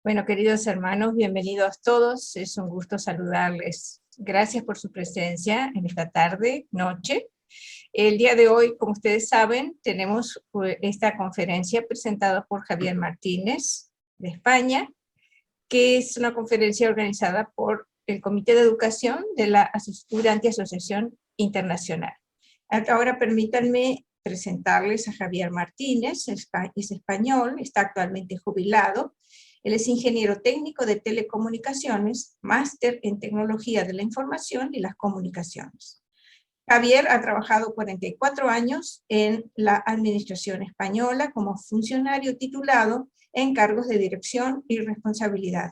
Bueno, queridos hermanos, bienvenidos todos. Es un gusto saludarles. Gracias por su presencia en esta tarde, noche. El día de hoy, como ustedes saben, tenemos esta conferencia presentada por Javier Martínez, de España, que es una conferencia organizada por el Comité de Educación de la Urantia Asociación Internacional. Ahora permítanme presentarles a Javier Martínez. Es español, está actualmente jubilado. Él es ingeniero técnico de telecomunicaciones, máster en tecnología de la información y las comunicaciones. Javier ha trabajado 44 años en la administración española como funcionario titulado en cargos de dirección y responsabilidad.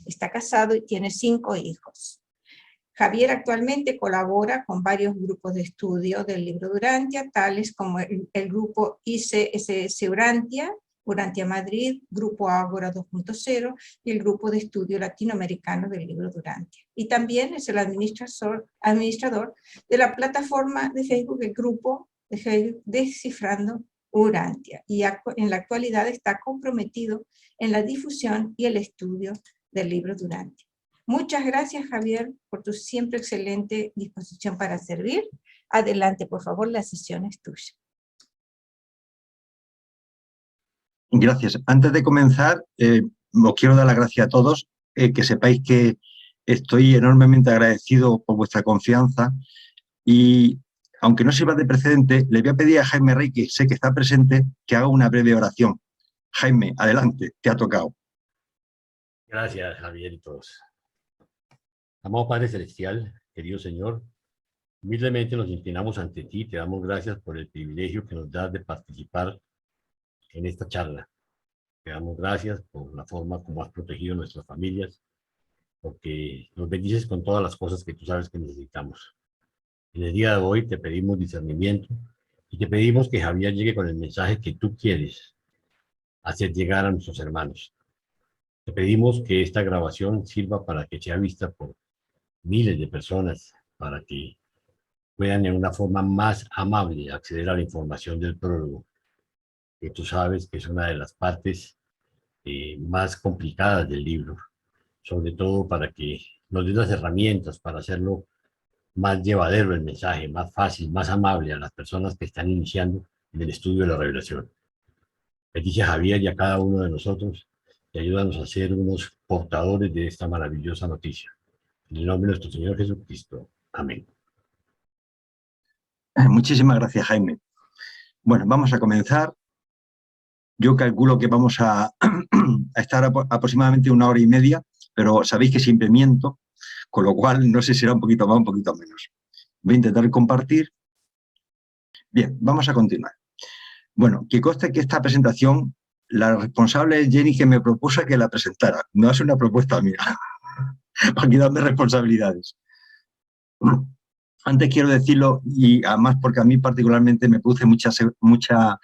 Está casado y tiene 5 hijos. Javier actualmente colabora con varios grupos de estudio del libro de Urantia, tales como el grupo ICSS Urantia, Urantia Madrid, Grupo Ágora 2.0 y el Grupo de Estudio Latinoamericano del Libro de Urantia. Y también es el administrador de la plataforma de Facebook, el Grupo de Facebook Descifrando Urantia. Y en la actualidad está comprometido en la difusión y el estudio del Libro de Urantia. Muchas gracias, Javier, por tu siempre excelente disposición para servir. Adelante, por favor, la sesión es tuya. Gracias. Antes de comenzar, os quiero dar las gracias a todos, que sepáis que estoy enormemente agradecido por vuestra confianza y, aunque no sirva de precedente, le voy a pedir a Jaime Rey, que sé que está presente, que haga una breve oración. Jaime, adelante, te ha tocado. Gracias, Javier y todos. Amado Padre Celestial, querido Señor, humildemente nos inclinamos ante ti y te damos gracias por el privilegio que nos das de participar en esta charla. Te damos gracias por la forma como has protegido nuestras familias, porque nos bendices con todas las cosas que tú sabes que necesitamos. En el día de hoy te pedimos discernimiento y te pedimos que Javier llegue con el mensaje que tú quieres hacer llegar a nuestros hermanos. Te pedimos que esta grabación sirva para que sea vista por miles de personas, para que puedan en una forma más amable acceder a la información del prólogo, que tú sabes que es una de las partes más complicadas del libro, sobre todo para que nos den las herramientas para hacerlo más llevadero el mensaje, más fácil, más amable a las personas que están iniciando en el estudio de la revelación. Bendice a Javier y a cada uno de nosotros y ayúdanos a ser unos portadores de esta maravillosa noticia. En el nombre de nuestro Señor Jesucristo. Amén. Muchísimas gracias, Jaime. Bueno, vamos a comenzar. Yo calculo que vamos a estar aproximadamente 1 hora y media, pero sabéis que siempre miento, con lo cual no sé si será un poquito más o un poquito menos. Voy a intentar compartir. Bien, vamos a continuar. Bueno, que conste que esta presentación, la responsable es Jenny, que me propuso que la presentara. No es una propuesta mía, para quitarme responsabilidades. Antes quiero decirlo, y además porque a mí particularmente me produce mucha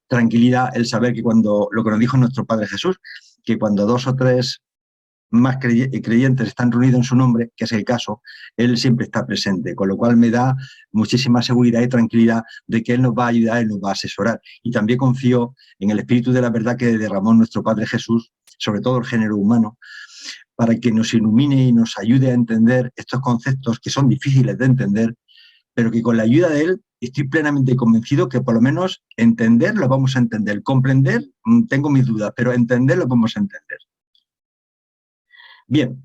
tranquilidad el saber que cuando lo que nos dijo nuestro Padre Jesús, que cuando 2 o 3 más creyentes están reunidos en su nombre, que es el caso, Él siempre está presente, con lo cual me da muchísima seguridad y tranquilidad de que Él nos va a ayudar, Él nos va a asesorar. Y también confío en el Espíritu de la verdad que derramó nuestro Padre Jesús, sobre todo el género humano, para que nos ilumine y nos ayude a entender estos conceptos que son difíciles de entender, pero que con la ayuda de Él estoy plenamente convencido que por lo menos entender lo vamos a entender. Comprender, tengo mis dudas, pero entender lo vamos a entender. Bien,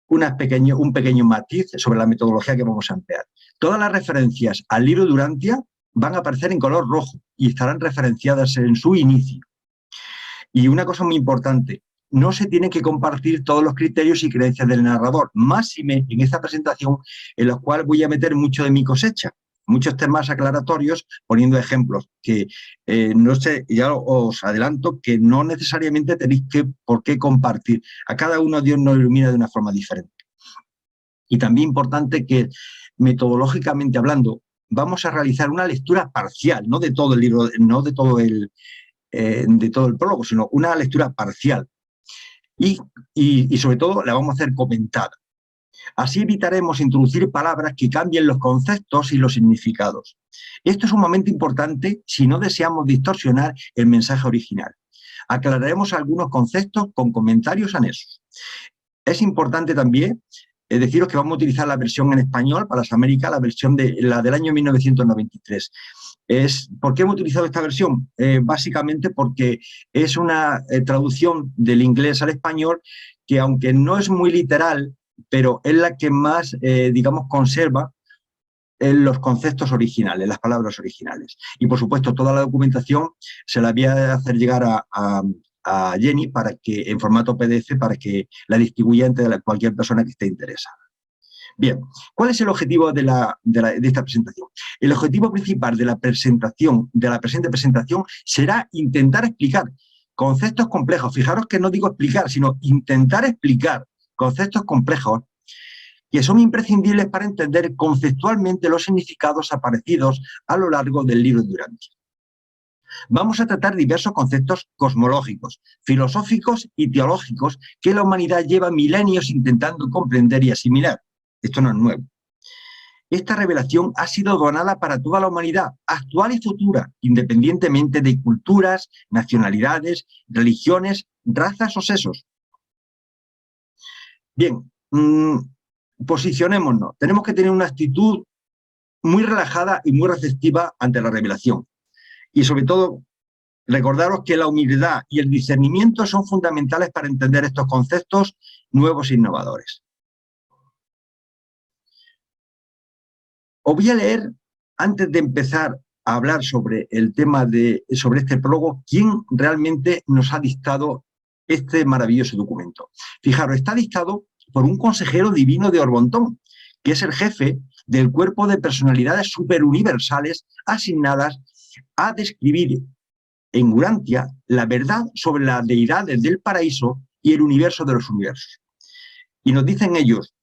un pequeño matiz sobre la metodología que vamos a emplear. Todas las referencias al libro de Urantia van a aparecer en color rojo y estarán referenciadas en su inicio. Y una cosa muy importante, no se tienen que compartir todos los criterios y creencias del narrador, máxime en esta presentación en la cual voy a meter mucho de mi cosecha, muchos temas aclaratorios poniendo ejemplos que no sé, ya os adelanto que no necesariamente tenéis por qué compartir. A cada uno Dios nos ilumina de una forma diferente. Y también importante que metodológicamente hablando vamos a realizar una lectura parcial, no de todo el libro, no de todo el prólogo, sino una lectura parcial. Y sobre todo la vamos a hacer comentada. Así evitaremos introducir palabras que cambien los conceptos y los significados. Esto es un momento importante si no deseamos distorsionar el mensaje original. Aclararemos algunos conceptos con comentarios anexos. Es importante también deciros que vamos a utilizar la versión en español para las Américas, la del año 1993. ¿Por qué hemos utilizado esta versión? Básicamente porque es una traducción del inglés al español que, aunque no es muy literal, pero es la que más, digamos, conserva los conceptos originales, las palabras originales. Y, por supuesto, toda la documentación se la voy a hacer llegar a Jenny en formato PDF para que la distribuya entre cualquier persona que esté interesada. Bien, ¿cuál es el objetivo de esta presentación? El objetivo principal de la presente presentación será intentar explicar conceptos complejos. Fijaros que no digo explicar, sino intentar explicar conceptos complejos que son imprescindibles para entender conceptualmente los significados aparecidos a lo largo del libro de Durantia. Vamos a tratar diversos conceptos cosmológicos, filosóficos y teológicos que la humanidad lleva milenios intentando comprender y asimilar. Esto no es nuevo. Esta revelación ha sido donada para toda la humanidad, actual y futura, independientemente de culturas, nacionalidades, religiones, razas o sexos. Bien, posicionémonos. Tenemos que tener una actitud muy relajada y muy receptiva ante la revelación. Y sobre todo, recordaros que la humildad y el discernimiento son fundamentales para entender estos conceptos nuevos e innovadores. Os voy a leer, antes de empezar a hablar sobre el tema sobre este prólogo, quién realmente nos ha dictado este maravilloso documento. Fijaros, está dictado por un consejero divino de Orbontón, que es el jefe del cuerpo de personalidades superuniversales asignadas a describir en Urantia la verdad sobre las deidades del paraíso y el universo de los universos. Y nos dicen ellos,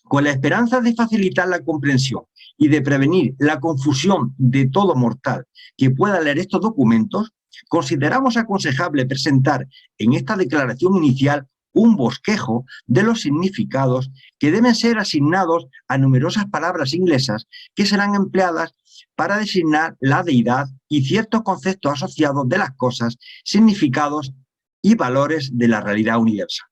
con la esperanza de facilitar la comprensión y de prevenir la confusión de todo mortal que pueda leer estos documentos, consideramos aconsejable presentar en esta declaración inicial un bosquejo de los significados que deben ser asignados a numerosas palabras inglesas que serán empleadas para designar la deidad y ciertos conceptos asociados de las cosas, significados y valores de la realidad universal.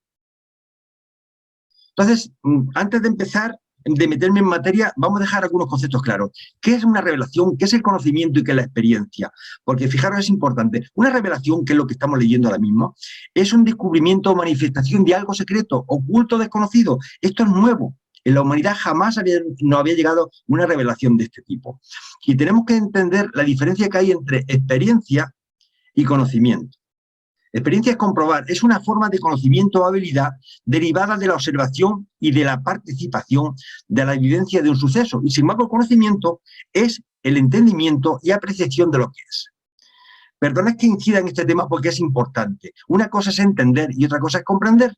Entonces, antes de empezar, de meterme en materia, vamos a dejar algunos conceptos claros. ¿Qué es una revelación? ¿Qué es el conocimiento y qué es la experiencia? Porque fijaros, es importante. Una revelación, que es lo que estamos leyendo ahora mismo, es un descubrimiento o manifestación de algo secreto, oculto, desconocido. Esto es nuevo. En la humanidad jamás no había llegado una revelación de este tipo. Y tenemos que entender la diferencia que hay entre experiencia y conocimiento. Experiencia es comprobar, es una forma de conocimiento o habilidad derivada de la observación y de la participación de la evidencia de un suceso. Y sin embargo, el conocimiento es el entendimiento y apreciación de lo que es. Perdonad que incida en este tema porque es importante. Una cosa es entender y otra cosa es comprender.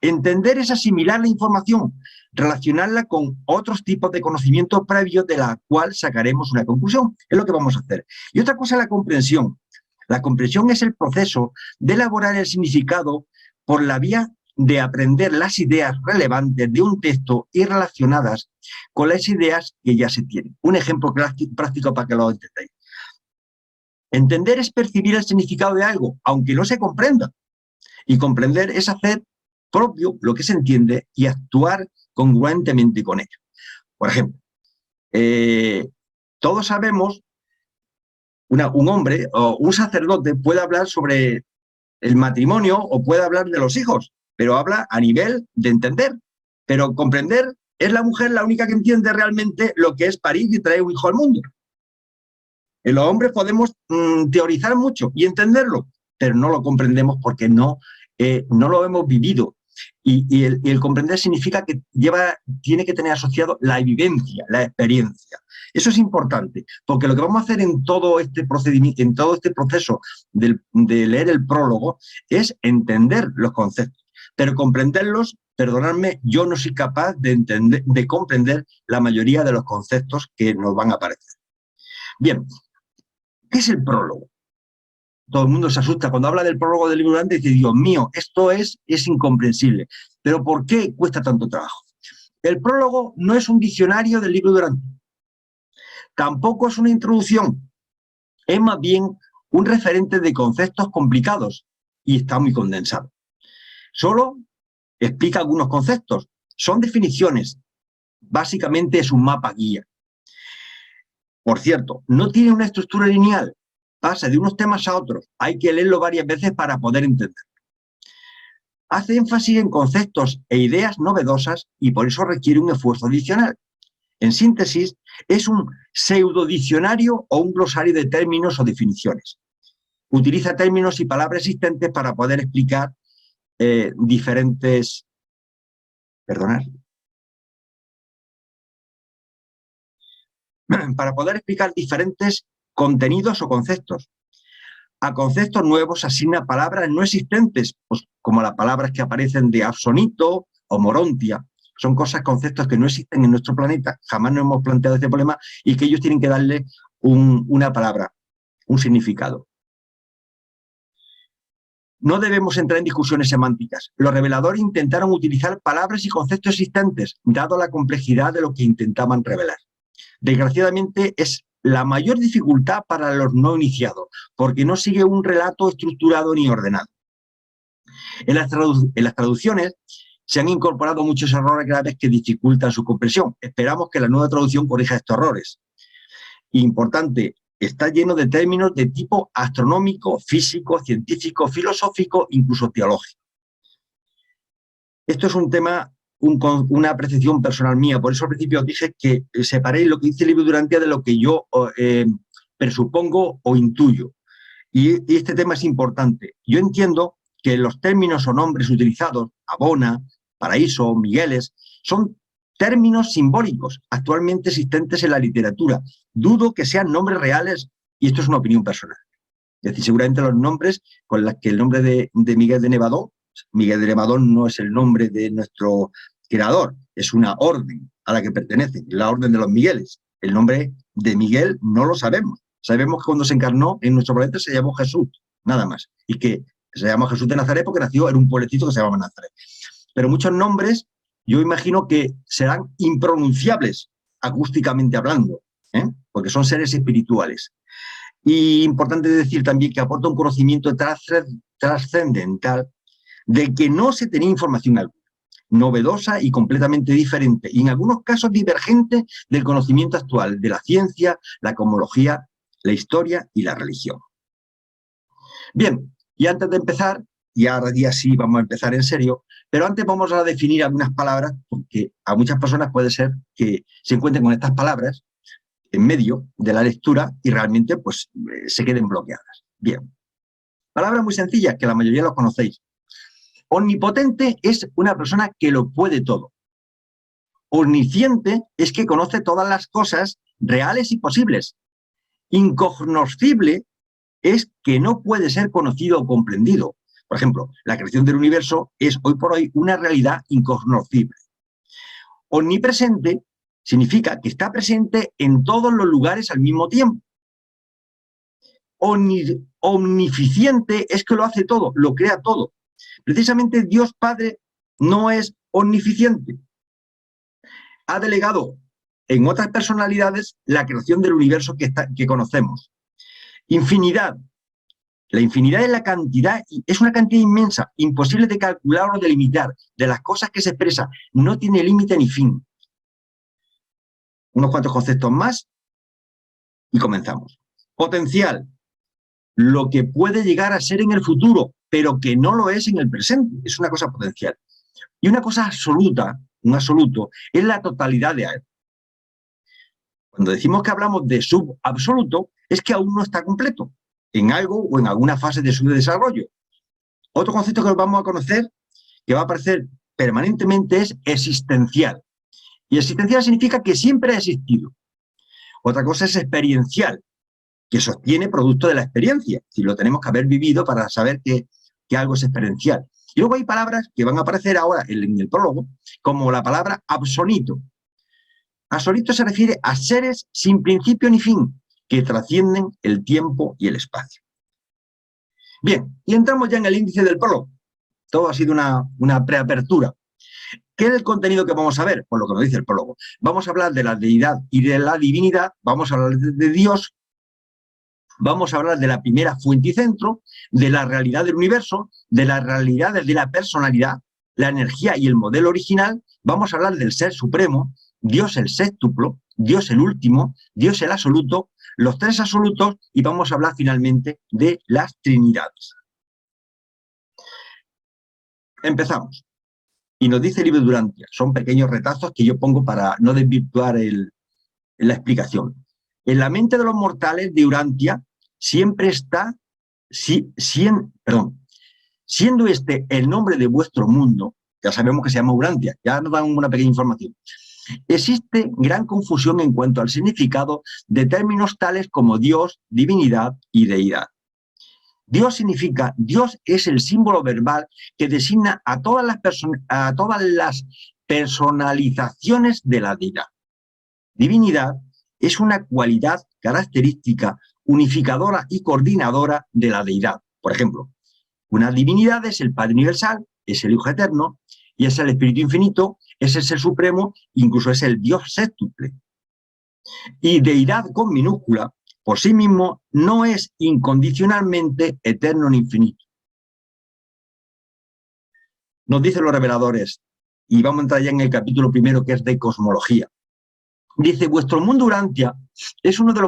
Entender es asimilar la información, relacionarla con otros tipos de conocimientos previos de la cual sacaremos una conclusión. Es lo que vamos a hacer. Y otra cosa es la comprensión. La comprensión es el proceso de elaborar el significado por la vía de aprender las ideas relevantes de un texto y relacionadas con las ideas que ya se tienen. Un ejemplo práctico para que lo entendáis. Entender es percibir el significado de algo, aunque no se comprenda. Y comprender es hacer propio lo que se entiende y actuar congruentemente con ello. Por ejemplo, todos sabemos, un hombre o un sacerdote puede hablar sobre el matrimonio o puede hablar de los hijos, pero habla a nivel de entender. Pero comprender, es la mujer la única que entiende realmente lo que es parir y traer un hijo al mundo. En los hombres podemos teorizar mucho y entenderlo, pero no lo comprendemos porque no lo hemos vivido. Y el comprender significa que tiene que tener asociado la vivencia, la experiencia. Eso es importante, porque lo que vamos a hacer en todo este procedimiento, en todo este proceso de leer el prólogo, es entender los conceptos. Pero comprenderlos, perdonadme, yo no soy capaz de comprender la mayoría de los conceptos que nos van a aparecer. Bien, ¿qué es el prólogo? Todo el mundo se asusta cuando habla del prólogo del libro de Durantia y dice, Dios mío, esto es incomprensible. ¿Pero por qué cuesta tanto trabajo? El prólogo no es un diccionario del libro de Durantia. Tampoco es una introducción. Es más bien un referente de conceptos complicados y está muy condensado. Solo explica algunos conceptos, son definiciones, básicamente es un mapa guía. Por cierto, no tiene una estructura lineal, pasa de unos temas a otros, hay que leerlo varias veces para poder entenderlo. Hace énfasis en conceptos e ideas novedosas y por eso requiere un esfuerzo adicional. En síntesis, es un pseudodiccionario o un glosario de términos o definiciones. Utiliza términos y palabras existentes para poder explicar diferentes contenidos o conceptos. A conceptos nuevos asigna palabras no existentes, pues, como las palabras que aparecen de absonito o morontia. Son conceptos que no existen en nuestro planeta, jamás nos hemos planteado este problema y que ellos tienen que darle una palabra, un significado. No debemos entrar en discusiones semánticas. Los reveladores intentaron utilizar palabras y conceptos existentes, dado la complejidad de lo que intentaban revelar. Desgraciadamente, es la mayor dificultad para los no iniciados, porque no sigue un relato estructurado ni ordenado. En las traducciones se han incorporado muchos errores graves que dificultan su comprensión. Esperamos que la nueva traducción corrija estos errores. Importante, está lleno de términos de tipo astronómico, físico, científico, filosófico, incluso teológico. Esto es un tema, una apreciación personal mía, por eso al principio dije que separéis lo que dice el libro Durantia de lo que yo presupongo o intuyo. Y este tema es importante. Yo entiendo que los términos o nombres utilizados, Abona, Paraíso, Migueles, son términos simbólicos actualmente existentes en la literatura. Dudo que sean nombres reales, y esto es una opinión personal. Es decir, seguramente los nombres con los que el nombre de Miguel de Nevadón no es el nombre de nuestro creador, es una orden a la que pertenece, la orden de los Migueles. El nombre de Miguel no lo sabemos. Sabemos que cuando se encarnó en nuestro planeta se llamó Jesús, nada más. Y que se llamó Jesús de Nazaret porque nació en un pueblecito que se llamaba Nazaret. Pero muchos nombres, yo imagino que serán impronunciables, acústicamente hablando, porque son seres espirituales. Y importante decir también que aporta un conocimiento trascendental del que no se tenía información alguna, novedosa y completamente diferente, y en algunos casos divergente del conocimiento actual de la ciencia, la cosmología, la historia y la religión. Bien, y antes de empezar, y ahora ya sí vamos a empezar en serio, pero antes vamos a definir algunas palabras, porque a muchas personas puede ser que se encuentren con estas palabras en medio de la lectura y realmente pues se queden bloqueadas. Bien, palabras muy sencillas que la mayoría los conocéis. Omnipotente es una persona que lo puede todo. Omnisciente es que conoce todas las cosas reales y posibles. Incognoscible es que no puede ser conocido o comprendido. Por ejemplo, la creación del universo es hoy por hoy una realidad incognoscible. Omnipresente significa que está presente en todos los lugares al mismo tiempo. Omnificiente es que lo hace todo, lo crea todo. Precisamente Dios Padre no es omnificiente. Ha delegado en otras personalidades la creación del universo que conocemos. Infinidad. La infinidad es la cantidad, es una cantidad inmensa, imposible de calcular o de limitar, de las cosas que se expresa, no tiene límite ni fin. Unos cuantos conceptos más y comenzamos. Potencial, lo que puede llegar a ser en el futuro, pero que no lo es en el presente, es una cosa potencial. Y una cosa absoluta, un absoluto, es la totalidad de algo. Cuando decimos que hablamos de subabsoluto, es que aún no está completo, en algo o en alguna fase de su desarrollo. Otro concepto que vamos a conocer, que va a aparecer permanentemente, es existencial. Y existencial significa que siempre ha existido. Otra cosa es experiencial, que sostiene producto de la experiencia. Si lo tenemos que haber vivido para saber que algo es experiencial. Y luego hay palabras que van a aparecer ahora en el prólogo, como la palabra absonito. Absonito se refiere a seres sin principio ni fin, que trascienden el tiempo y el espacio. Bien, y entramos ya en el índice del prólogo. Todo ha sido una preapertura. ¿Qué es el contenido que vamos a ver? Pues lo que nos dice el prólogo. Vamos a hablar de la deidad y de la divinidad, vamos a hablar de Dios, Vamos a hablar de la primera fuente y centro, de la realidad del universo, de la realidad de la personalidad, la energía y el modelo original. Vamos a hablar del ser supremo, Dios el sextuplo, Dios el último, Dios el absoluto, los tres absolutos, y vamos a hablar finalmente de las trinidades. Empezamos. Y nos dice el libro de Durantia, son pequeños retazos que yo pongo para no desvirtuar la explicación. En la mente de los mortales de Urantia siempre está, siendo este el nombre de vuestro mundo, ya sabemos que se llama Urantia, ya nos dan una pequeña información. Existe gran confusión en cuanto al significado de términos tales como Dios, divinidad y deidad. Dios significa, Dios es el símbolo verbal que designa a todas las personalizaciones de la deidad. Divinidad es una cualidad característica unificadora y coordinadora de la deidad. Por ejemplo, una divinidad es el Padre Universal, es el Hijo Eterno, y es el Espíritu Infinito, es el Ser Supremo, incluso es el Dios sextuple. Y deidad con minúscula, por sí mismo, no es incondicionalmente eterno ni infinito. Nos dicen los reveladores, y vamos a entrar ya en el capítulo primero, que es de cosmología. Dice, vuestro mundo Urantia es uno de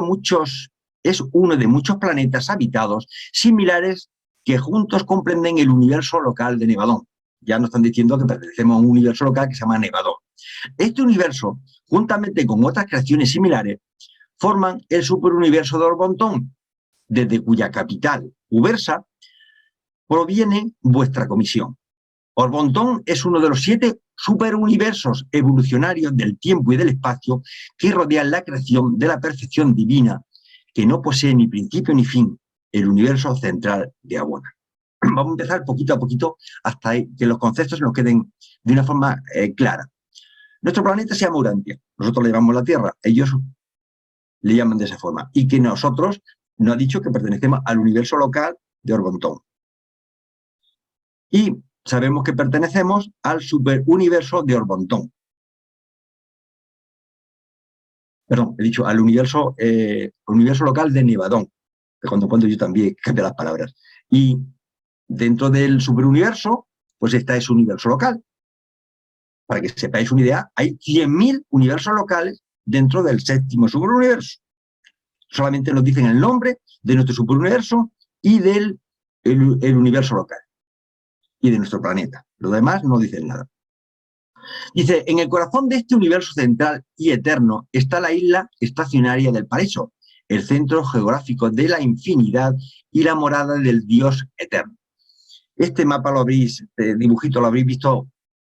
muchos planetas habitados similares que juntos comprenden el universo local de Nevadón. Ya nos están diciendo que pertenecemos a un universo local que se llama Nevadón. Este universo, juntamente con otras creaciones similares, forman el superuniverso de Orbontón, desde cuya capital, Ubersa, proviene vuestra comisión. Orbontón es uno de los 7 superuniversos evolucionarios del tiempo y del espacio que rodean la creación de la perfección divina, que no posee ni principio ni fin, el universo central de Abona. Vamos a empezar poquito a poquito hasta que los conceptos nos queden de una forma clara. Nuestro planeta se llama Urantia, nosotros le llamamos la Tierra, ellos le llaman de esa forma, y que nosotros nos ha dicho que pertenecemos al universo local de Orbontón. Y sabemos que pertenecemos al superuniverso de Orbontón. Perdón, he dicho al universo local de Nevadón, que cuando yo también cambio las palabras. Y dentro del superuniverso, pues está ese universo local. Para que sepáis una idea, hay 100.000 universos locales dentro del 7º superuniverso. Solamente nos dicen el nombre de nuestro superuniverso y del el universo local y de nuestro planeta. Los demás no dicen nada. Dice, en el corazón de este universo central y eterno está la isla estacionaria del paraíso, el centro geográfico de la infinidad y la morada del Dios eterno. Este mapa dibujito lo habréis visto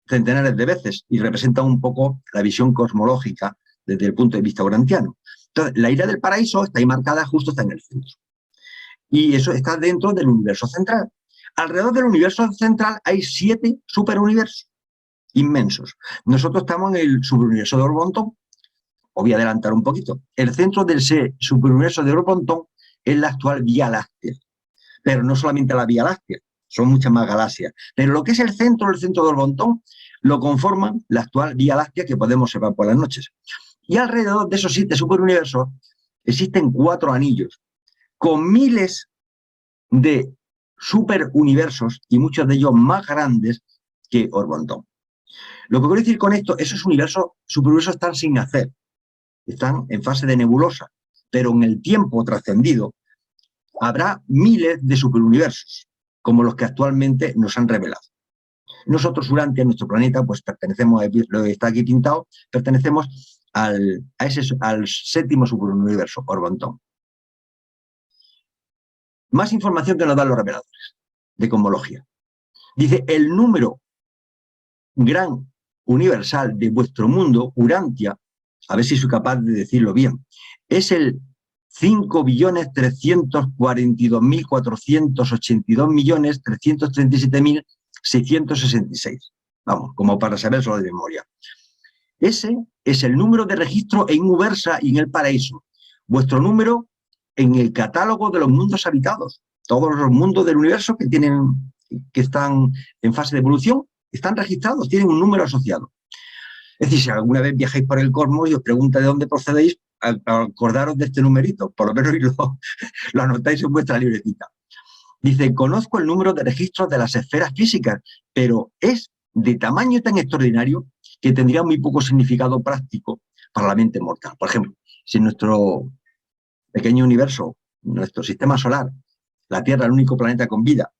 centenares de veces y representa un poco la visión cosmológica desde el punto de vista urantiano. Entonces, la isla del paraíso está ahí marcada, justo está en el centro. Y eso está dentro del universo central. Alrededor del universo central hay 7 superuniversos inmensos. Nosotros estamos en el superuniverso de Orbontón. Os voy a adelantar un poquito. El centro del superuniverso de Orbontón es la actual Vía Láctea. Pero no solamente la Vía Láctea, son muchas más galaxias. Pero lo que es el centro de Orbontón lo conforman la actual Vía Láctea que podemos observar por las noches. Y alrededor de esos 7 superuniversos existen 4 anillos con miles de superuniversos y muchos de ellos más grandes que Orbontón. Lo que quiero decir con esto, esos superuniversos están sin nacer, están en fase de nebulosa, pero en el tiempo trascendido habrá miles de superuniversos, como los que actualmente nos han revelado. Nosotros, Urantia, nuestro planeta, pues pertenecemos, lo que está aquí pintado, pertenecemos al 7º superuniverso, Orbontón. Más información que nos dan los reveladores de cosmología. Dice, el número gran universal de vuestro mundo, Urantia, a ver si soy capaz de decirlo bien, es el 5.342.482.337.666. Vamos, como para saber solo de memoria. Ese es el número de registro en Ubersa y en el paraíso. Vuestro número en el catálogo de los mundos habitados. Todos los mundos del universo que están en fase de evolución están registrados, tienen un número asociado. Es decir, si alguna vez viajáis por el cosmos y os pregunta de dónde procedéis, acordaros de este numerito, por lo menos lo anotáis en vuestra libretita. Dice, conozco el número de registros de las esferas físicas, pero es de tamaño tan extraordinario que tendría muy poco significado práctico para la mente mortal. Por ejemplo, si en nuestro pequeño universo, nuestro sistema solar, la Tierra es el único planeta con vida,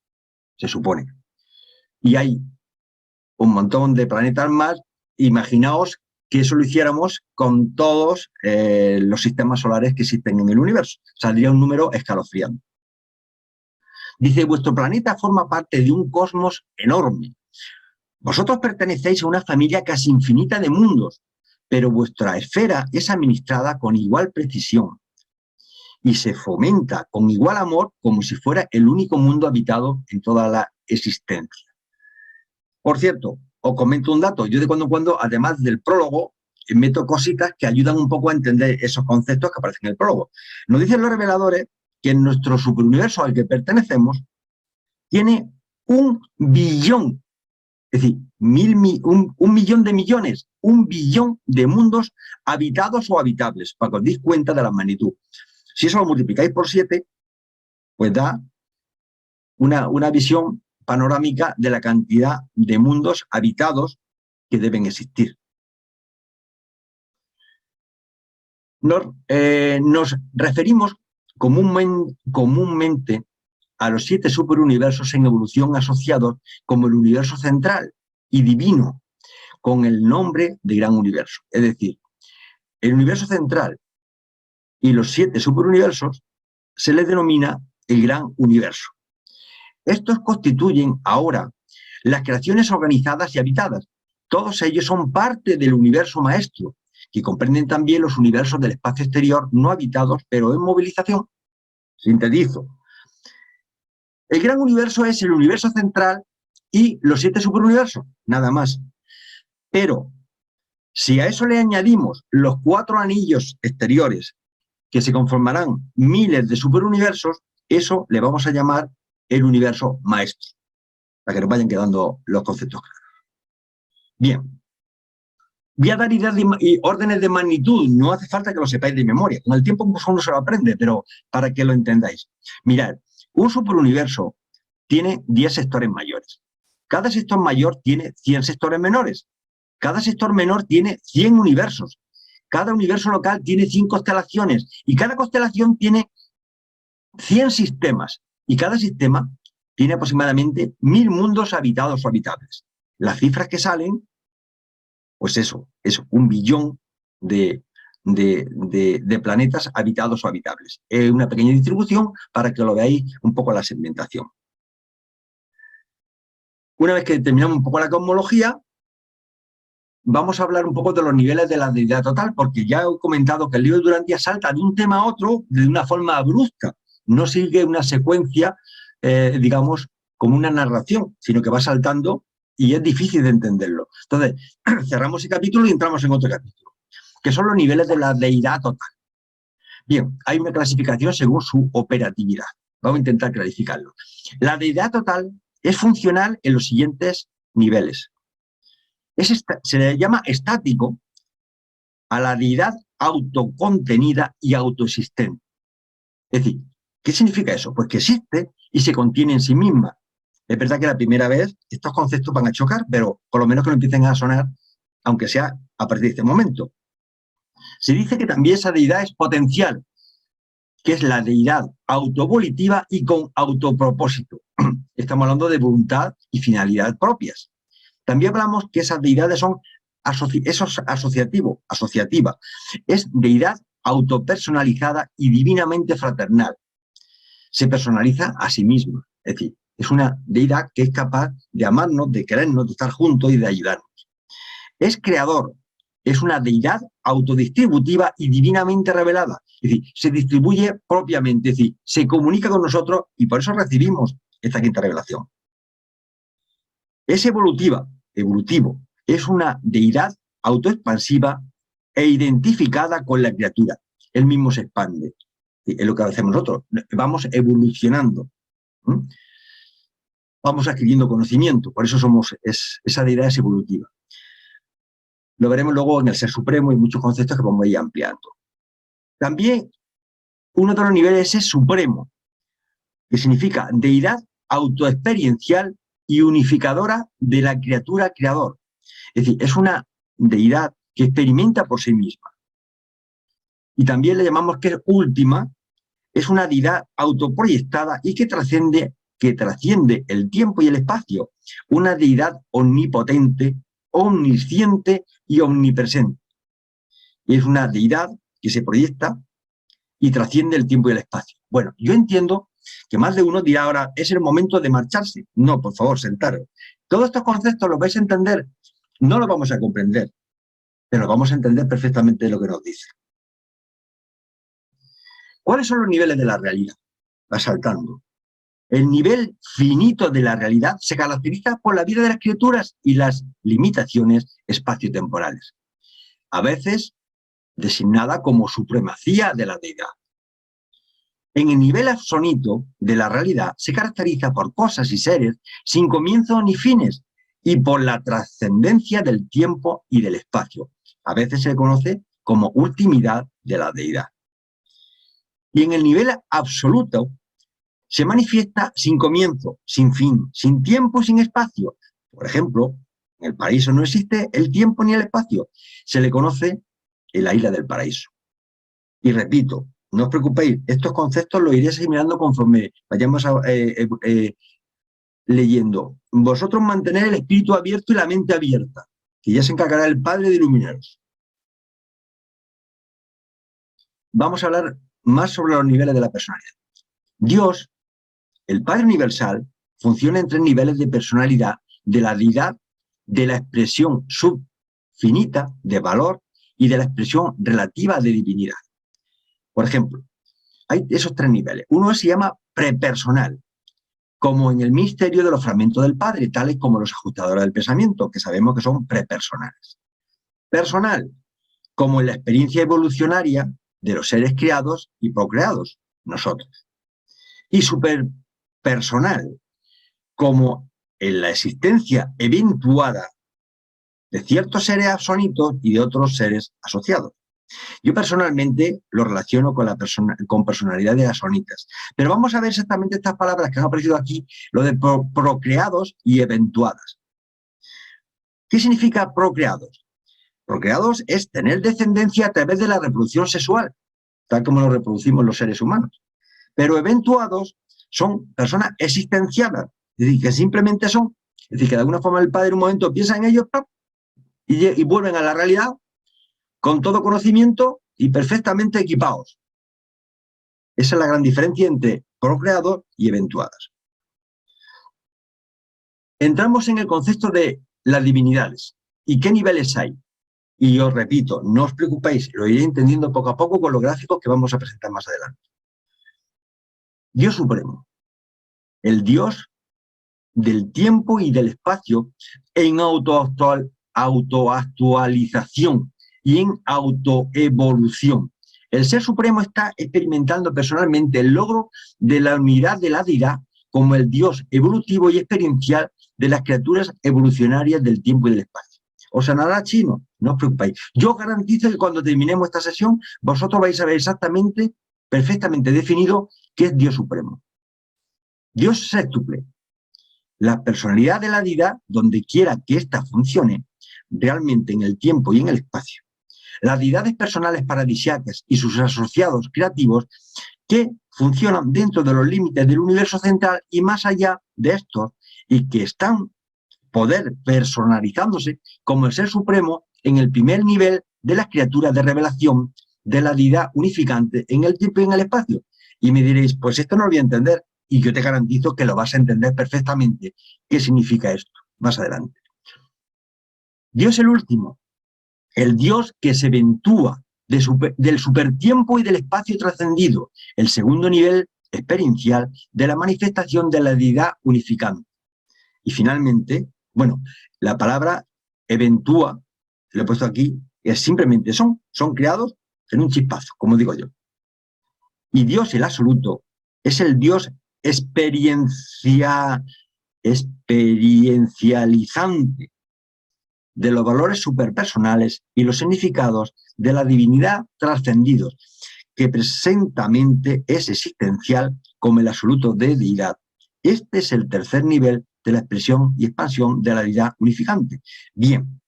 se supone, y hay un montón de planetas más, imaginaos que eso lo hiciéramos con todos los sistemas solares que existen en el universo. Saldría un número escalofriante. Dice, vuestro planeta forma parte de un cosmos enorme. Vosotros pertenecéis a una familia casi infinita de mundos, pero vuestra esfera es administrada con igual precisión y se fomenta con igual amor como si fuera el único mundo habitado en toda la existencia. Por cierto, os comento un dato. Yo de cuando en cuando, además del prólogo, meto cositas que ayudan un poco a entender esos conceptos que aparecen en el prólogo. Nos dicen los reveladores que en nuestro superuniverso al que pertenecemos tiene 1 billón, es decir, un millón de millones, 1 billón de mundos habitados o habitables, para que os deis cuenta de la magnitud. Si eso lo multiplicáis por 7, pues da una visión panorámica de la cantidad de mundos habitados que deben existir. Nos referimos comúnmente a los 7 superuniversos en evolución asociados como el universo central y divino, con el nombre de gran universo. Es decir, el universo central y los 7 superuniversos se les denomina el gran universo. Estos constituyen ahora las creaciones organizadas y habitadas. Todos ellos son parte del universo maestro, que comprenden también los universos del espacio exterior no habitados, pero en movilización. Sintetizo. El gran universo es el universo central y los 7 superuniversos, nada más. Pero si a eso le añadimos los 4 anillos exteriores, que se conformarán miles de superuniversos, eso le vamos a llamar el universo maestro, para que nos vayan quedando los conceptos claros. Bien. Voy a dar ideas y órdenes de magnitud, no hace falta que lo sepáis de memoria. Con el tiempo uno se lo aprende, pero para que lo entendáis. Mirad, un superuniverso tiene 10 sectores mayores. Cada sector mayor tiene 100 sectores menores. Cada sector menor tiene 100 universos. Cada universo local tiene 100 constelaciones. Y cada constelación tiene 100 sistemas. Y cada sistema tiene aproximadamente 1000 mundos habitados o habitables. Las cifras que salen, pues eso, es 1 billón de planetas habitados o habitables. Es una pequeña distribución para que lo veáis un poco la segmentación. Una vez que terminamos un poco la cosmología, vamos a hablar un poco de los niveles de la deidad total, porque ya he comentado que el libro de Durantia salta de un tema a otro de una forma brusca. No sigue una secuencia, digamos, como una narración, sino que va saltando y es difícil de entenderlo. Entonces, cerramos el capítulo y entramos en otro capítulo, que son los niveles de la deidad total. Bien, hay una clasificación según su operatividad. Vamos a intentar clarificarlo. La deidad total es funcional en los siguientes niveles. Se le llama estático a la deidad autocontenida y autoexistente. Es decir, ¿qué significa eso? Pues que existe y se contiene en sí misma. Es verdad que la primera vez estos conceptos van a chocar, pero por lo menos que no empiecen a sonar, aunque sea a partir de este momento. Se dice que también esa deidad es potencial, que es la deidad autovolitiva y con autopropósito. Estamos hablando de voluntad y finalidad propias. También hablamos que esas deidades son asociativa. Es deidad autopersonalizada y divinamente fraternal. Se personaliza a sí misma. Es decir, es una deidad que es capaz de amarnos, de querernos, de estar juntos y de ayudarnos. Es creador. Es una deidad autodistributiva y divinamente revelada. Es decir, se distribuye propiamente, es decir, se comunica con nosotros y por eso recibimos esta quinta revelación. Es evolutivo. Es una deidad autoexpansiva e identificada con la criatura. Él mismo se expande. Es lo que hacemos nosotros. Vamos evolucionando. Vamos adquiriendo conocimiento. Por eso esa deidad es evolutiva. Lo veremos luego en el Ser Supremo y muchos conceptos que vamos a ir ampliando. También uno de los niveles es supremo, que significa deidad autoexperiencial y unificadora de la criatura creador. Es decir, es una deidad que experimenta por sí misma. Y también le llamamos que es última, es una deidad autoproyectada y que trasciende el tiempo y el espacio. Una deidad omnipotente, omnisciente y omnipresente. Y es una deidad que se proyecta y trasciende el tiempo y el espacio. Bueno, yo entiendo que más de uno dirá ahora, es el momento de marcharse. No, por favor, sentaros. Todos estos conceptos los vais a entender, no los vamos a comprender, pero vamos a entender perfectamente lo que nos dice. ¿Cuáles son los niveles de la realidad? Va saltando. El nivel finito de la realidad se caracteriza por la vida de las criaturas y las limitaciones espaciotemporales, a veces designada como supremacía de la deidad. En el nivel absoluto de la realidad se caracteriza por cosas y seres sin comienzo ni fines y por la trascendencia del tiempo y del espacio. A veces se le conoce como ultimidad de la deidad. Y en el nivel absoluto se manifiesta sin comienzo, sin fin, sin tiempo, sin espacio. Por ejemplo, en el paraíso no existe el tiempo ni el espacio. Se le conoce la isla del paraíso. Y repito, no os preocupéis, estos conceptos los iré asimilando conforme vayamos leyendo. Vosotros mantened el espíritu abierto y la mente abierta, que ya se encargará el Padre de iluminaros. Vamos a hablar más sobre los niveles de la personalidad. Dios, el Padre Universal, funciona en 3 niveles de personalidad de la deidad, de la expresión subfinita de valor y de la expresión relativa de divinidad. Por ejemplo, hay esos 3 niveles. Uno se llama prepersonal, como en el misterio de los fragmentos del Padre, tales como los ajustadores del pensamiento, que sabemos que son prepersonales. Personal, como en la experiencia evolucionaria de los seres creados y procreados, nosotros. Y superpersonal, como en la existencia eventuada de ciertos seres absonitos y de otros seres asociados. Yo personalmente lo relaciono con personalidades asonitas. Pero vamos a ver exactamente estas palabras que han aparecido aquí, lo de procreados y eventuadas. ¿Qué significa procreados? Procreados es tener descendencia a través de la reproducción sexual, tal como lo reproducimos los seres humanos. Pero eventuados son personas existenciadas, es decir, que simplemente son, es decir, que de alguna forma el Padre en un momento piensa en ellos y vuelven a la realidad con todo conocimiento y perfectamente equipados. Esa es la gran diferencia entre procreados y eventuadas. Entramos en el concepto de las divinidades. ¿Y qué niveles hay? Y os repito, no os preocupéis, lo iré entendiendo poco a poco con los gráficos que vamos a presentar más adelante. Dios Supremo, el Dios del tiempo y del espacio en autoactualización y en autoevolución. El Ser Supremo está experimentando personalmente el logro de la unidad de la deidad como el Dios evolutivo y experiencial de las criaturas evolucionarias del tiempo y del espacio. ¿Os sonará chino? No os preocupéis. Yo os garantizo que cuando terminemos esta sesión, vosotros vais a ver exactamente, perfectamente definido, qué es Dios Supremo. Dios sextuple. La personalidad de la deidad, donde quiera que ésta funcione, realmente en el tiempo y en el espacio. Las deidades personales paradisíacas y sus asociados creativos que funcionan dentro de los límites del universo central y más allá de estos, y que están poder personalizándose como el Ser Supremo en el primer nivel de las criaturas de revelación de la deidad unificante en el tiempo y en el espacio. Y me diréis, pues esto no lo voy a entender, y yo te garantizo que lo vas a entender perfectamente. ¿Qué significa esto? Más adelante. Dios el último, el Dios que se eventúa del supertiempo y del espacio trascendido, el segundo nivel experiencial de la manifestación de la deidad unificante. Y finalmente, bueno, la palabra eventúa, lo he puesto aquí, es simplemente son creados en un chispazo, como digo yo. Y Dios el absoluto es el Dios experiencializante de los valores superpersonales y los significados de la divinidad trascendidos, que presentemente es existencial como el absoluto de deidad. Este es el tercer nivel de la expresión y expansión de la deidad unificante. Bien,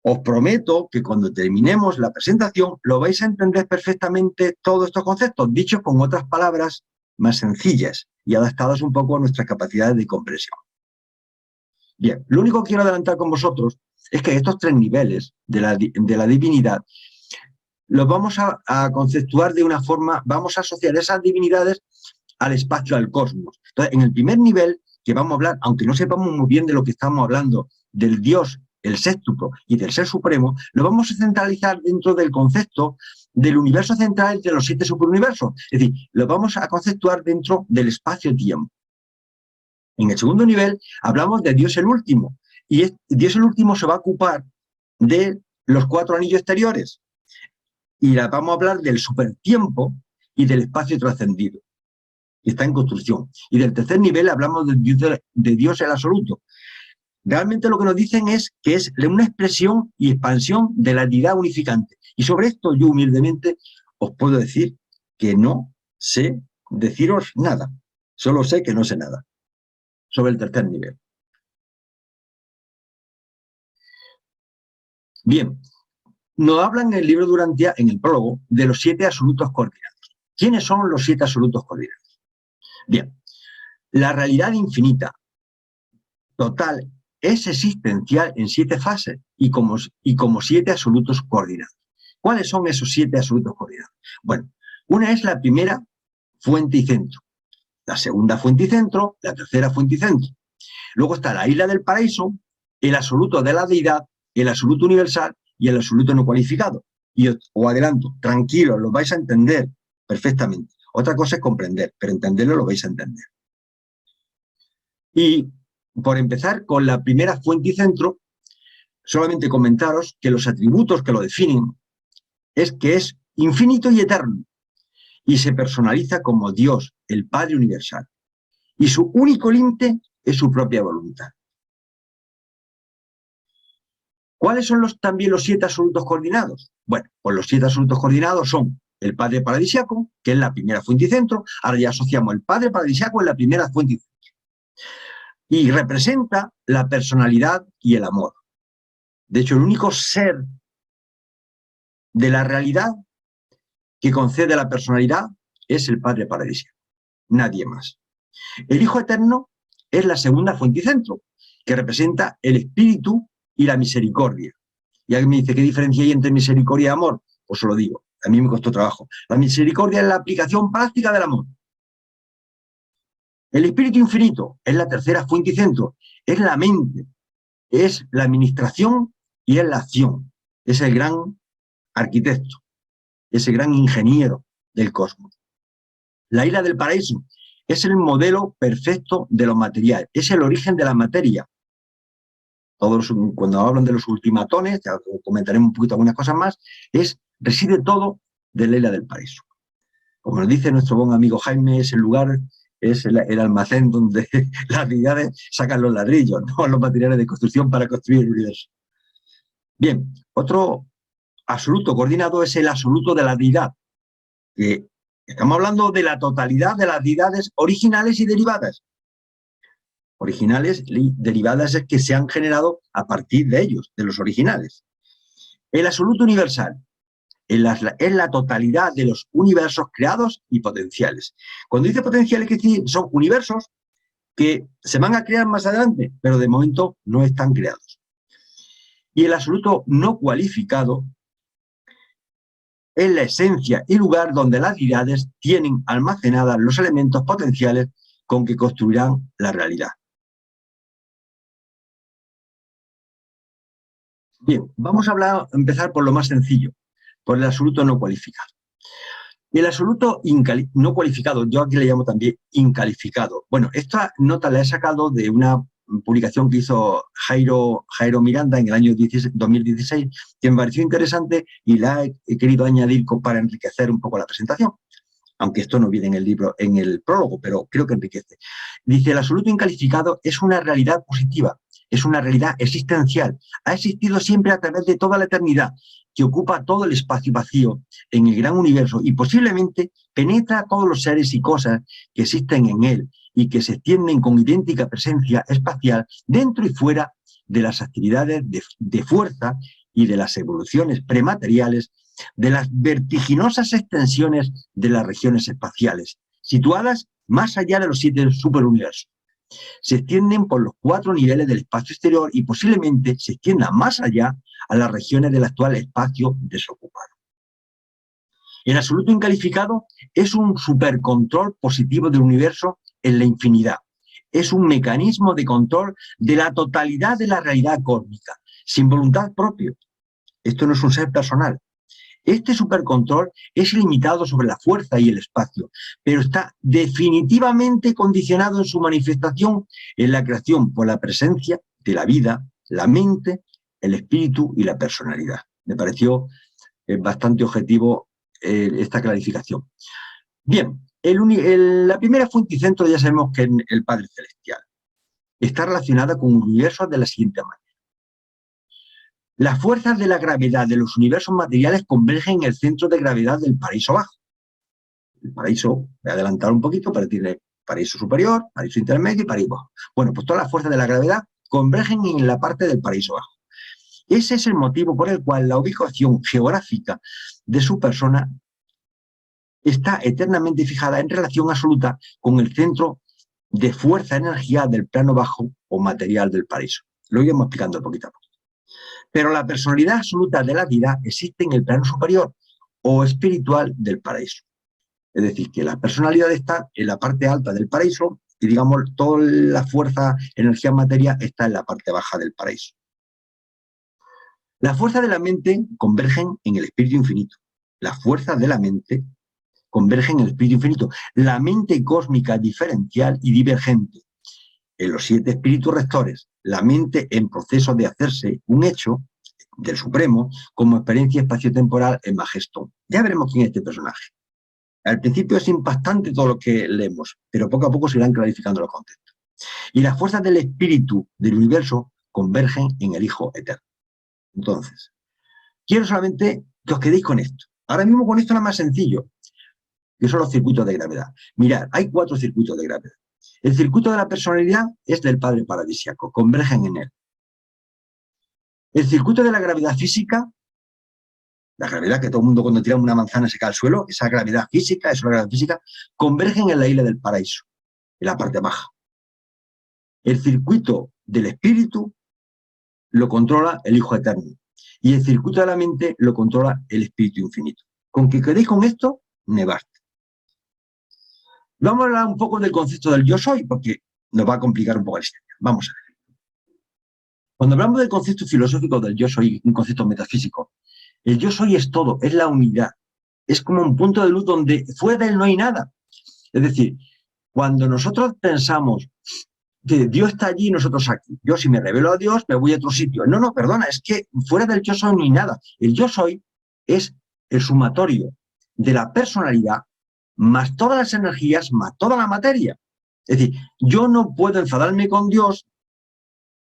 os prometo que cuando terminemos la presentación lo vais a entender perfectamente todos estos conceptos, dichos con otras palabras más sencillas y adaptadas un poco a nuestras capacidades de comprensión. Bien, lo único que quiero adelantar con vosotros es que estos tres niveles de la divinidad los vamos a conceptuar de una forma, vamos a asociar esas divinidades al espacio, al cosmos. Entonces, en el primer nivel que vamos a hablar, aunque no sepamos muy bien de lo que estamos hablando, del Dios, el sextuple y del Ser Supremo, lo vamos a centralizar dentro del concepto del universo central de los 7 superuniversos. Es decir, lo vamos a conceptuar dentro del espacio-tiempo. En el segundo nivel hablamos de Dios el último, y Dios el último se va a ocupar de los 4 anillos exteriores. Y vamos a hablar del supertiempo y del espacio trascendido, que está en construcción. Y del tercer nivel hablamos de Dios el absoluto. Realmente lo que nos dicen es que es una expresión y expansión de la deidad unificante. Y sobre esto yo humildemente os puedo decir que no sé deciros nada. Solo sé que no sé nada sobre el tercer nivel. Bien, nos hablan en el libro de Durantia, en el prólogo, de los 7 absolutos coordinados. ¿Quiénes son los 7 absolutos coordinados? Bien, la realidad infinita, total, es existencial en 7 fases y como 7 absolutos coordinados. ¿Cuáles son esos 7 absolutos coordinados? Bueno, una es la primera fuente y centro, la segunda fuente y centro, la tercera fuente y centro. Luego está la isla del paraíso, el absoluto de la deidad, el absoluto universal y el absoluto no cualificado. Y os adelanto, tranquilos, lo vais a entender perfectamente. Otra cosa es comprender, pero entenderlo lo vais a entender. Y por empezar con la primera fuente y centro, solamente comentaros que los atributos que lo definen es que es infinito y eterno, y se personaliza como Dios, el Padre universal. Y su único límite es su propia voluntad. ¿Cuáles son también los 7 absolutos coordinados? Bueno, pues los 7 absolutos coordinados son el Padre paradisiaco, que es la primera fuente y centro. Ahora ya asociamos el Padre paradisiaco en la primera fuente y centro. Y representa la personalidad y el amor. De hecho, el único ser de la realidad que concede la personalidad es el Padre paradisiaco. Nadie más. El Hijo eterno es la segunda fuente y centro, que representa el espíritu y la misericordia. Y alguien me dice, ¿qué diferencia hay entre misericordia y amor? Pues os lo digo, a mí me costó trabajo. La misericordia es la aplicación práctica del amor. El espíritu infinito es la tercera fuente y centro, es la mente, es la administración y es la acción. Es el gran arquitecto, es el gran ingeniero del cosmos. La isla del paraíso es el modelo perfecto de lo material, es el origen de la materia. Cuando hablan de los ultimatones, ya comentaremos un poquito algunas cosas más, reside todo de la isla del paraíso. Como nos dice nuestro buen amigo Jaime, es el lugar, es el almacén donde las deidades sacan los ladrillos, no los materiales de construcción para construir el universo. Bien, otro absoluto coordinado es el absoluto de la deidad, que estamos hablando de la totalidad de las deidades originales y derivadas. Originales y derivadas es que se han generado a partir de ellos, de los originales. El absoluto universal es la totalidad de los universos creados y potenciales. Cuando dice potenciales, son universos que se van a crear más adelante, pero de momento no están creados. Y el absoluto no cualificado es la esencia y lugar donde las deidades tienen almacenadas los elementos potenciales con que construirán la realidad. Bien, vamos a empezar por lo más sencillo, por el absoluto no cualificado. Y el absoluto no cualificado, yo aquí le llamo también incalificado. Bueno, esta nota la he sacado de una publicación que hizo Jairo Miranda en el año 2016, que me pareció interesante y la he querido añadir para enriquecer un poco la presentación. Aunque esto no viene en el libro, en el prólogo, pero creo que enriquece. Dice, el absoluto incalificado es una realidad positiva, es una realidad existencial, ha existido siempre a través de toda la eternidad, que ocupa todo el espacio vacío en el gran universo y posiblemente penetra a todos los seres y cosas que existen en él y que se extienden con idéntica presencia espacial dentro y fuera de las actividades de fuerza y de las evoluciones premateriales de las vertiginosas extensiones de las regiones espaciales, situadas más allá de los 7 superuniversos. Se extienden por los 4 niveles del espacio exterior y posiblemente se extiendan más allá a las regiones del actual espacio desocupado. El absoluto incalificado es un supercontrol positivo del universo en la infinidad. Es un mecanismo de control de la totalidad de la realidad cósmica, sin voluntad propia. Esto no es un ser personal. Este supercontrol es ilimitado sobre la fuerza y el espacio, pero está definitivamente condicionado en su manifestación en la creación por la presencia de la vida, la mente, el espíritu y la personalidad. Me pareció bastante objetivo esta clarificación. Bien, la primera fuente y centro ya sabemos que es el Padre Celestial. Está relacionada con universos de la siguiente manera. Las fuerzas de la gravedad de los universos materiales convergen en el centro de gravedad del paraíso bajo. El paraíso, voy a adelantar un poquito, pero tiene paraíso superior, paraíso intermedio y paraíso bajo. Bueno, pues todas las fuerzas de la gravedad convergen en la parte del paraíso bajo. Ese es el motivo por el cual la ubicación geográfica de su persona está eternamente fijada en relación absoluta con el centro de fuerza-energía del plano bajo o material del paraíso. Lo iremos explicando poquito a poco. Pero la personalidad absoluta de la vida existe en el plano superior o espiritual del paraíso. Es decir, que la personalidad está en la parte alta del paraíso y, digamos, toda la fuerza, energía, materia está en la parte baja del paraíso. Las fuerzas de la mente convergen en el espíritu infinito. Las fuerzas de la mente convergen en el espíritu infinito. La mente cósmica diferencial y divergente. En los 7 espíritus rectores, la mente en proceso de hacerse un hecho del Supremo como experiencia espaciotemporal en Magestón. Ya veremos quién es este personaje. Al principio es impactante todo lo que leemos, pero poco a poco se irán clarificando los conceptos. Y las fuerzas del espíritu del universo convergen en el Hijo Eterno. Entonces, quiero solamente que os quedéis con esto. Ahora mismo con esto es más sencillo, que son los circuitos de gravedad. Mirad, hay 4 circuitos de gravedad. El circuito de la personalidad es del Padre Paradisíaco, convergen en él. El circuito de la gravedad física, la gravedad que todo el mundo cuando tira una manzana se cae al suelo, esa gravedad física, convergen en la isla del paraíso, en la parte baja. El circuito del espíritu lo controla el Hijo Eterno y el circuito de la mente lo controla el Espíritu Infinito. Con que quedéis con esto, me basta. Vamos a hablar un poco del concepto del yo soy, porque nos va a complicar un poco la historia. Vamos a ver. Cuando hablamos del concepto filosófico del yo soy, un concepto metafísico, el yo soy es todo, es la unidad. Es como un punto de luz donde fuera de él no hay nada. Es decir, cuando nosotros pensamos que Dios está allí y nosotros aquí, yo si me revelo a Dios me voy a otro sitio. No, perdona, es que fuera del yo soy no hay nada. El yo soy es el sumatorio de la personalidad más todas las energías, más toda la materia. Es decir, yo no puedo enfadarme con Dios,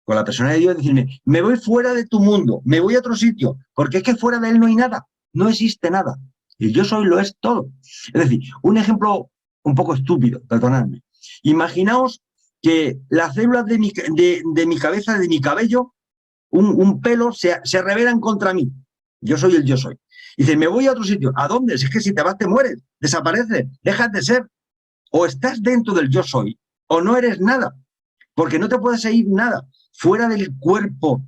con la persona de Dios, y decirme, me voy fuera de tu mundo, me voy a otro sitio, porque es que fuera de él no hay nada, no existe nada. El yo soy lo es todo. Es decir, un ejemplo un poco estúpido, perdonadme. Imaginaos que las células de mi cabeza, de mi cabello, un pelo, se rebelan contra mí. Yo soy el yo soy. Y dice, me voy a otro sitio. ¿A dónde? Si es que si te vas te mueres, desapareces, dejas de ser. O estás dentro del yo soy, o no eres nada. Porque no te puedes ir nada. Fuera del cuerpo,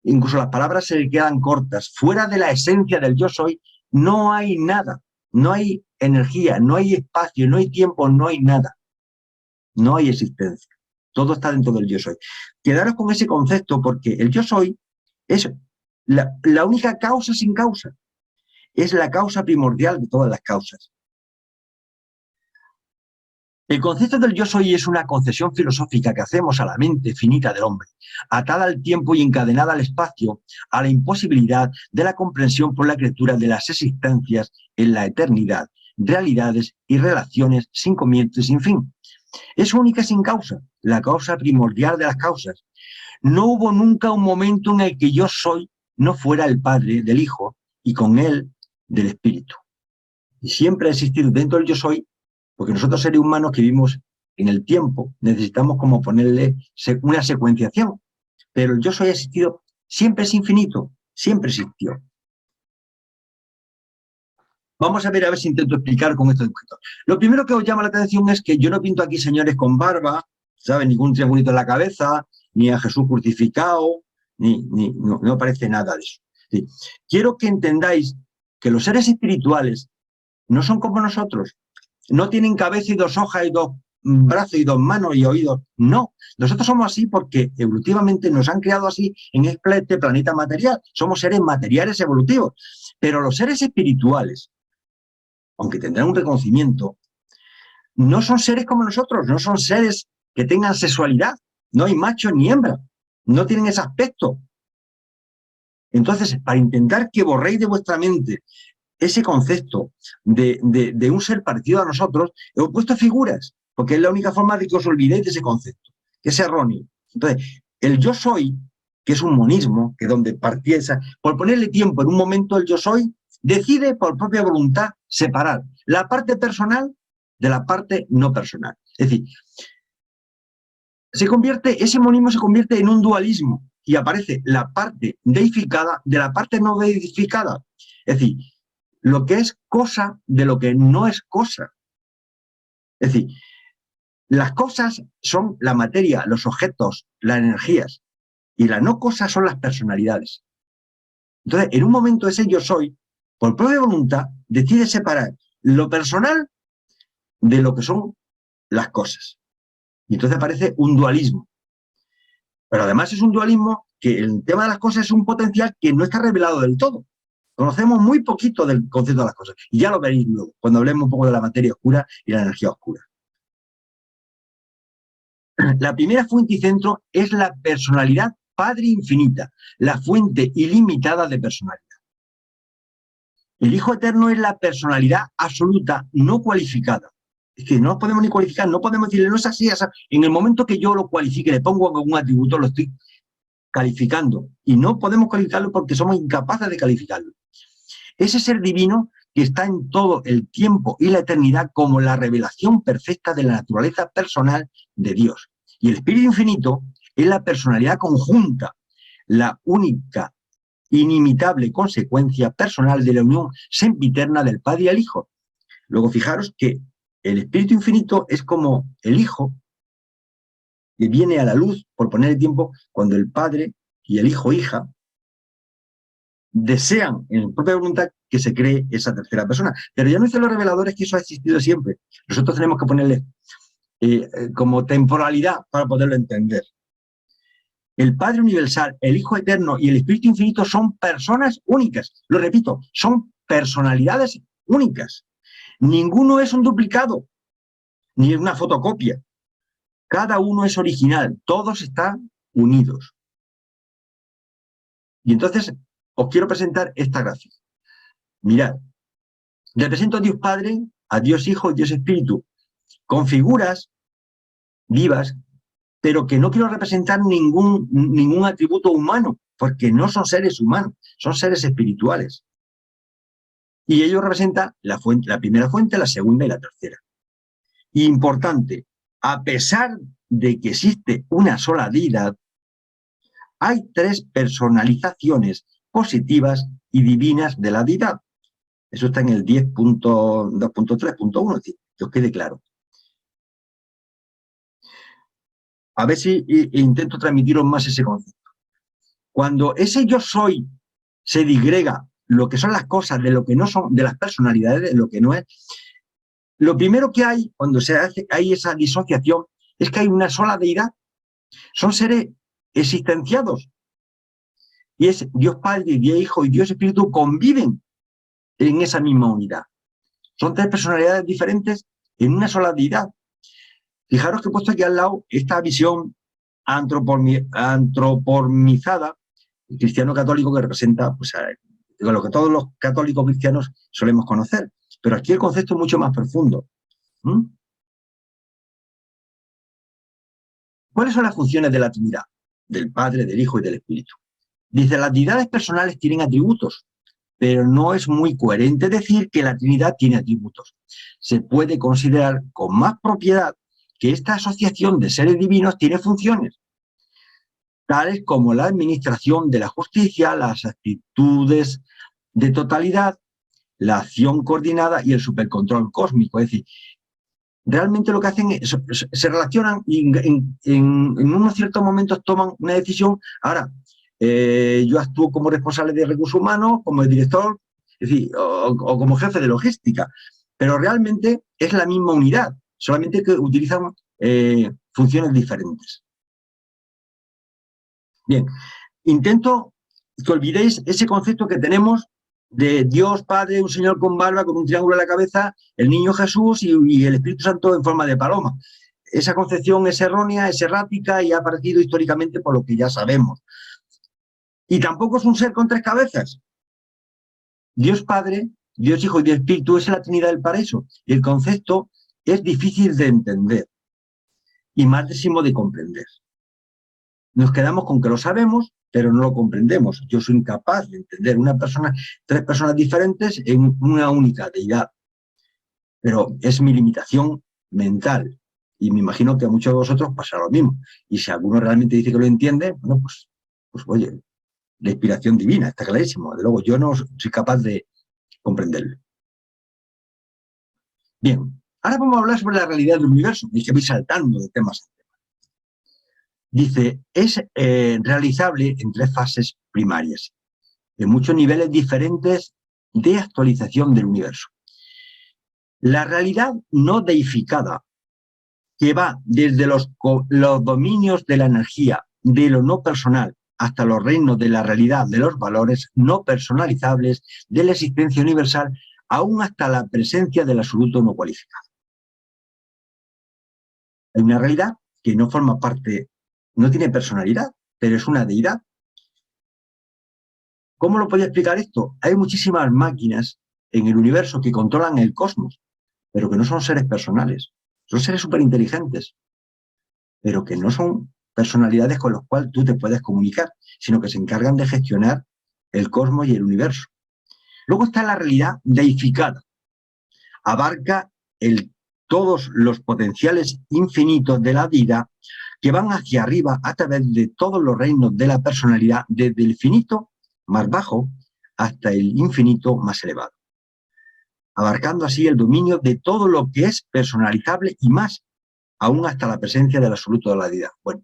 incluso las palabras se quedan cortas. Fuera de la esencia del yo soy, no hay nada. No hay energía, no hay espacio, no hay tiempo, no hay nada. No hay existencia. Todo está dentro del yo soy. Quedaros con ese concepto porque el yo soy es la única causa sin causa. Es la causa primordial de todas las causas. El concepto del yo soy es una concesión filosófica que hacemos a la mente finita del hombre, atada al tiempo y encadenada al espacio, a la imposibilidad de la comprensión por la criatura de las existencias en la eternidad, realidades y relaciones sin comienzo y sin fin. Es única sin causa, la causa primordial de las causas. No hubo nunca un momento en el que yo soy no fuera el Padre del Hijo y con él del Espíritu. Y siempre ha existido dentro del yo soy, porque nosotros seres humanos que vivimos en el tiempo necesitamos como ponerle una secuenciación, pero el yo soy ha existido, siempre es infinito, siempre existió. Vamos a ver si intento explicar con estos dibujos. Lo primero que os llama la atención es que yo no pinto aquí señores con barba, ¿sabes? Ningún triangulito en la cabeza, ni a Jesús crucificado, no aparece nada de eso. Sí. Quiero que entendáis que los seres espirituales no son como nosotros. No tienen cabeza y dos hojas y dos brazos y dos manos y oídos. No, nosotros somos así porque evolutivamente nos han creado así en este planeta material. Somos seres materiales evolutivos. Pero los seres espirituales, aunque tendrán un reconocimiento, no son seres como nosotros, no son seres que tengan sexualidad. No hay macho ni hembra. No tienen ese aspecto. Entonces, para intentar que borréis de vuestra mente ese concepto de un ser parecido a nosotros, he puesto figuras, porque es la única forma de que os olvidéis de ese concepto, que es erróneo. Entonces, el yo soy, que es un monismo, que es donde partí esa, por ponerle tiempo en un momento el yo soy, decide por propia voluntad separar la parte personal de la parte no personal. Es decir, ese monismo se convierte en un dualismo y aparece la parte deificada de la parte no deificada. Es decir, lo que es cosa de lo que no es cosa. Es decir, las cosas son la materia, los objetos, las energías, y las no cosas son las personalidades. Entonces, en un momento ese yo soy, por propia voluntad, decide separar lo personal de lo que son las cosas. Y entonces aparece un dualismo. Pero además es un dualismo que el tema de las cosas es un potencial que no está revelado del todo. Conocemos muy poquito del concepto de las cosas. Y ya lo veréis luego, cuando hablemos un poco de la materia oscura y la energía oscura. La primera fuente y centro es la personalidad Padre infinita, la fuente ilimitada de personalidad. El Hijo Eterno es la personalidad absoluta, no cualificada. Es que no podemos ni cualificar, no podemos decirle, no es así, es así. En el momento que yo lo cualifique, le pongo algún atributo, lo estoy calificando. Y no podemos calificarlo porque somos incapaces de calificarlo. Ese ser divino que está en todo el tiempo y la eternidad como la revelación perfecta de la naturaleza personal de Dios. Y el Espíritu Infinito es la personalidad conjunta, la única, inimitable consecuencia personal de la unión sempiterna del Padre y el Hijo. Luego fijaros que el Espíritu Infinito es como el Hijo que viene a la luz, por poner el tiempo, cuando el Padre y el Hijo, hija, desean en su propia voluntad que se cree esa tercera persona. Pero ya no dicen los reveladores que eso ha existido siempre. Nosotros tenemos que ponerle como temporalidad para poderlo entender. El Padre Universal, el Hijo Eterno y el Espíritu Infinito son personas únicas. Lo repito, son personalidades únicas. Ninguno es un duplicado, ni una fotocopia. Cada uno es original, todos están unidos. Y entonces os quiero presentar esta gráfica. Mirad, represento a Dios Padre, a Dios Hijo y Dios Espíritu, con figuras vivas, pero que no quiero representar ningún atributo humano, porque no son seres humanos, son seres espirituales. Y ellos representan la primera fuente, la segunda y la tercera. Y importante, a pesar de que existe una sola deidad, hay tres personalizaciones positivas y divinas de la deidad. Eso está en el 10.2.3.1, que os quede claro. A ver si intento transmitiros más ese concepto. Cuando ese yo soy se digrega lo que son las cosas de lo que no son, de las personalidades, de lo que no es, lo primero que hay cuando hay esa disociación es que hay una sola deidad. Son seres existenciados. Y es Dios Padre, Dios Hijo y Dios Espíritu conviven en esa misma unidad. Son tres personalidades diferentes en una sola deidad. Fijaros que he puesto aquí al lado esta visión antropomizada, el cristiano católico que representa pues, lo que todos los católicos cristianos solemos conocer. Pero aquí el concepto es mucho más profundo. ¿Cuáles son las funciones de la Trinidad? Del Padre, del Hijo y del Espíritu. Dice, las deidades personales tienen atributos, pero no es muy coherente decir que la Trinidad tiene atributos. Se puede considerar con más propiedad que esta asociación de seres divinos tiene funciones, tales como la administración de la justicia, las actitudes de totalidad, la acción coordinada y el supercontrol cósmico. Es decir, realmente lo que hacen es, se relacionan y en unos ciertos momentos toman una decisión. Ahora, yo actúo como responsable de recursos humanos, como el director, es decir, o como jefe de logística, pero realmente es la misma unidad, solamente que utilizan funciones diferentes. Bien, intento que olvidéis ese concepto que tenemos de Dios Padre, un señor con barba, con un triángulo en la cabeza, el niño Jesús y el Espíritu Santo en forma de paloma. Esa concepción es errónea, es errática y ha aparecido históricamente por lo que ya sabemos. Y tampoco es un ser con tres cabezas. Dios Padre, Dios Hijo y Dios Espíritu es la Trinidad del paraíso. Y el concepto es difícil de entender y máximo de comprender. Nos quedamos con que lo sabemos, pero no lo comprendemos. Yo soy incapaz de entender tres personas diferentes en una única deidad. Pero es mi limitación mental. Y me imagino que a muchos de vosotros pasa lo mismo. Y si alguno realmente dice que lo entiende, bueno, pues oye, la inspiración divina, está clarísimo. De luego, yo no soy capaz de comprenderlo. Bien, ahora vamos a hablar sobre la realidad del universo. Y que voy saltando de temas a temas. Dice, es realizable en tres fases primarias, en muchos niveles diferentes de actualización del universo. La realidad no deificada, que va desde los dominios de la energía, de lo no personal, hasta los reinos de la realidad, de los valores no personalizables, de la existencia universal, aún hasta la presencia del absoluto no cualificado. Hay una realidad que no forma parte, no tiene personalidad, pero es una deidad. ¿Cómo lo podía explicar esto? Hay muchísimas máquinas en el universo que controlan el cosmos, pero que no son seres personales. Son seres súper inteligentes, pero que no son personalidades con las cuales tú te puedes comunicar, sino que se encargan de gestionar el cosmos y el universo. Luego está la realidad deificada. Abarca todos los potenciales infinitos de la vida que van hacia arriba a través de todos los reinos de la personalidad, desde el finito más bajo hasta el infinito más elevado, abarcando así el dominio de todo lo que es personalizable y más, aún hasta la presencia del absoluto de la deidad. Bueno,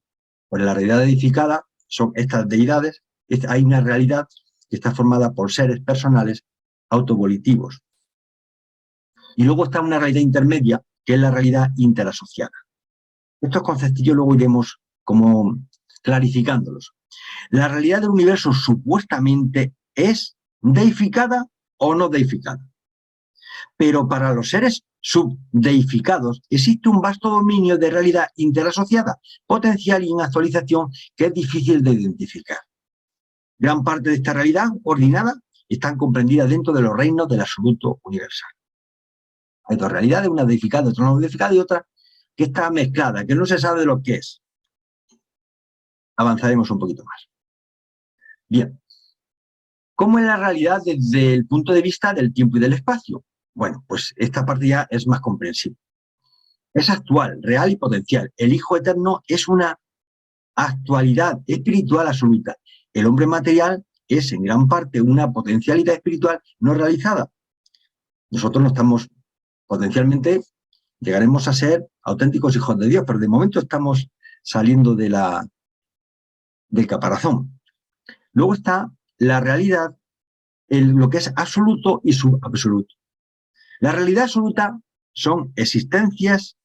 pues la realidad edificada son estas deidades. Hay una realidad que está formada por seres personales autovolitivos. Y luego está una realidad intermedia, que es la realidad interasociada. Estos conceptillos luego iremos como clarificándolos. La realidad del universo supuestamente es deificada o no deificada. Pero para los seres subdeificados existe un vasto dominio de realidad interasociada, potencial y en actualización que es difícil de identificar. Gran parte de esta realidad coordinada están comprendidas dentro de los reinos del absoluto universal. Hay dos realidades, una deificada, otra no deificada y otra que está mezclada, que no se sabe de lo que es. Avanzaremos un poquito más. Bien. ¿Cómo es la realidad desde el punto de vista del tiempo y del espacio? Bueno, pues esta parte ya es más comprensible. Es actual, real y potencial. El Hijo Eterno es una actualidad espiritual absoluta. El hombre material es en gran parte una potencialidad espiritual no realizada. Nosotros no estamos, potencialmente, llegaremos a ser auténticos hijos de Dios, pero de momento estamos saliendo del caparazón. Luego está la realidad, lo que es absoluto y subabsoluto. La realidad absoluta son existencias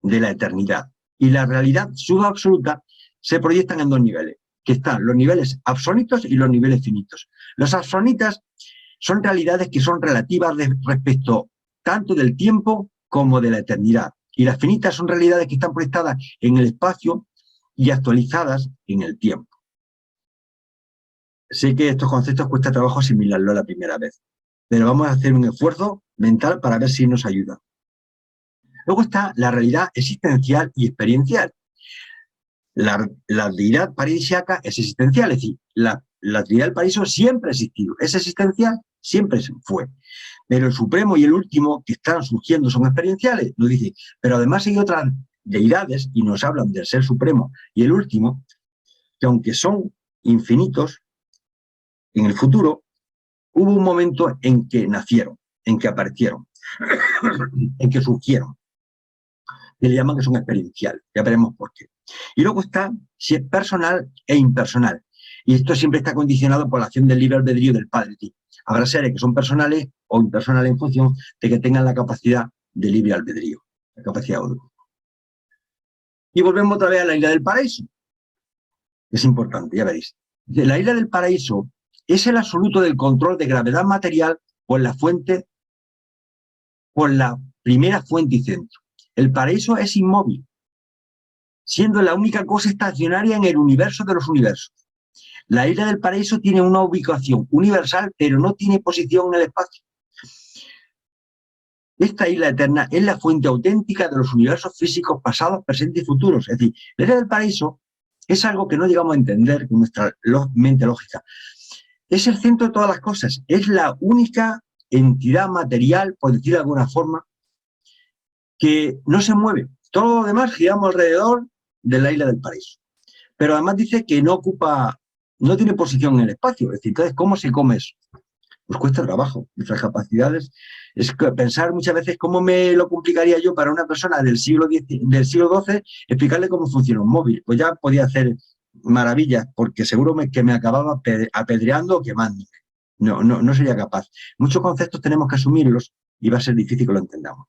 de la eternidad y la realidad subabsoluta se proyectan en dos niveles, que están los niveles absonitos y los niveles finitos. Los absonitas son realidades que son relativas respecto tanto del tiempo como de la eternidad. Y las finitas son realidades que están proyectadas en el espacio y actualizadas en el tiempo. Sé que estos conceptos cuesta trabajo asimilarlo la primera vez, pero vamos a hacer un esfuerzo mental para ver si nos ayuda. Luego está la realidad existencial y experiencial. La deidad paradisíaca es existencial, es decir, las la Trinidad del Paraíso siempre ha existido, es existencial, siempre fue. Pero el Supremo y el Último, que están surgiendo, son experienciales, nos dice, pero además hay otras deidades, y nos hablan del Ser Supremo y el Último, que aunque son infinitos, en el futuro hubo un momento en que nacieron, en que aparecieron, en que surgieron, que le llaman que son experienciales, ya veremos por qué. Y luego está si es personal e impersonal, y esto siempre está condicionado por la acción del libre albedrío del Padre. Habrá seres que son personales o impersonales en función de que tengan la capacidad de libre albedrío, la capacidad de uno. Y volvemos otra vez a la isla del paraíso. Es importante, ya veréis. La isla del paraíso es el absoluto del control de gravedad material por la fuente, por la primera fuente y centro. El paraíso es inmóvil, siendo la única cosa estacionaria en el universo de los universos. La isla del paraíso tiene una ubicación universal, pero no tiene posición en el espacio. Esta isla eterna es la fuente auténtica de los universos físicos pasados, presentes y futuros. Es decir, la isla del paraíso es algo que no llegamos a entender con nuestra mente lógica. Es el centro de todas las cosas. Es la única entidad material, por decirlo de alguna forma, que no se mueve. Todo lo demás giramos alrededor de la isla del paraíso. Pero además dice que no tiene posición en el espacio. Es decir, entonces, ¿cómo se come eso? Pues cuesta trabajo. Nuestras capacidades es pensar muchas veces cómo me lo complicaría yo para una persona del siglo XII explicarle cómo funciona un móvil. Pues ya podía hacer maravillas, porque seguro que me acababa apedreando o quemándome. No sería capaz. Muchos conceptos tenemos que asumirlos y va a ser difícil que lo entendamos.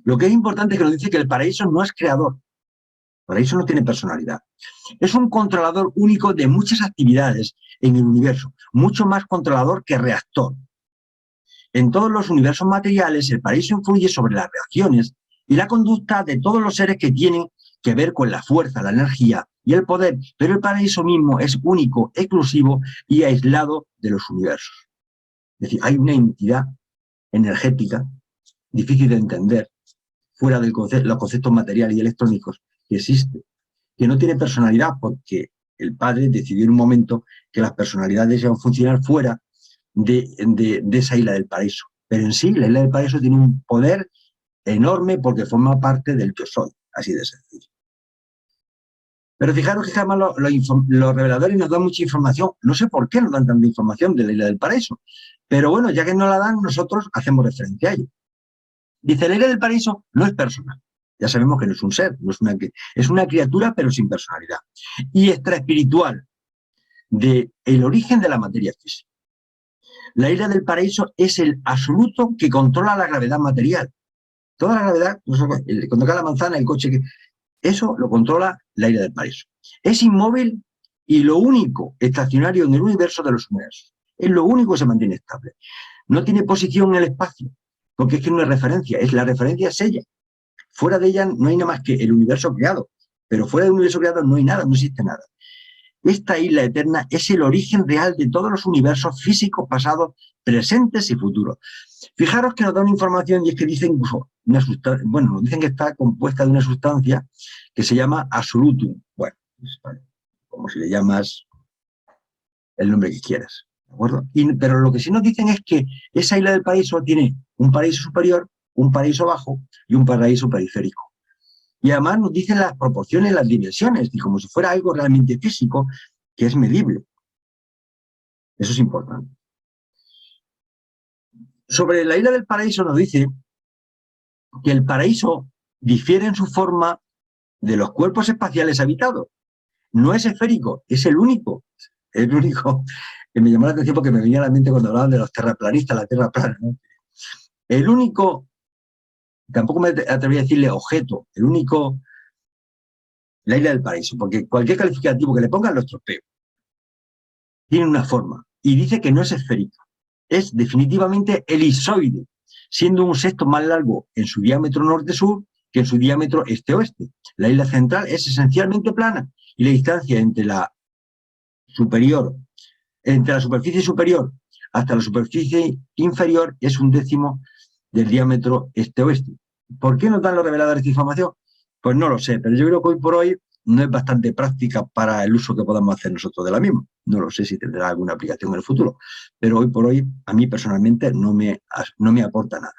Lo que es importante es que nos dice que el paraíso no es creador. El paraíso no tiene personalidad. Es un controlador único de muchas actividades en el universo, mucho más controlador que reactor. En todos los universos materiales, el paraíso influye sobre las reacciones y la conducta de todos los seres que tienen que ver con la fuerza, la energía y el poder, pero el paraíso mismo es único, exclusivo y aislado de los universos. Es decir, hay una entidad energética difícil de entender, fuera de los conceptos materiales y electrónicos, que existe, que no tiene personalidad porque el Padre decidió en un momento que las personalidades iban a funcionar fuera de esa isla del paraíso. Pero en sí, la isla del paraíso tiene un poder enorme porque forma parte del yo soy, así de sencillo. Pero fijaros que jamás los reveladores nos dan mucha información. No sé por qué nos dan tanta información de la isla del paraíso. Pero bueno, ya que no la dan, nosotros hacemos referencia a ello. Dice, la isla del paraíso no es personal. Ya sabemos que no es un ser, es una criatura, pero sin personalidad. Y extraespiritual, del origen de la materia física. La isla del paraíso es el absoluto que controla la gravedad material. Toda la gravedad, cuando cae la manzana, el coche, eso lo controla la isla del paraíso. Es inmóvil y lo único estacionario en el universo de los universos. Es lo único que se mantiene estable. No tiene posición en el espacio, porque es que no es referencia, la referencia es ella. Fuera de ella no hay nada más que el universo creado, pero fuera del universo creado no hay nada, no existe nada. Esta isla eterna es el origen real de todos los universos físicos pasados, presentes y futuros. Fijaros que nos da una información y es que dicen, nos dicen que está compuesta de una sustancia que se llama absolutum. Bueno, como si le llamas el nombre que quieras, ¿de acuerdo? Pero lo que sí nos dicen es que esa isla del paraíso tiene un paraíso superior, un paraíso bajo y un paraíso periférico. Y además nos dicen las proporciones, las dimensiones, y como si fuera algo realmente físico que es medible. Eso es importante. Sobre la isla del paraíso nos dice que el paraíso difiere en su forma de los cuerpos espaciales habitados. No es esférico, es el único que me llamó la atención porque me venía a la mente cuando hablaban de los terraplanistas, la Tierra plana, ¿no? El único, tampoco me atrevería a decirle objeto, la isla del paraíso, porque cualquier calificativo que le pongan lo estropeo. Tiene una forma, y dice que no es esférico, es definitivamente elisoide, siendo un sexto más largo en su diámetro norte-sur que en su diámetro este-oeste. La isla central es esencialmente plana, y la distancia entre la superficie superior hasta la superficie inferior es 1/10 del diámetro este-oeste. ¿Por qué nos dan los reveladores de información? Pues no lo sé, pero yo creo que hoy por hoy no es bastante práctica para el uso que podamos hacer nosotros de la misma. No lo sé si tendrá alguna aplicación en el futuro, pero hoy por hoy a mí personalmente no me aporta nada.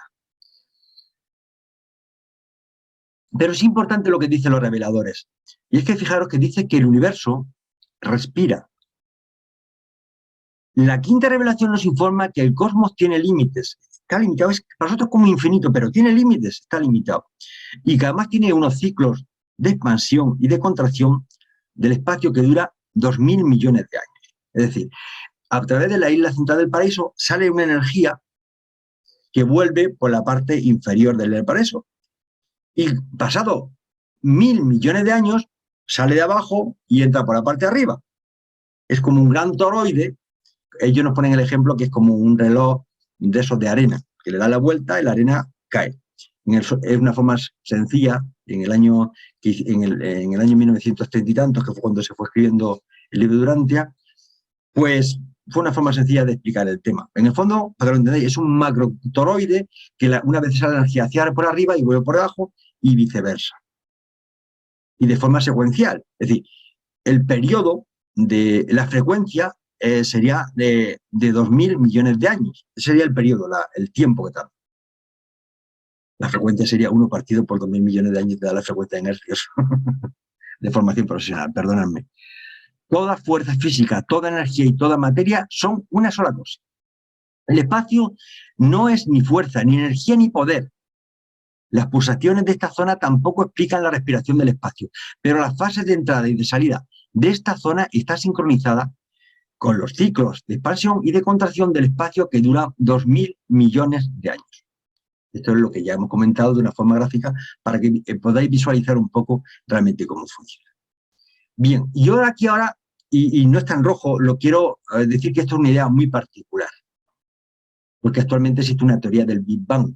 Pero es importante lo que dicen los reveladores. Y es que fijaros que dice que el universo respira. La quinta revelación nos informa que el cosmos tiene límites. Está limitado, es para nosotros como infinito, pero tiene límites, está limitado. Y que además tiene unos ciclos de expansión y de contracción del espacio que dura 2.000 millones de años. Es decir, a través de la isla central del paraíso sale una energía que vuelve por la parte inferior del paraíso. Y pasado 1.000 millones de años, sale de abajo y entra por la parte de arriba. Es como un gran toroide. Ellos nos ponen el ejemplo que es como un reloj de esos de arena, que le da la vuelta y la arena cae. Es una forma sencilla, en el año 1930 y tantos, que fue cuando se fue escribiendo el libro de Durantia, pues fue una forma sencilla de explicar el tema. En el fondo, para que lo entendáis, es un macro toroide que una vez sale la energía hacia por arriba y vuelve por abajo y viceversa. Y de forma secuencial. Es decir, el periodo de la frecuencia sería de 2.000 millones de años. Ese sería el periodo, el tiempo que tarda. La frecuencia sería 1 partido por 2.000 millones de años, te da la frecuencia de hercios de formación profesional, perdonadme. Toda fuerza física, toda energía y toda materia son una sola cosa. El espacio no es ni fuerza, ni energía, ni poder. Las pulsaciones de esta zona tampoco explican la respiración del espacio, pero las fases de entrada y de salida de esta zona están sincronizadas con los ciclos de expansión y de contracción del espacio que dura 2.000 millones de años. Esto es lo que ya hemos comentado de una forma gráfica para que podáis visualizar un poco realmente cómo funciona. Bien, y ahora, y no está en rojo, lo quiero decir que esto es una idea muy particular, porque actualmente existe una teoría del Big Bang,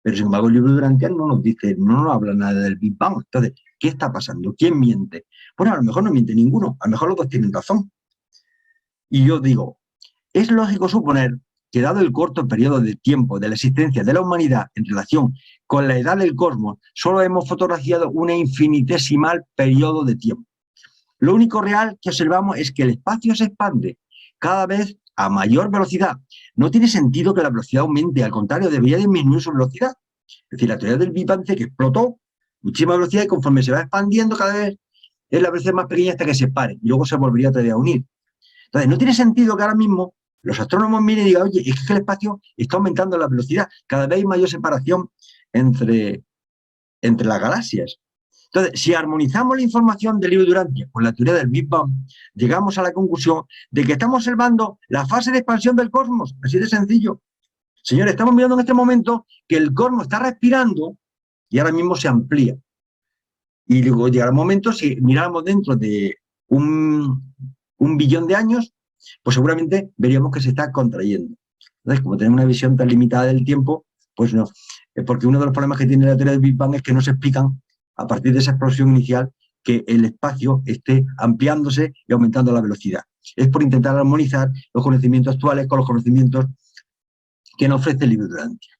pero sin embargo el libro de Durantia no nos dice, no nos habla nada del Big Bang. Entonces, ¿qué está pasando? ¿Quién miente? Bueno, a lo mejor no miente ninguno, a lo mejor los dos tienen razón. Y yo digo, es lógico suponer que dado el corto periodo de tiempo de la existencia de la humanidad en relación con la edad del cosmos, solo hemos fotografiado un infinitesimal periodo de tiempo. Lo único real que observamos es que el espacio se expande cada vez a mayor velocidad. No tiene sentido que la velocidad aumente, al contrario, debería disminuir su velocidad. Es decir, la teoría del Big Bang dice que explotó muchísima velocidad y conforme se va expandiendo cada vez es la velocidad más pequeña hasta que se pare y luego se volvería todavía a unir. Entonces, no tiene sentido que ahora mismo los astrónomos miren y digan, oye, es que el espacio está aumentando la velocidad, cada vez hay mayor separación entre las galaxias. Entonces, si armonizamos la información del libro de Durantia con la teoría del Big Bang, llegamos a la conclusión de que estamos observando la fase de expansión del cosmos, así de sencillo. Señores, estamos mirando en este momento que el cosmos está respirando y ahora mismo se amplía. Y luego llegará un momento, si miráramos dentro de un billón de años, pues seguramente veríamos que se está contrayendo. Entonces, como tenemos una visión tan limitada del tiempo, pues no. Porque uno de los problemas que tiene la teoría del Big Bang es que no se explican a partir de esa explosión inicial que el espacio esté ampliándose y aumentando la velocidad. Es por intentar armonizar los conocimientos actuales con los conocimientos que nos ofrece el libro de Durantia.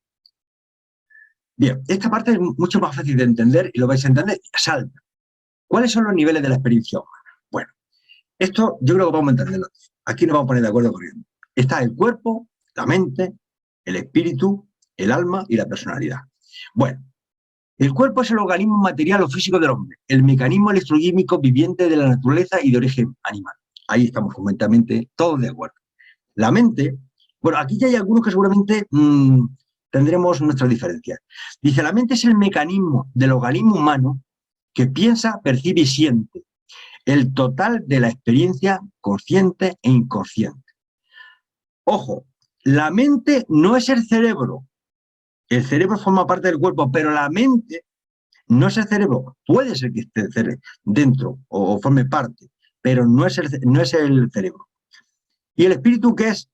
Bien, esta parte es mucho más fácil de entender y lo vais a entender. Salta. ¿Cuáles son los niveles de la experiencia humana? Bueno, esto yo creo que vamos a entenderlo. Aquí nos vamos a poner de acuerdo corriendo. Está el cuerpo, la mente, el espíritu, el alma y la personalidad. Bueno, el cuerpo es el organismo material o físico del hombre, el mecanismo electroquímico viviente de la naturaleza y de origen animal. Ahí estamos completamente todos de acuerdo. La mente, bueno, aquí ya hay algunos que seguramente tendremos nuestras diferencias. Dice, la mente es el mecanismo del organismo humano que piensa, percibe y siente. El total de la experiencia consciente e inconsciente. Ojo, la mente no es el cerebro. El cerebro forma parte del cuerpo, pero la mente no es el cerebro. Puede ser que esté dentro o forme parte, pero no es el cerebro. ¿Y el espíritu qué es?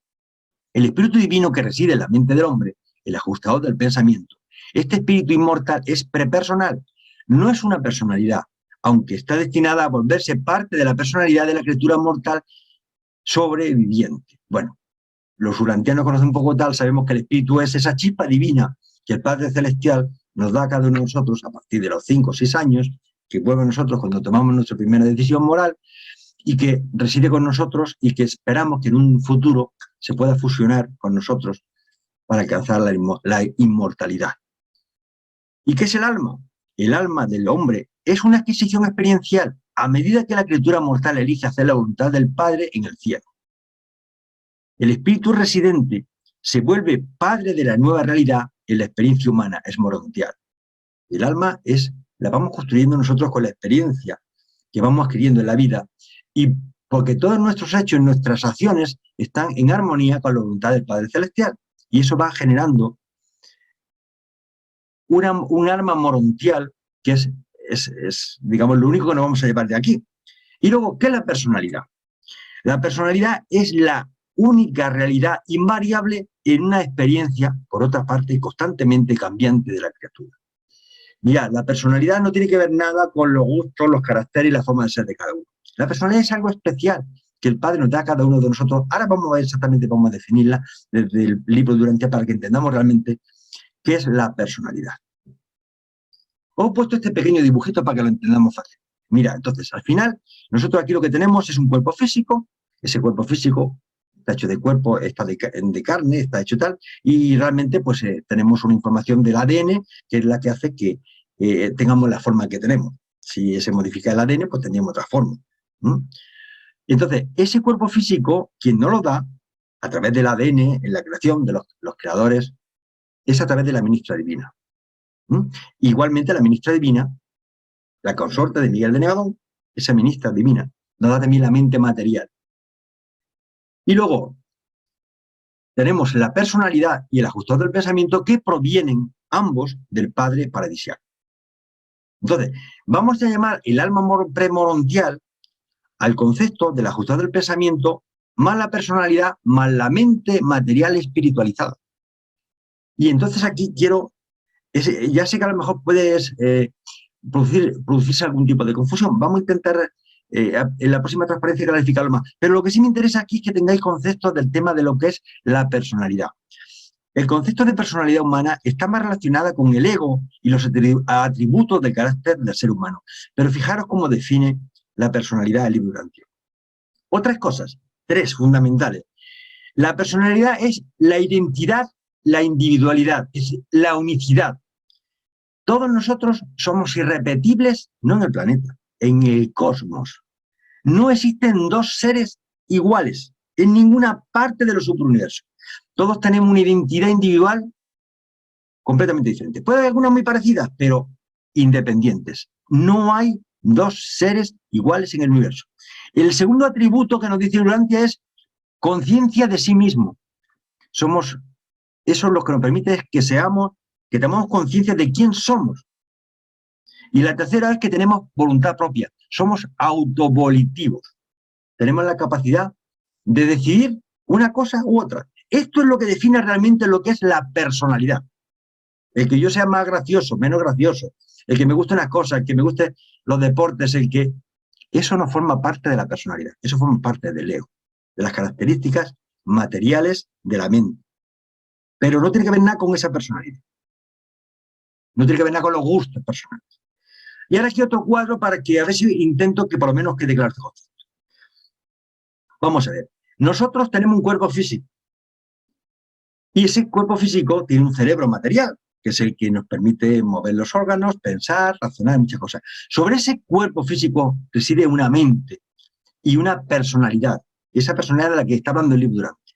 El espíritu divino que reside en la mente del hombre, el ajustador del pensamiento. Este espíritu inmortal es prepersonal, no es una personalidad, aunque está destinada a volverse parte de la personalidad de la criatura mortal sobreviviente. Bueno, los urantianos conocen un poco tal, sabemos que el espíritu es esa chispa divina que el Padre Celestial nos da a cada uno de nosotros a partir de los 5 o 6 años, que vuelve a nosotros cuando tomamos nuestra primera decisión moral y que reside con nosotros y que esperamos que en un futuro se pueda fusionar con nosotros para alcanzar la inmortalidad. ¿Y qué es el alma? El alma del hombre es una adquisición experiencial a medida que la criatura mortal elige hacer la voluntad del Padre en el cielo. El espíritu residente se vuelve padre de la nueva realidad en la experiencia humana, es morontial. El alma la vamos construyendo nosotros con la experiencia que vamos adquiriendo en la vida y porque todos nuestros hechos, nuestras acciones están en armonía con la voluntad del Padre Celestial y eso va generando un alma morontial que es, digamos, lo único que nos vamos a llevar de aquí. Y luego, ¿qué es la personalidad? La personalidad es la única realidad invariable en una experiencia, por otra parte, constantemente cambiante de la criatura. Mirad, la personalidad no tiene que ver nada con los gustos, los caracteres y la forma de ser de cada uno. La personalidad es algo especial que el Padre nos da a cada uno de nosotros. Ahora vamos a ver exactamente cómo definirla desde el libro Durantia para que entendamos realmente qué es la personalidad. Os he puesto este pequeño dibujito para que lo entendamos fácil. Mira, entonces, al final, nosotros aquí lo que tenemos es un cuerpo físico. Ese cuerpo físico está hecho de cuerpo, está de carne, está hecho tal, y realmente pues tenemos una información del ADN que es la que hace que tengamos la forma que tenemos. Si se modifica el ADN, pues tendríamos otra forma. Entonces, ese cuerpo físico, quien nos lo da, a través del ADN, en la creación de los creadores, es a través de la ministra divina. Igualmente la ministra divina, la consorte de Miguel de Nevadón, esa ministra divina, nos da también la mente material. Y luego tenemos la personalidad y el ajustador del pensamiento que provienen ambos del Padre paradisiaco. Entonces, vamos a llamar el alma premorontial al concepto del ajustador del pensamiento más la personalidad más la mente material espiritualizada. Y entonces aquí quiero, ya sé que a lo mejor puedes producirse algún tipo de confusión. Vamos a intentar en la próxima transparencia clarificarlo más. Pero lo que sí me interesa aquí es que tengáis conceptos del tema de lo que es la personalidad. El concepto de personalidad humana está más relacionada con el ego y los atributos del carácter del ser humano. Pero fijaros cómo define la personalidad del libro Durantia. Otras cosas, 3 fundamentales. La personalidad es la identidad, la individualidad, es la unicidad. Todos nosotros somos irrepetibles, no en el planeta, en el cosmos. No existen 2 seres iguales en ninguna parte de los superuniversos. Todos tenemos una identidad individual completamente diferente. Puede haber algunas muy parecidas, pero independientes. No hay 2 seres iguales en el universo. El segundo atributo que nos dice Durantia es conciencia de sí mismo. Eso es lo que nos permite que tengamos conciencia de quién somos. Y la tercera es que tenemos voluntad propia. Somos autovolitivos. Tenemos la capacidad de decidir una cosa u otra. Esto es lo que define realmente lo que es la personalidad. El que yo sea más gracioso, menos gracioso, el que me gusten las cosas, el que me gusten los deportes, eso no forma parte de la personalidad, eso forma parte del ego, de las características materiales de la mente. Pero no tiene que ver nada con esa personalidad. No tiene que ver nada con los gustos personales. Y ahora aquí otro cuadro para que a ver si intento que por lo menos quede claro este concepto. Vamos a ver. Nosotros tenemos un cuerpo físico. Y ese cuerpo físico tiene un cerebro material, que es el que nos permite mover los órganos, pensar, razonar, muchas cosas. Sobre ese cuerpo físico reside una mente y una personalidad. Y esa personalidad de la que está hablando el libro Durantia.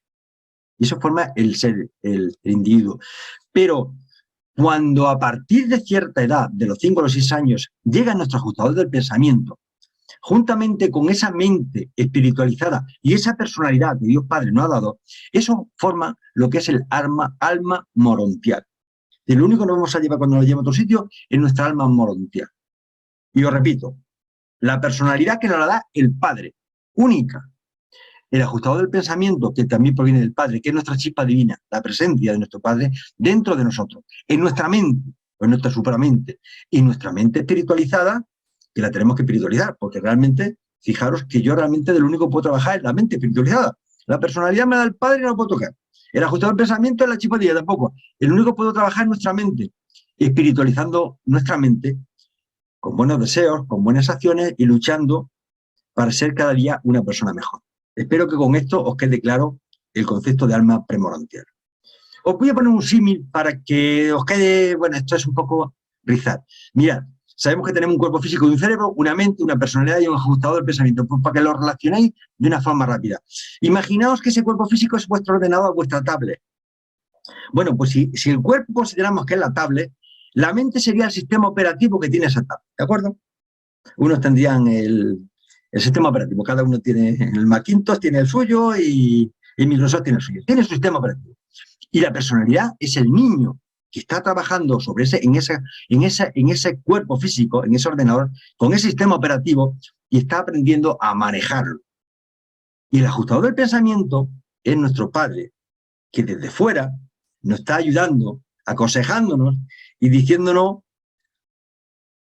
Y eso forma el ser, el individuo. Pero cuando a partir de cierta edad, de los 5 a los 6 años, llega nuestro ajustador del pensamiento, juntamente con esa mente espiritualizada y esa personalidad que Dios Padre nos ha dado, eso forma lo que es el alma morontial. Y lo único que nos vamos a llevar cuando nos lleve a otro sitio es nuestra alma morontial. Y os repito, la personalidad que nos la da el Padre, única. El ajustador del pensamiento, que también proviene del Padre, que es nuestra chispa divina, la presencia de nuestro Padre dentro de nosotros, en nuestra mente, o en nuestra supramente, y nuestra mente espiritualizada, que la tenemos que espiritualizar, porque realmente, fijaros que yo realmente de lo único que puedo trabajar es la mente espiritualizada. La personalidad me da el Padre y no la puedo tocar. El ajustador del pensamiento es la chispa divina tampoco. El único que puedo trabajar es nuestra mente, espiritualizando nuestra mente con buenos deseos, con buenas acciones y luchando para ser cada día una persona mejor. Espero que con esto os quede claro el concepto de alma premorontial. Os voy a poner un símil para que os quede, bueno, esto es un poco rizar. Mirad, sabemos que tenemos un cuerpo físico y un cerebro, una mente, una personalidad y un ajustador del pensamiento, pues para que lo relacionéis de una forma rápida. Imaginaos que ese cuerpo físico es vuestro ordenador, vuestra tablet. Bueno, pues si el cuerpo consideramos que es la tablet, la mente sería el sistema operativo que tiene esa tablet, ¿de acuerdo? Unos tendrían el sistema operativo, cada uno tiene el Macintosh, tiene el suyo y Microsoft tiene el suyo, tiene su sistema operativo. Y la personalidad es el niño que está trabajando sobre en ese cuerpo físico, en ese ordenador, con ese sistema operativo y está aprendiendo a manejarlo. Y el ajustador del pensamiento es nuestro padre, que desde fuera nos está ayudando, aconsejándonos y diciéndonos,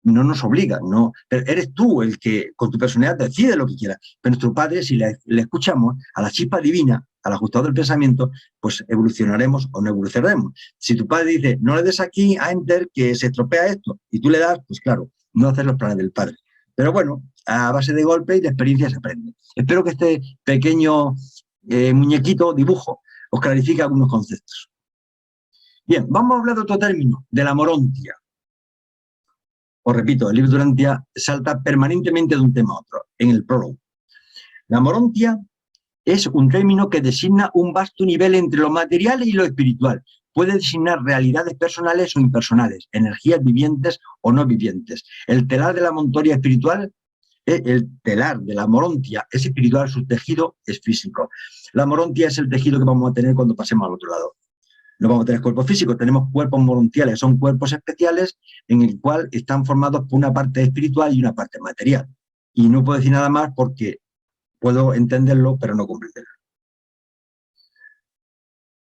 no nos obliga, no, pero eres tú el que con tu personalidad decide lo que quieras. Pero nuestro padre, si le escuchamos a la chispa divina, al ajustador del pensamiento, pues evolucionaremos o no evolucionaremos. Si tu padre dice, no le des aquí a Enter que se estropea esto, y tú le das, pues claro, no haces los planes del padre. Pero bueno, a base de golpe y de experiencia se aprende. Espero que este pequeño muñequito, dibujo, os clarifique algunos conceptos. Bien, vamos a hablar de otro término, de la morontia. Os repito, el libro Durantia salta permanentemente de un tema a otro, en el prólogo. La morontia es un término que designa un vasto nivel entre lo material y lo espiritual. Puede designar realidades personales o impersonales, energías vivientes o no vivientes. El telar de la morontia espiritual, el telar de la morontia es espiritual, su tejido es físico. La morontia es el tejido que vamos a tener cuando pasemos al otro lado. No vamos a tener cuerpos físicos, tenemos cuerpos morontiales, son cuerpos especiales en el cual están formados por una parte espiritual y una parte material. Y no puedo decir nada más porque puedo entenderlo, pero no comprenderlo.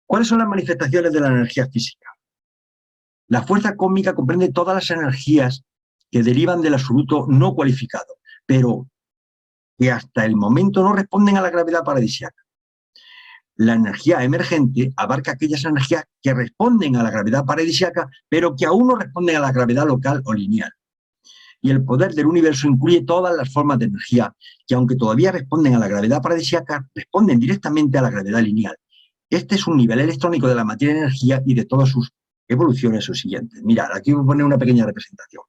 ¿Cuáles son las manifestaciones de la energía física? La fuerza cósmica comprende todas las energías que derivan del absoluto no cualificado, pero que hasta el momento no responden a la gravedad paradisíaca. La energía emergente abarca aquellas energías que responden a la gravedad paradisíaca, pero que aún no responden a la gravedad local o lineal. Y el poder del universo incluye todas las formas de energía que, aunque todavía responden a la gravedad paradisíaca, responden directamente a la gravedad lineal. Este es un nivel electrónico de la materia de energía y de todas sus evoluciones subsiguientes. Mirad, aquí voy a poner una pequeña representación.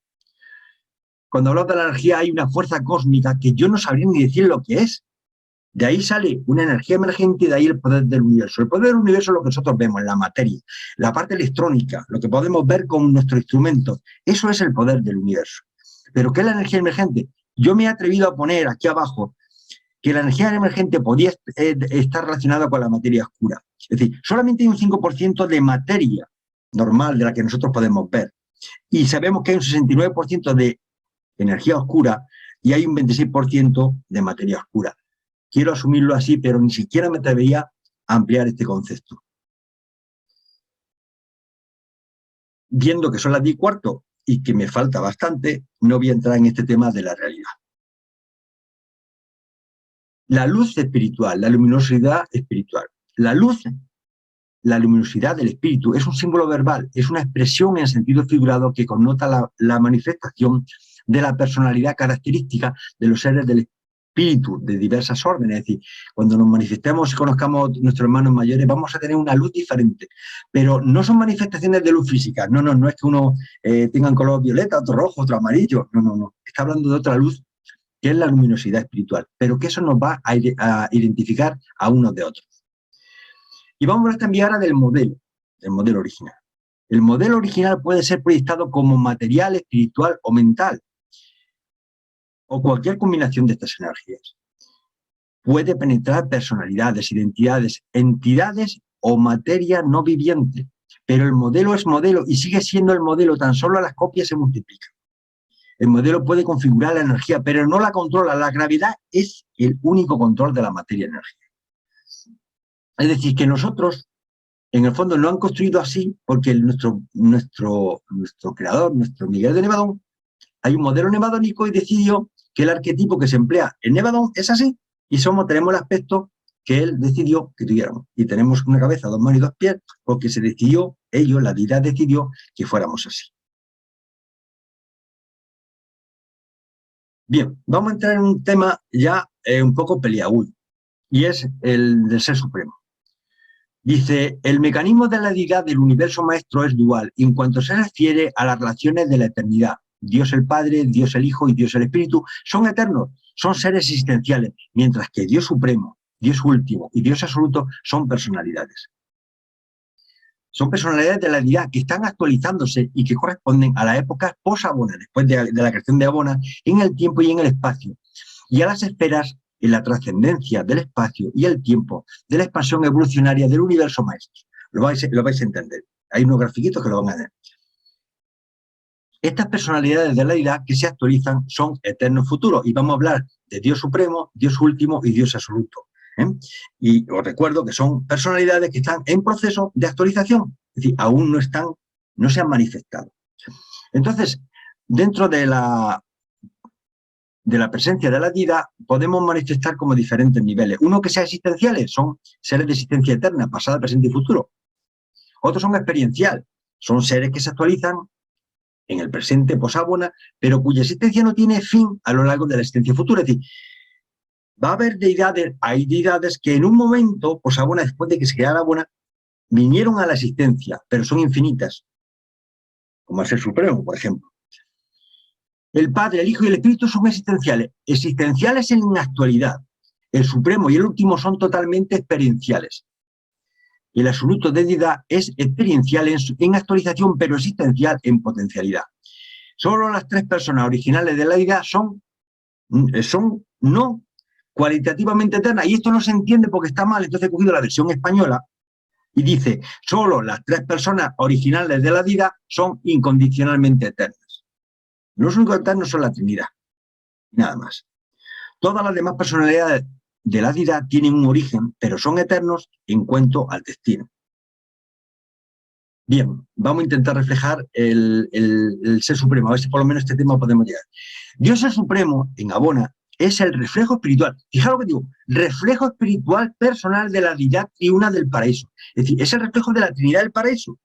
Cuando hablamos de la energía hay una fuerza cósmica que yo no sabría ni decir lo que es. De ahí sale una energía emergente y de ahí el poder del universo. El poder del universo es lo que nosotros vemos, la materia, la parte electrónica, lo que podemos ver con nuestros instrumentos. Eso es el poder del universo. ¿Pero qué es la energía emergente? Yo me he atrevido a poner aquí abajo que la energía emergente podía estar relacionada con la materia oscura. Es decir, solamente hay un 5% de materia normal de la que nosotros podemos ver. Y sabemos que hay un 69% de energía oscura y hay un 26% de materia oscura. Quiero asumirlo así, pero ni siquiera me atrevería a ampliar este concepto. Viendo que son las 10:15 y que me falta bastante, no voy a entrar en este tema de la realidad. La luz espiritual, la luminosidad espiritual. La luz, la luminosidad del espíritu, es un símbolo verbal, es una expresión en sentido figurado que connota la manifestación de la personalidad característica de los seres del espíritu de diversas órdenes. Es decir, cuando nos manifestemos y conozcamos a nuestros hermanos mayores, vamos a tener una luz diferente. Pero no son manifestaciones de luz física. No es que uno tenga un color violeta, otro rojo, otro amarillo. No. Está hablando de otra luz, que es la luminosidad espiritual. Pero que eso nos va a identificar a unos de otros. Y vamos a cambiar ahora del modelo original. El modelo original puede ser proyectado como material, espiritual o mental, o cualquier combinación de estas energías. Puede penetrar personalidades, identidades, entidades o materia no viviente, pero el modelo es modelo y sigue siendo el modelo, tan solo las copias se multiplican. El modelo puede configurar la energía, pero no la controla. La gravedad es el único control de la materia-energía. Es decir, que nosotros, en el fondo, lo han construido así porque nuestro creador, nuestro Miguel de Nevadón, hay un modelo nevadónico y decidió que el arquetipo que se emplea en Nevadón es así y tenemos el aspecto que él decidió que tuviéramos. Y tenemos una cabeza, 2 manos y 2 pies porque se decidió, la deidad decidió que fuéramos así. Bien, vamos a entrar en un tema ya un poco peliagudo, y es el del Ser Supremo. Dice, el mecanismo de la deidad del universo maestro es dual en cuanto se refiere a las relaciones de la eternidad. Dios el Padre, Dios el Hijo y Dios el Espíritu son eternos, son seres existenciales, mientras que Dios Supremo, Dios Último y Dios Absoluto son personalidades. Son personalidades de la deidad que están actualizándose y que corresponden a la época post-Abona, después de la creación de Abona, en el tiempo y en el espacio, y a las esferas en la trascendencia del espacio y el tiempo de la expansión evolucionaria del universo maestro. Lo vais a entender. Hay unos grafiquitos que lo van a ver. Estas personalidades de la deidad que se actualizan son eternos futuros, y vamos a hablar de Dios Supremo, Dios Último y Dios Absoluto. Y os recuerdo que son personalidades que están en proceso de actualización, es decir, aún no se han manifestado. Entonces, dentro de la presencia de la deidad podemos manifestar como diferentes niveles. Uno que sea existenciales, son seres de existencia eterna, pasada, presente y futuro. Otros son experienciales, son seres que se actualizan en el presente, posábona, pero cuya existencia no tiene fin a lo largo de la existencia futura. Es decir, va a haber deidades, hay deidades que en un momento, posábona, después de que se creara Abona, vinieron a la existencia, pero son infinitas, como el Ser Supremo, por ejemplo. El Padre, el Hijo y el Espíritu son existenciales en la actualidad. El Supremo y el Último son totalmente experienciales. El absoluto de deidad es experiencial en actualización, pero existencial en potencialidad. Solo las tres personas originales de la deidad son no cualitativamente eternas, y esto no se entiende porque está mal. Entonces he cogido la versión española y dice, solo las tres personas originales de la deidad son incondicionalmente eternas. Los únicos eternos son la Trinidad, nada más. Todas las demás personalidades de la deidad tienen un origen, pero son eternos en cuanto al destino. Bien, vamos a intentar reflejar el Ser Supremo, a ver si por lo menos este tema podemos llegar. Dios el Supremo, en Abona, es el reflejo espiritual. Fijaros lo que digo, reflejo espiritual personal de la deidad triuna del paraíso. Es decir, es el reflejo de la Trinidad del paraíso.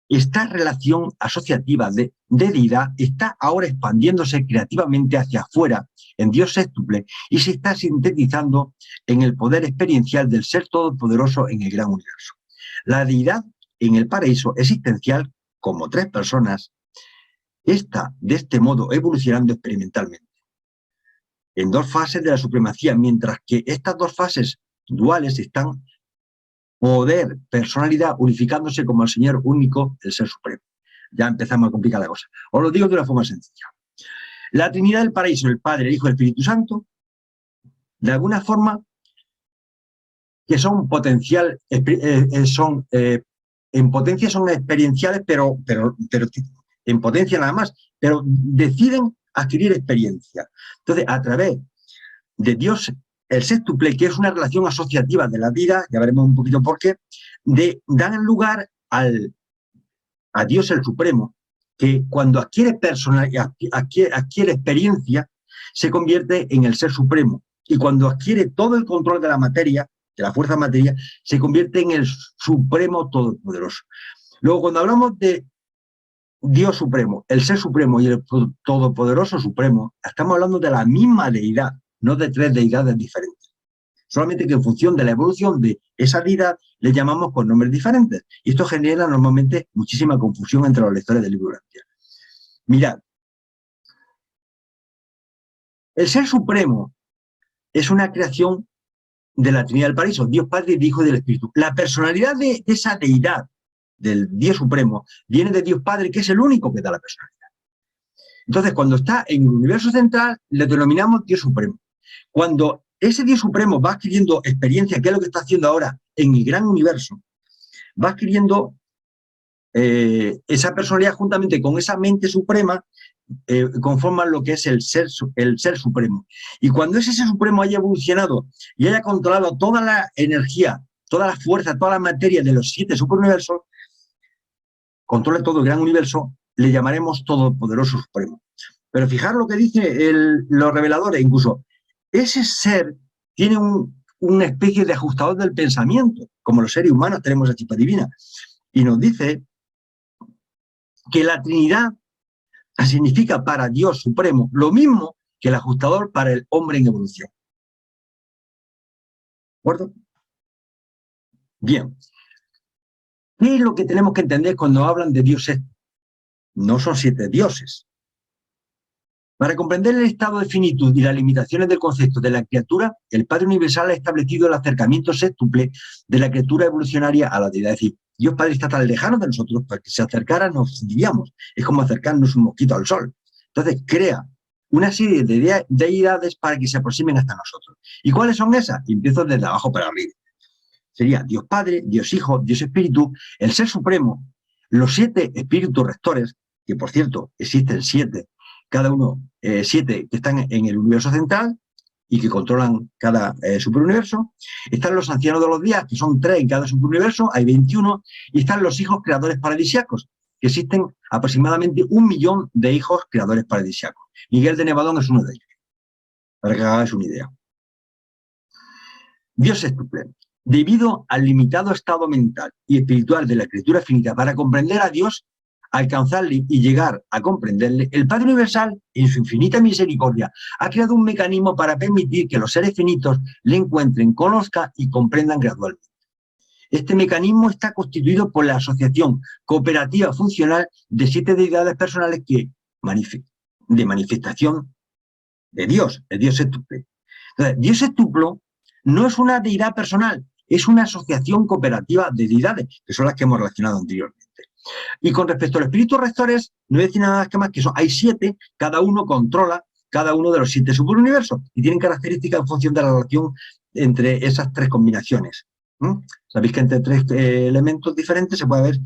Esta relación asociativa de deidad está ahora expandiéndose creativamente hacia afuera en Dios sextuple y se está sintetizando en el poder experiencial del Ser Todopoderoso en el gran universo. La deidad en el paraíso existencial, como tres personas, está de este modo evolucionando experimentalmente en dos fases de la supremacía, mientras que estas dos fases duales están poder, personalidad, unificándose como el Señor único, el Ser Supremo. Ya empezamos a complicar la cosa. Os lo digo de una forma sencilla. La Trinidad del paraíso, el Padre, el Hijo y el Espíritu Santo, de alguna forma, que son potencial, en potencia son experienciales, pero en potencia nada más, pero deciden adquirir experiencia. Entonces, a través de Dios, el sextuple, que es una relación asociativa de la vida, ya veremos un poquito por qué, dan lugar a Dios el Supremo, que cuando adquiere personalidad, adquiere experiencia, se convierte en el Ser Supremo. Y cuando adquiere todo el control de la materia, de la fuerza materia, se convierte en el Supremo Todopoderoso. Luego, cuando hablamos de Dios Supremo, el Ser Supremo y el Todopoderoso Supremo, estamos hablando de la misma deidad, no de tres deidades diferentes. Solamente que en función de la evolución de esa deidad le llamamos con nombres diferentes. Y esto genera normalmente muchísima confusión entre los lectores del libro Urantia. Mirad, el Ser Supremo es una creación de la Trinidad del Paraíso, Dios Padre, Hijo y del Espíritu. La personalidad de esa deidad, del Dios Supremo, viene de Dios Padre, que es el único que da la personalidad. Entonces, cuando está en el universo central, le denominamos Dios Supremo. Cuando ese Dios Supremo va adquiriendo experiencia, que es lo que está haciendo ahora en el gran universo, va adquiriendo esa personalidad juntamente con esa mente suprema, conforman lo que es el ser supremo. Y cuando ese Ser Supremo haya evolucionado y haya controlado toda la energía, toda la fuerza, toda la materia de los 7 superuniversos, controle todo el gran universo, le llamaremos Todopoderoso Supremo. Pero fijar lo que dice los reveladores, incluso ese ser tiene una especie de ajustador del pensamiento, como los seres humanos tenemos la chispa divina, y nos dice que la Trinidad significa para Dios Supremo lo mismo que el ajustador para el hombre en evolución. ¿De acuerdo? Bien. ¿Qué es lo que tenemos que entender cuando hablan de Dios sexto? No son 7 dioses. Para comprender el estado de finitud y las limitaciones del concepto de la criatura, el Padre Universal ha establecido el acercamiento sextuple de la criatura evolucionaria a la deidad. Es decir, Dios Padre está tan lejano de nosotros, para que se acercara nos diríamos. Es como acercarnos un mosquito al sol. Entonces crea una serie de deidades para que se aproximen hasta nosotros. ¿Y cuáles son esas? Y empiezo desde abajo para arriba. Sería Dios Padre, Dios Hijo, Dios Espíritu, el Ser Supremo, los 7 espíritus rectores, que por cierto existen 7, cada uno 7 que están en el universo central y que controlan cada superuniverso. Están los ancianos de los días, que son 3 en cada superuniverso, hay 21, y están los hijos creadores paradisíacos, que existen aproximadamente 1 millón de hijos creadores paradisíacos. Miguel de Nevadón es uno de ellos, para que hagáis una idea. Dios sextuple. Debido al limitado estado mental y espiritual de la criatura finita, para comprender a Dios, alcanzarle y llegar a comprenderle, el Padre Universal, en su infinita misericordia, ha creado un mecanismo para permitir que los seres finitos le encuentren, conozcan y comprendan gradualmente. Este mecanismo está constituido por la asociación cooperativa funcional de 7 deidades personales de manifestación de Dios, el Dios sextuple. Entonces, Dios sextuplo no es una deidad personal, es una asociación cooperativa de deidades, que son las que hemos relacionado anteriormente. Y con respecto a los espíritus rectores, no voy a decir nada más que hay 7, cada uno controla cada uno de los 7 superuniversos y tienen características en función de la relación entre esas 3 combinaciones. Sabéis que entre 3 elementos diferentes se puede haber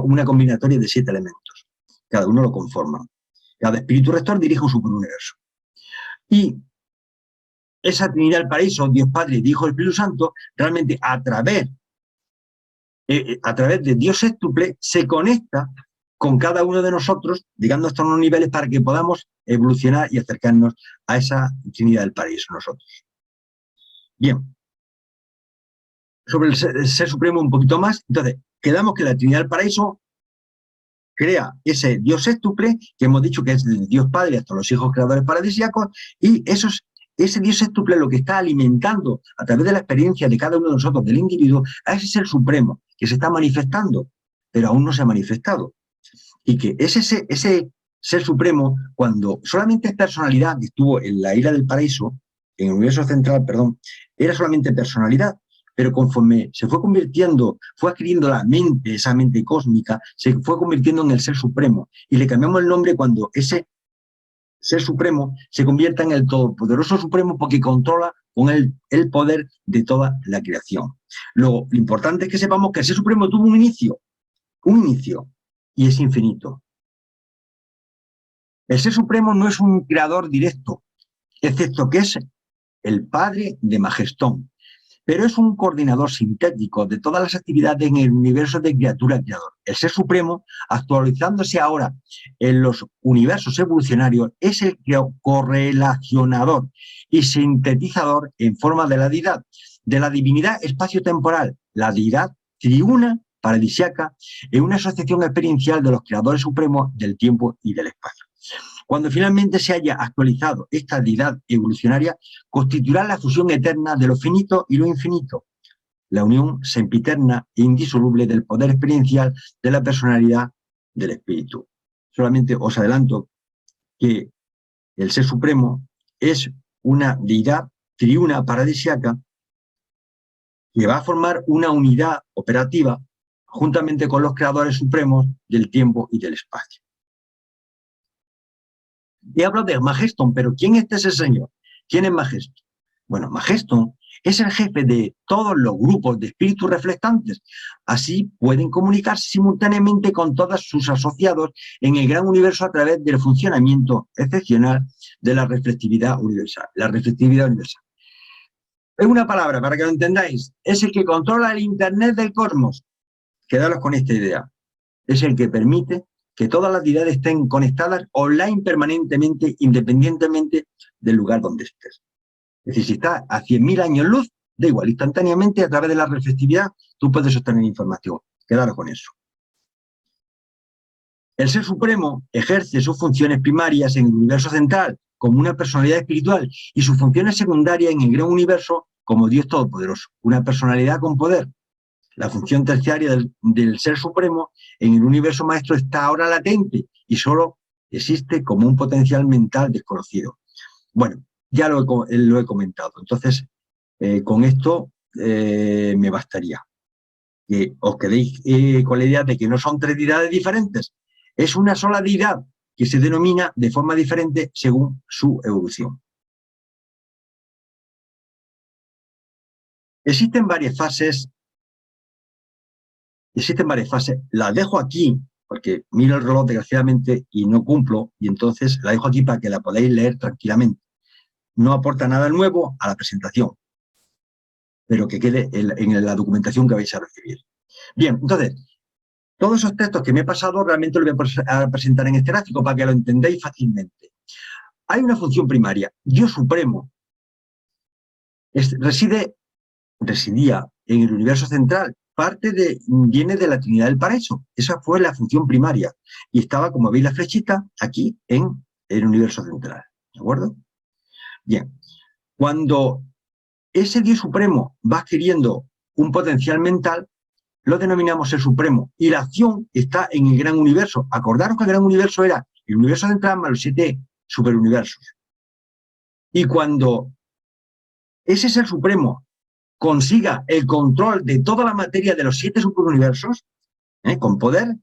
una combinatoria de 7 elementos. Cada uno lo conforma. Cada espíritu rector dirige un superuniverso. Y esa Trinidad del Paraíso, Dios Padre, Hijo y Espíritu Santo, realmente a través de Dios sextuple se conecta con cada uno de nosotros, llegando hasta unos niveles para que podamos evolucionar y acercarnos a esa Trinidad del Paraíso nosotros. Bien. Sobre el ser supremo un poquito más, entonces, quedamos que la Trinidad del Paraíso crea ese Dios sextuple, que hemos dicho que es el Dios Padre hasta los hijos creadores paradisíacos, y ese Dios sextuple lo que está alimentando a través de la experiencia de cada uno de nosotros, del individuo, a ese ser supremo que se está manifestando, pero aún no se ha manifestado. Y que ese ser supremo, cuando solamente es personalidad, que estuvo en la isla del paraíso, en el universo central, perdón, era solamente personalidad, pero conforme se fue convirtiendo, fue adquiriendo la mente, esa mente cósmica, se fue convirtiendo en el ser supremo. Y le cambiamos el nombre cuando ese ser supremo se convierta en el todopoderoso supremo porque controla con el poder de toda la creación. Luego, lo importante es que sepamos que el ser supremo tuvo un inicio, y es infinito. El ser supremo no es un creador directo, excepto que es el padre de Magestón, pero es un coordinador sintético de todas las actividades en el universo de criatura-creador. El Ser Supremo, actualizándose ahora en los universos evolucionarios, es el correlacionador y sintetizador en forma de la deidad, de la divinidad espacio-temporal, la deidad triuna paradisiaca, en una asociación experiencial de los creadores supremos del tiempo y del espacio. Cuando finalmente se haya actualizado esta deidad evolucionaria, constituirá la fusión eterna de lo finito y lo infinito, la unión sempiterna e indisoluble del poder experiencial de la personalidad del espíritu. Solamente os adelanto que el Ser Supremo es una deidad triuna paradisiaca que va a formar una unidad operativa juntamente con los creadores supremos del tiempo y del espacio. He hablado de Magestón, pero ¿quién es ese señor? ¿Quién es Magestón? Bueno, Magestón es el jefe de todos los grupos de espíritus reflectantes. Así pueden comunicarse simultáneamente con todos sus asociados en el gran universo a través del funcionamiento excepcional de la reflectividad universal. La reflectividad universal. Es una palabra, para que lo entendáis. Es el que controla el Internet del cosmos. Quedaros con esta idea. Es el que permite que todas las deidades estén conectadas online permanentemente, independientemente del lugar donde estés. Es decir, si estás a 100.000 años luz, da igual, instantáneamente a través de la reflectividad tú puedes obtener información. Quedaros con eso. El Ser Supremo ejerce sus funciones primarias en el universo central como una personalidad espiritual y sus funciones secundarias en el gran universo como Dios Todopoderoso, una personalidad con poder. La función terciaria del Ser Supremo en el universo maestro está ahora latente y solo existe como un potencial mental desconocido. Bueno, ya lo he comentado. Entonces, con esto me bastaría. Que os quedéis con la idea de que no son tres deidades diferentes. Es una sola deidad que se denomina de forma diferente según su evolución. Existen varias fases. Las dejo aquí, porque miro el reloj desgraciadamente y no cumplo, y entonces la dejo aquí para que la podáis leer tranquilamente. No aporta nada nuevo a la presentación, pero que quede en la documentación que vais a recibir. Bien, entonces, todos esos textos que me he pasado realmente los voy a presentar en este gráfico para que lo entendáis fácilmente. Hay una función primaria. Dios Supremo residía en el universo central. Viene de la Trinidad del Paraíso. Esa fue la función primaria. Y estaba, como veis la flechita, aquí en el universo central. ¿De acuerdo? Bien. Cuando ese Dios Supremo va adquiriendo un potencial mental, lo denominamos Ser Supremo. Y la acción está en el gran universo. Acordaros que el gran universo era el universo central más los 7 superuniversos. Y cuando ese Ser Supremo consiga el control de toda la materia de los 7 superuniversos, con poder,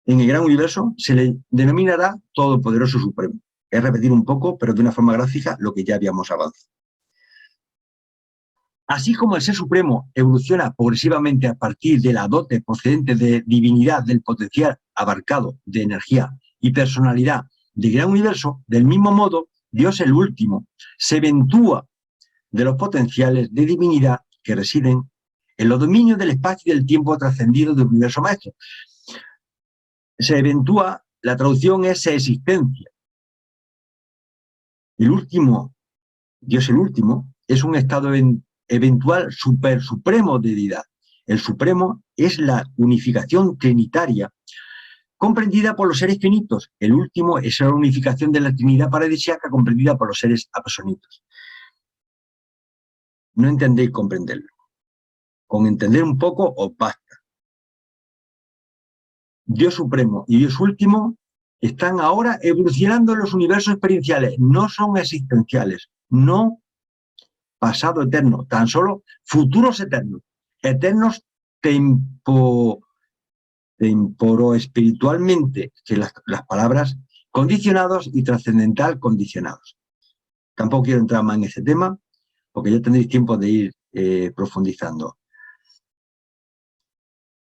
en el gran universo se le denominará Todopoderoso Supremo. Es repetir un poco, pero de una forma gráfica, lo que ya habíamos avanzado. Así como el Ser Supremo evoluciona progresivamente a partir de la dote procedente de divinidad del potencial abarcado de energía y personalidad del gran universo, del mismo modo, Dios el último se eventúa de los potenciales de divinidad que residen en los dominios del espacio y del tiempo trascendido del universo maestro. Se eventúa, la traducción es existencia. El último, Dios el último, es un estado eventual supremo de deidad. El supremo es la unificación trinitaria comprendida por los seres finitos. El último es la unificación de la Trinidad paradisíaca comprendida por los seres absolutos. No entendéis comprenderlo. Con entender un poco os basta. Dios Supremo y Dios Último están ahora evolucionando en los universos experienciales. No son existenciales, no pasado eterno, tan solo futuros eternos. Eternos temporo-espiritualmente, que las palabras condicionados y trascendental condicionados. Tampoco quiero entrar más en ese tema, porque ya tendréis tiempo de ir profundizando.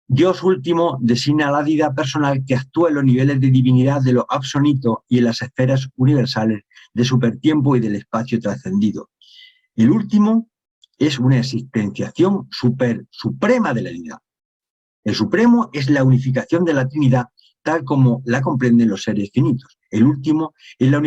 Dios último designa a la deidad personal que actúa en los niveles de divinidad de lo absoluto y en las esferas universales de supertiempo y del espacio trascendido. El último es una existenciación suprema de la deidad. El supremo es la unificación de la Trinidad tal como la comprenden los seres finitos. El último es la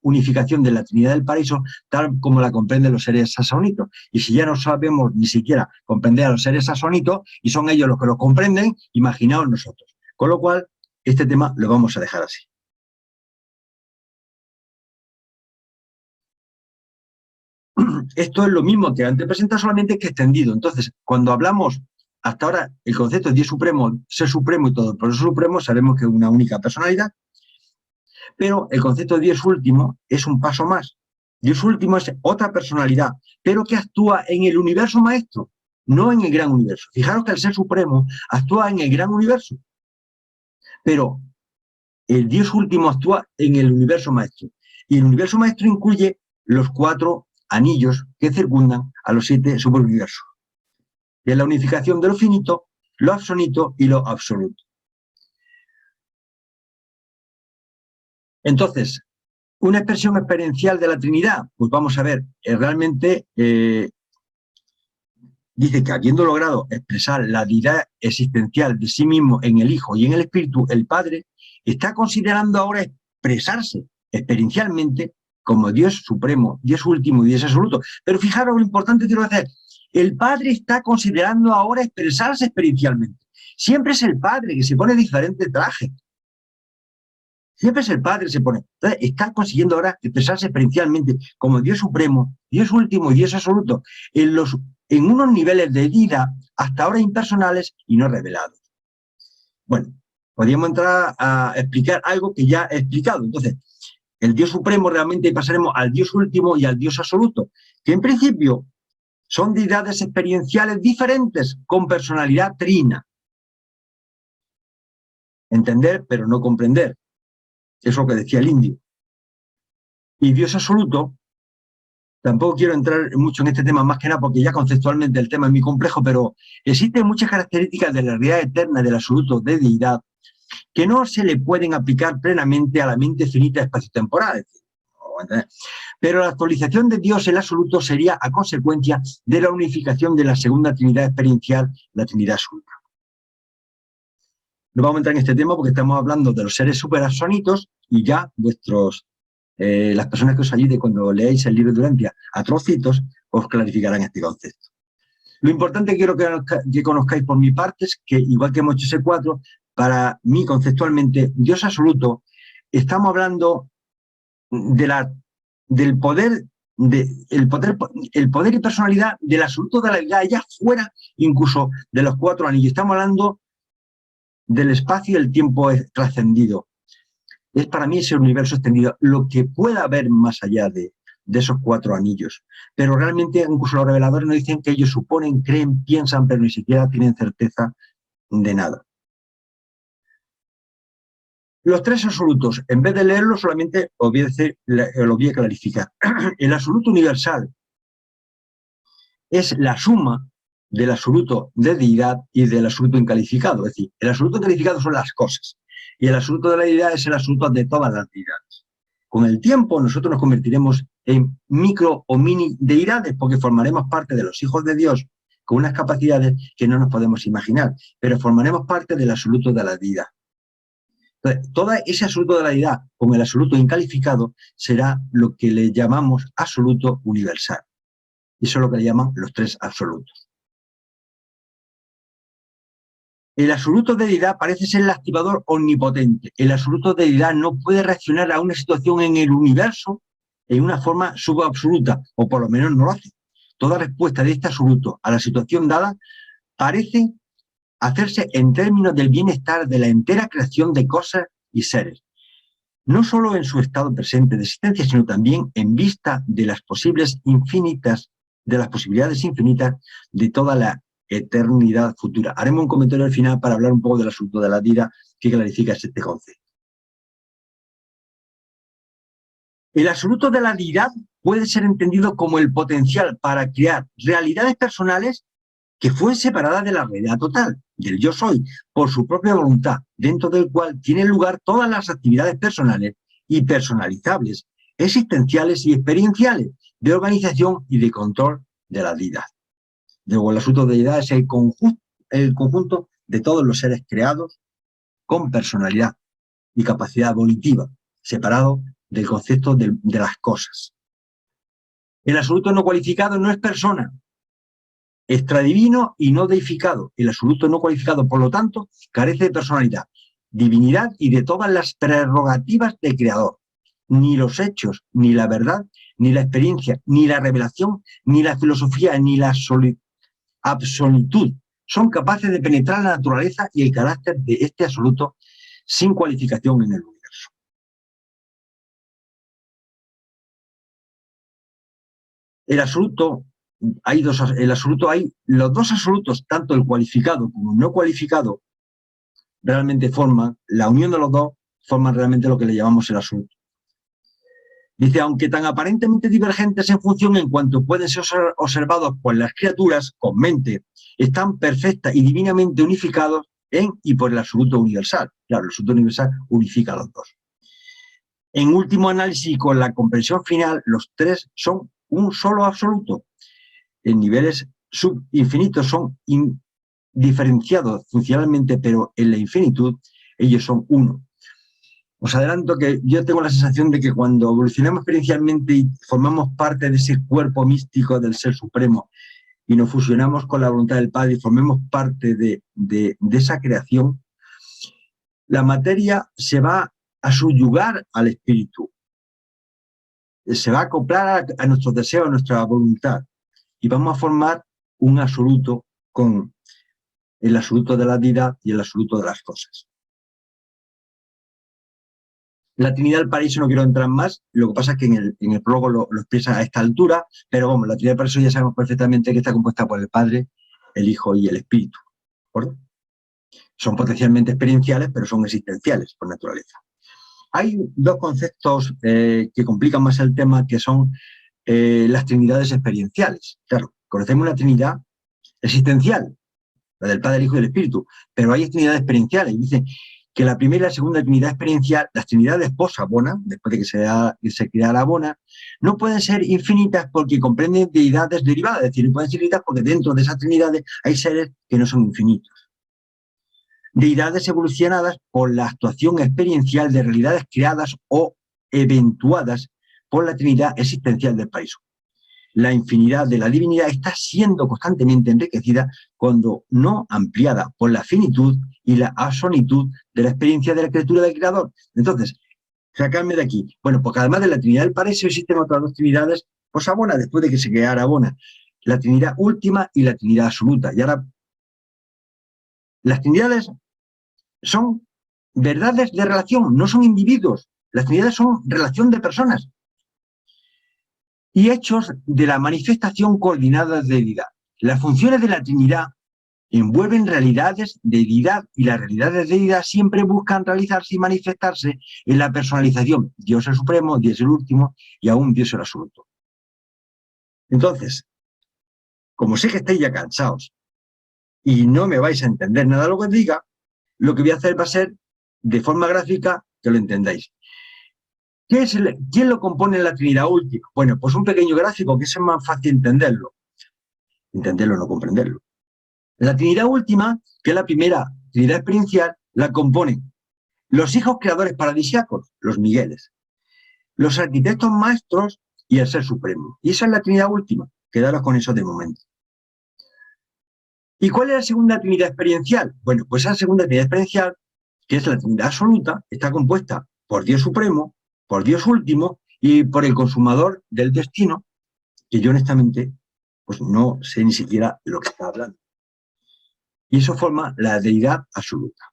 unificación de la Trinidad del Paraíso tal como la comprenden los seres sasonitos. Y si ya no sabemos ni siquiera comprender a los seres sasonitos y son ellos los que lo comprenden, imaginaos nosotros. Con lo cual, este tema lo vamos a dejar así. Esto es lo mismo que antes presentado, solamente que extendido. Entonces, cuando hablamos hasta ahora, el concepto de Dios Supremo, Ser Supremo y todo, por eso Supremo sabemos que es una única personalidad, pero el concepto de Dios Último es un paso más. Dios Último es otra personalidad, pero que actúa en el universo maestro, no en el gran universo. Fijaros que el Ser Supremo actúa en el gran universo, pero el Dios Último actúa en el universo maestro. Y el universo maestro incluye los 4 anillos que circundan a los 7 superuniversos. De la unificación de lo finito, lo absoluto y lo absoluto. Entonces, una expresión experiencial de la Trinidad, pues vamos a ver, realmente dice que habiendo logrado expresar la deidad existencial de sí mismo en el Hijo y en el Espíritu, el Padre está considerando ahora expresarse experiencialmente como Dios Supremo, Dios Último y Dios Absoluto. Pero fijaros lo importante que quiero hacer. El Padre está considerando ahora expresarse experiencialmente. Siempre es el Padre que se pone diferentes trajes. Siempre es el Padre, se pone. Entonces, está consiguiendo ahora expresarse experiencialmente como Dios supremo, Dios último y Dios absoluto, en unos niveles de vida hasta ahora impersonales y no revelados. Bueno, podríamos entrar a explicar algo que ya he explicado. Entonces, el Dios supremo realmente pasaremos al Dios último y al Dios absoluto, que en principio son deidades experienciales diferentes con personalidad trina. Entender, pero no comprender. Es lo que decía el indio. Y Dios absoluto, tampoco quiero entrar mucho en este tema, más que nada porque ya conceptualmente el tema es muy complejo, pero existen muchas características de la realidad eterna del absoluto de deidad que no se le pueden aplicar plenamente a la mente finita espacio-temporal. Pero la actualización de Dios el absoluto sería a consecuencia de la unificación de la segunda Trinidad experiencial, la Trinidad absoluta. No vamos a entrar en este tema porque estamos hablando de los seres superabsonitos y ya las personas que os ayude cuando leáis el libro de Durantia a trocitos os clarificarán este concepto. Lo importante que quiero que conozcáis por mi parte es que, igual que hemos hecho ese 4, para mí conceptualmente, Dios absoluto, estamos hablando del poder, el poder y personalidad del absoluto de la deidad, ya fuera incluso de los 4 anillos. Estamos hablando del espacio y el tiempo trascendido. Es para mí ese universo extendido, lo que pueda haber más allá de esos 4 anillos. Pero realmente incluso los reveladores nos dicen que ellos suponen, creen, piensan, pero ni siquiera tienen certeza de nada. Los 3 absolutos, en vez de leerlo, solamente os voy a clarificar. El absoluto universal es la suma del absoluto de deidad y del absoluto incalificado. Es decir, el absoluto calificado son las cosas y el absoluto de la deidad es el absoluto de todas las deidades. Con el tiempo nosotros nos convertiremos en micro o mini deidades porque formaremos parte de los hijos de Dios con unas capacidades que no nos podemos imaginar, pero formaremos parte del absoluto de la deidad. Entonces, todo ese absoluto de la deidad con el absoluto incalificado será lo que le llamamos absoluto universal. Eso es lo que le llaman los 3 absolutos. El absoluto de deidad parece ser el activador omnipotente. El absoluto de deidad no puede reaccionar a una situación en el universo en una forma subabsoluta, o por lo menos no lo hace. Toda respuesta de este absoluto a la situación dada parece hacerse en términos del bienestar de la entera creación de cosas y seres, no solo en su estado presente de existencia, sino también en vista de las posibilidades infinitas de toda la eternidad futura. Haremos un comentario al final para hablar un poco del asunto de la vida que clarifica este concepto. El absoluto de la deidad puede ser entendido como el potencial para crear realidades personales que fueron separadas de la realidad total, del yo soy, por su propia voluntad, dentro del cual tienen lugar todas las actividades personales y personalizables, existenciales y experienciales, de organización y de control de la deidad. Luego, el asunto de deidad es el conjunto de todos los seres creados con personalidad y capacidad volitiva, separado del concepto de las cosas. El absoluto no cualificado no es persona, extradivino y no deificado. El absoluto no cualificado, por lo tanto, carece de personalidad, divinidad y de todas las prerrogativas del creador. Ni los hechos, ni la verdad, ni la experiencia, ni la revelación, ni la filosofía, ni la absolutud son capaces de penetrar la naturaleza y el carácter de este absoluto sin cualificación en el universo. El absoluto, hay los 2 absolutos, tanto el cualificado como el no cualificado, realmente forman, la unión de los 2 forman realmente lo que le llamamos el absoluto. Dice, aunque tan aparentemente divergentes en función en cuanto pueden ser observados por las criaturas con mente, están perfectas y divinamente unificados en y por el absoluto universal. Claro, el absoluto universal unifica a los 2. En último análisis y con la comprensión final, los 3 son un solo absoluto. En niveles subinfinitos son diferenciados funcionalmente, pero en la infinitud ellos son uno. Os adelanto que yo tengo la sensación de que cuando evolucionamos experiencialmente y formamos parte de ese cuerpo místico del Ser Supremo y nos fusionamos con la voluntad del Padre y formemos parte de esa creación, la materia se va a subyugar al espíritu. Se va a acoplar a nuestros deseos, a nuestra voluntad. Y vamos a formar un absoluto con el absoluto de la deidad y el absoluto de las cosas. La Trinidad del Paraíso no quiero entrar más, lo que pasa es que en el prólogo lo expresa a esta altura, pero vamos, la Trinidad del Paraíso ya sabemos perfectamente que está compuesta por el Padre, el Hijo y el Espíritu. ¿De acuerdo? Son potencialmente experienciales, pero son existenciales por naturaleza. Hay dos conceptos que complican más el tema, que son las trinidades experienciales. Claro, conocemos una Trinidad existencial, la del Padre, el Hijo y el Espíritu, pero hay trinidades experienciales. Dice que la primera y la segunda Trinidad experiencial, las Trinidades post-Abona, después de que se creara Abona, no pueden ser infinitas porque comprenden deidades derivadas, es decir, no pueden ser infinitas porque dentro de esas Trinidades hay seres que no son infinitos. Deidades evolucionadas por la actuación experiencial de realidades creadas o eventuadas por la Trinidad existencial del paraíso. La infinidad de la divinidad está siendo constantemente enriquecida cuando no ampliada por la finitud y la absolutud de la experiencia de la criatura del Creador. Entonces, sacarme de aquí. Bueno, porque además de la Trinidad del Paraíso existen otras dos Trinidades post-Abona, después de que se creara Abona. La Trinidad última y la Trinidad absoluta. Y ahora, las Trinidades son verdades de relación, no son individuos. Las Trinidades son relación de personas y hechos de la manifestación coordinada de deidad. Las funciones de la Trinidad envuelven realidades de deidad y las realidades de deidad siempre buscan realizarse y manifestarse en la personalización. Dios el supremo, Dios el último y aún Dios el absoluto. Entonces, como sé que estáis ya cansados y no me vais a entender nada de lo que os diga, lo que voy a hacer va a ser, de forma gráfica, que lo entendáis. ¿Quién lo compone en la Trinidad última? Bueno, pues un pequeño gráfico que es más fácil entenderlo. Entenderlo, no comprenderlo. La Trinidad última, que es la primera Trinidad experiencial, la componen los hijos creadores paradisíacos, los Migueles, los arquitectos maestros y el Ser Supremo. Y esa es la Trinidad última. Quedaros con eso de momento. ¿Y cuál es la segunda Trinidad experiencial? Bueno, pues esa segunda Trinidad experiencial, que es la Trinidad absoluta, está compuesta por Dios Supremo, por Dios último y por el consumador del destino, que yo honestamente pues no sé ni siquiera lo que está hablando. Y eso forma la deidad absoluta.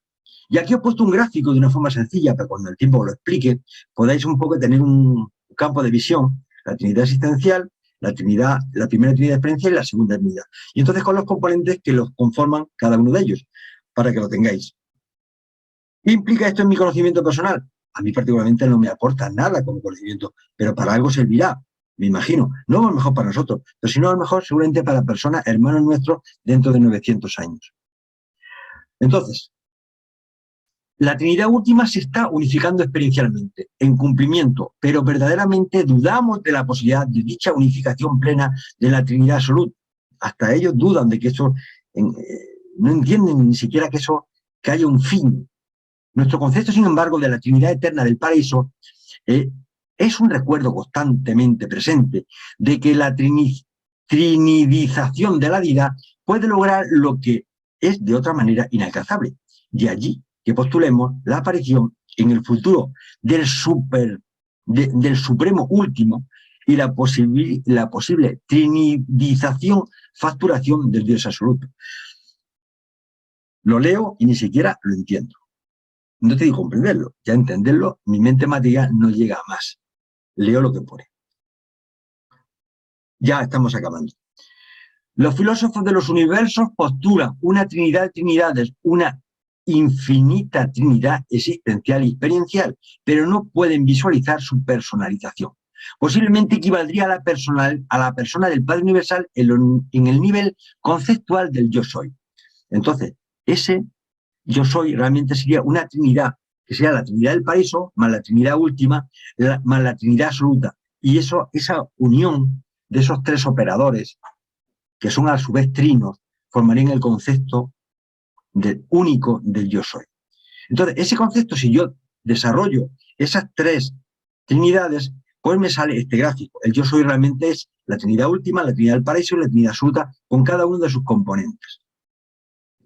Y aquí os he puesto un gráfico de una forma sencilla, pero cuando el tiempo lo explique, podáis un poco tener un campo de visión, la Trinidad existencial, la primera Trinidad experiencial y la segunda Trinidad. Y entonces con los componentes que los conforman cada uno de ellos, para que lo tengáis. ¿Qué implica esto en mi conocimiento personal? A mí particularmente no me aporta nada como conocimiento, pero para algo servirá, me imagino. No a lo mejor para nosotros, pero si no a lo mejor seguramente para personas, hermanos nuestros, dentro de 900 años. Entonces, la Trinidad última se está unificando experiencialmente, en cumplimiento, pero verdaderamente dudamos de la posibilidad de dicha unificación plena de la Trinidad absoluta. Hasta ellos dudan de que eso, no entienden ni siquiera que haya un fin. Nuestro concepto, sin embargo, de la Trinidad eterna del paraíso es un recuerdo constantemente presente de que la trinidización de la deidad puede lograr lo que es de otra manera inalcanzable. De allí que postulemos la aparición en el futuro del supremo último y la posible trinidización, facturación del Dios absoluto. Lo leo y ni siquiera lo entiendo. No te digo comprenderlo, ya entenderlo, mi mente material no llega a más. Leo lo que pone. Ya estamos acabando. Los filósofos de los universos postulan una trinidad de trinidades, una infinita trinidad existencial y experiencial, pero no pueden visualizar su personalización. Posiblemente equivaldría a la persona del Padre Universal en el nivel conceptual del yo soy. Entonces, ese yo soy realmente sería una trinidad, que sería la Trinidad del paraíso, más la Trinidad última, más la Trinidad absoluta. Y esa unión de esos tres operadores, que son a su vez trinos, formarían el concepto único del yo soy. Entonces, ese concepto, si yo desarrollo esas tres trinidades, pues me sale este gráfico. El yo soy realmente es la Trinidad última, la Trinidad del paraíso y la Trinidad absoluta, con cada uno de sus componentes.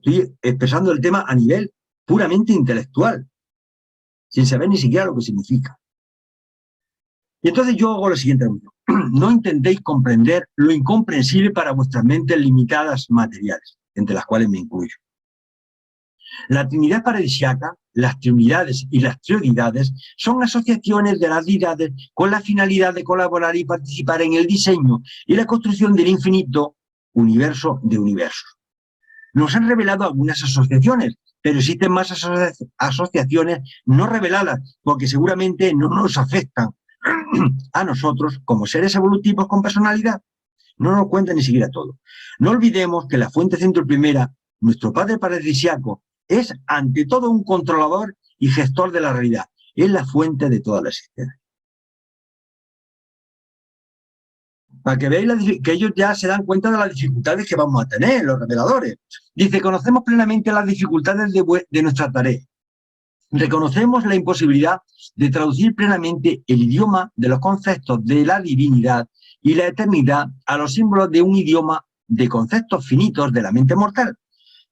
Estoy expresando el tema a nivel puramente intelectual. sin saber ni siquiera lo que significa. Y entonces yo hago lo siguiente: no intentéis comprender lo incomprensible para vuestras mentes limitadas materiales, entre las cuales me incluyo. La Trinidad paradisíaca, las Trinidades y las Trioidades son asociaciones de las deidades con la finalidad de colaborar y participar en el diseño y la construcción del infinito universo de universos. Nos han revelado algunas asociaciones, pero existen más asociaciones no reveladas, porque seguramente no nos afectan a nosotros como seres evolutivos con personalidad. No nos cuenta ni siquiera todo. No olvidemos que la fuente centro primera, nuestro Padre paradisíaco, es ante todo un controlador y gestor de la realidad. Es la fuente de toda la existencia. Para que veáis que ellos ya se dan cuenta de las dificultades que vamos a tener, los reveladores. Dice: conocemos plenamente las dificultades de nuestra tarea. Reconocemos la imposibilidad de traducir plenamente el idioma de los conceptos de la divinidad y la eternidad a los símbolos de un idioma de conceptos finitos de la mente mortal.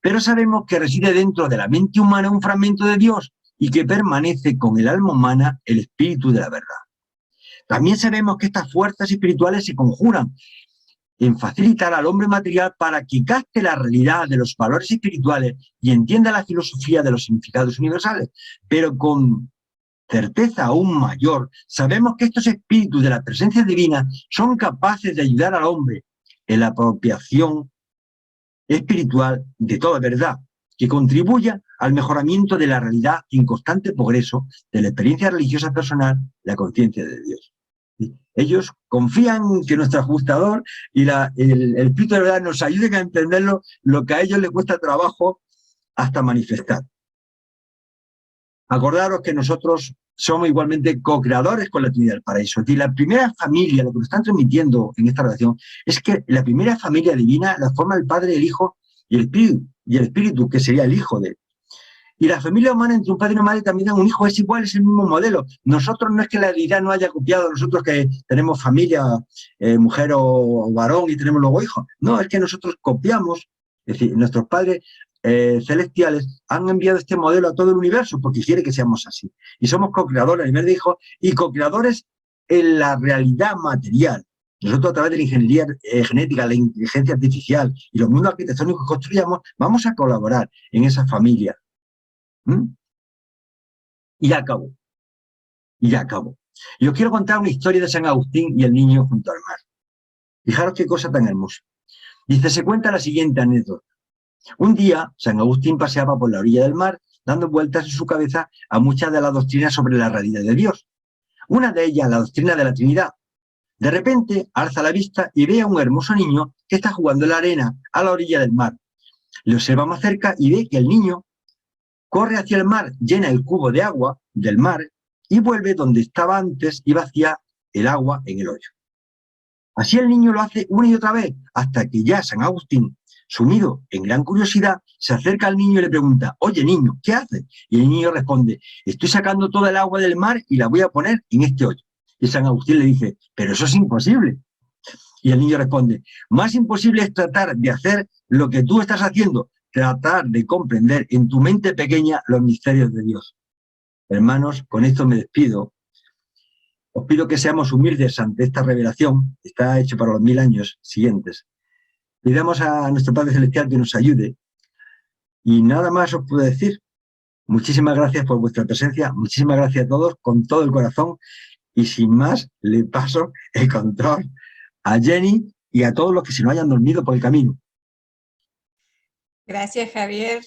Pero sabemos que reside dentro de la mente humana un fragmento de Dios y que permanece con el alma humana el espíritu de la verdad. También sabemos que estas fuerzas espirituales se conjuran en facilitar al hombre material para que capte la realidad de los valores espirituales y entienda la filosofía de los significados universales. Pero con certeza aún mayor, sabemos que estos espíritus de la presencia divina son capaces de ayudar al hombre en la apropiación espiritual de toda verdad, que contribuya al mejoramiento de la realidad en constante progreso de la experiencia religiosa personal, la conciencia de Dios. Ellos confían que nuestro ajustador y el Espíritu de verdad nos ayuden a entenderlo, lo que a ellos les cuesta trabajo hasta manifestar. Acordaros que nosotros somos igualmente co-creadores con la Trinidad del Paraíso. Es decir, la primera familia, lo que nos están transmitiendo en esta relación, es que la primera familia divina la forma el Padre, el Hijo y el Espíritu, que sería el Hijo de él. Y la familia humana entre un padre y una madre también un hijo, es igual, es el mismo modelo. Nosotros no es que la deidad no haya copiado, nosotros que tenemos familia, mujer o varón y tenemos luego hijos. No, es que nosotros copiamos, es decir, nuestros padres celestiales han enviado este modelo a todo el universo porque quiere que seamos así. Y somos co-creadores a nivel de hijos y co-creadores en la realidad material. Nosotros a través de la ingeniería genética, la inteligencia artificial y los mundos arquitectónicos que construyamos, vamos a colaborar en esa familia. Y ya acabo. Y os quiero contar una historia de San Agustín y el niño junto al mar. Fijaros qué cosa tan hermosa. Dice, se cuenta la siguiente anécdota. Un día, San Agustín paseaba por la orilla del mar, dando vueltas en su cabeza a muchas de las doctrinas sobre la realidad de Dios. Una de ellas, la doctrina de la Trinidad. De repente, alza la vista y ve a un hermoso niño que está jugando en la arena a la orilla del mar. Le observa más cerca y ve que el niño corre hacia el mar, llena el cubo de agua del mar y vuelve donde estaba antes y vacía el agua en el hoyo. Así el niño lo hace una y otra vez, hasta que ya San Agustín, sumido en gran curiosidad, se acerca al niño y le pregunta, oye niño, ¿qué haces? Y el niño responde, estoy sacando toda el agua del mar y la voy a poner en este hoyo. Y San Agustín le dice, pero eso es imposible. Y el niño responde, más imposible es tratar de hacer lo que tú estás haciendo, tratar de comprender en tu mente pequeña los misterios de Dios. Hermanos, con esto me despido. Os pido que seamos humildes ante esta revelación, está hecho para los 1000 años siguientes. Pidamos a nuestro Padre Celestial que nos ayude. Y nada más os puedo decir. Muchísimas gracias por vuestra presencia, muchísimas gracias a todos, con todo el corazón. Y sin más, le paso el control a Jenny y a todos los que se nos hayan dormido por el camino. Gracias, Javier.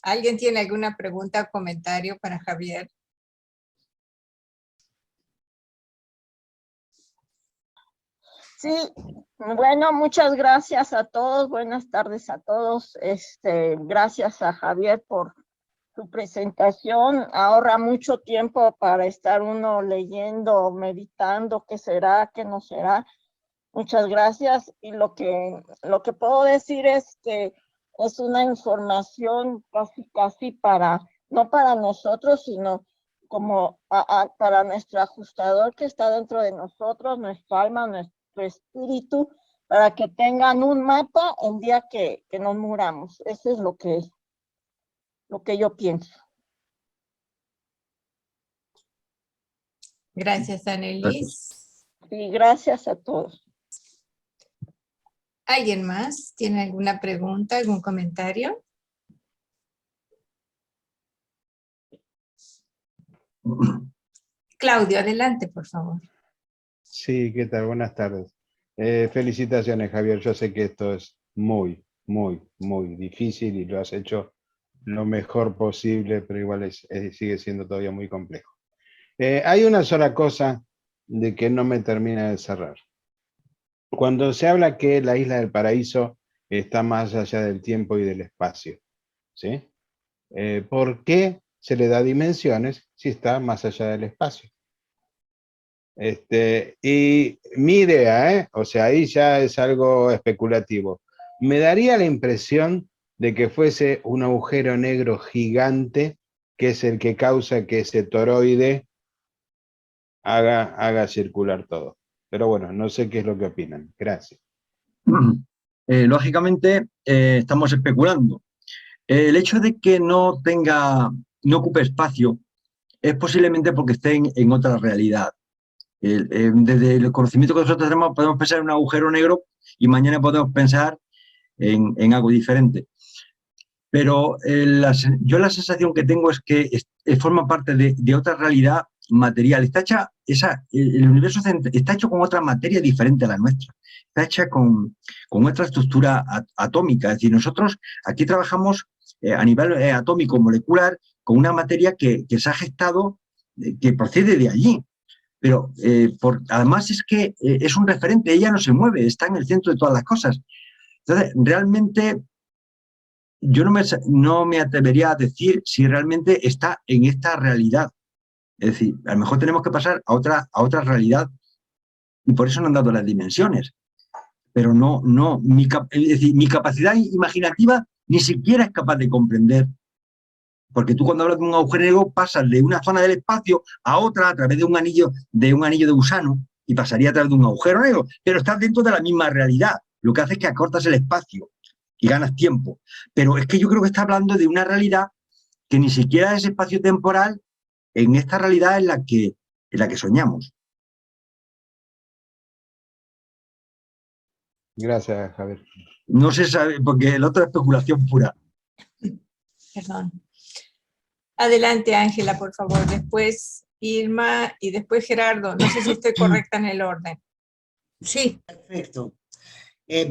¿Alguien tiene alguna pregunta o comentario para Javier? Sí, bueno, muchas gracias a todos, buenas tardes a todos. Gracias a Javier por su presentación. Ahorra mucho tiempo para estar uno leyendo, meditando, qué será, qué no será. Muchas gracias. Y lo que puedo decir es que es una información casi para, no para nosotros, sino como para nuestro ajustador que está dentro de nosotros, nuestra alma, nuestro espíritu, para que tengan un mapa el día que nos muramos. Eso es lo que yo pienso. Gracias, Annelies. Y gracias a todos. ¿Alguien más tiene alguna pregunta, algún comentario? Claudio, adelante, por favor. Sí, ¿qué tal? Buenas tardes. Felicitaciones, Javier. Yo sé que esto es muy, muy, muy difícil y lo has hecho lo mejor posible, pero igual sigue siendo todavía muy complejo. Hay una sola cosa de que no me termina de cerrar. Cuando se habla que la isla del paraíso está más allá del tiempo y del espacio, ¿sí? ¿Por qué se le da dimensiones si está más allá del espacio? Y mi idea, o sea, ahí ya es algo especulativo, me daría la impresión de que fuese un agujero negro gigante que es el que causa que ese toroide haga circular todo. Pero bueno, no sé qué es lo que opinan. Gracias. Lógicamente, estamos especulando. El hecho de que no ocupe espacio es posiblemente porque esté en otra realidad. Desde el conocimiento que nosotros tenemos podemos pensar en un agujero negro y mañana podemos pensar en algo diferente. Pero yo la sensación que tengo es que forma parte de otra realidad material. El universo está hecho con otra materia diferente a la nuestra. Está hecha con otra estructura atómica. Es decir, nosotros aquí trabajamos a nivel atómico, molecular, con una materia que se ha gestado, que procede de allí. Pero además es que es un referente, ella no se mueve, está en el centro de todas las cosas. Entonces, realmente yo no me atrevería a decir si realmente está en esta realidad. Es decir, a lo mejor tenemos que pasar a otra realidad y por eso no han dado las dimensiones. Pero es decir, mi capacidad imaginativa ni siquiera es capaz de comprender. Porque tú cuando hablas de un agujero negro pasas de una zona del espacio a otra a través de un anillo de gusano y pasaría a través de un agujero negro, pero estás dentro de la misma realidad. Lo que hace es que acortas el espacio y ganas tiempo. Pero es que yo creo que está hablando de una realidad que ni siquiera es espacio-temporal en esta realidad en la que soñamos. Gracias, Javier. No se sabe, porque el otro es especulación pura. Perdón. Adelante, Ángela, por favor. Después Irma y después Gerardo. No sé si estoy correcta en el orden. Sí. Perfecto.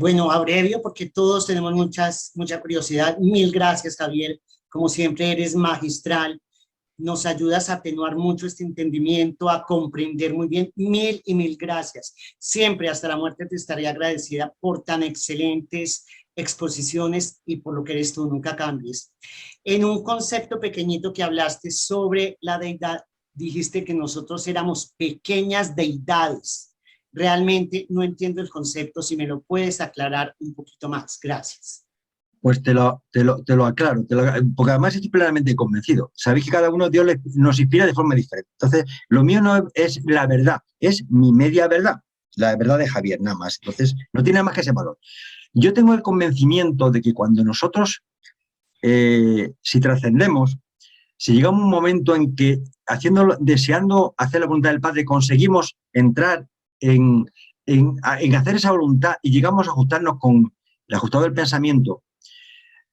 Bueno, abrevio porque todos tenemos mucha curiosidad. Mil gracias, Javier. Como siempre, eres magistral. Nos ayudas a atenuar mucho este entendimiento, a comprender muy bien. Mil y mil gracias. Siempre hasta la muerte te estaré agradecida por tan excelentes exposiciones y por lo que eres tú, nunca cambies. En un concepto pequeñito que hablaste sobre la deidad, dijiste que nosotros éramos pequeñas deidades. Realmente no entiendo el concepto, si me lo puedes aclarar un poquito más. Gracias. Pues te lo aclaro, porque además estoy plenamente convencido. Sabéis que cada uno de Dios nos inspira de forma diferente. Entonces, lo mío no es la verdad, es mi media verdad, la verdad de Javier, nada más. Entonces, no tiene nada más que ese valor. Yo tengo el convencimiento de que cuando nosotros, si trascendemos, si llega un momento en que, deseando hacer la voluntad del Padre, conseguimos entrar en hacer esa voluntad y llegamos a ajustarnos con el ajustado del pensamiento,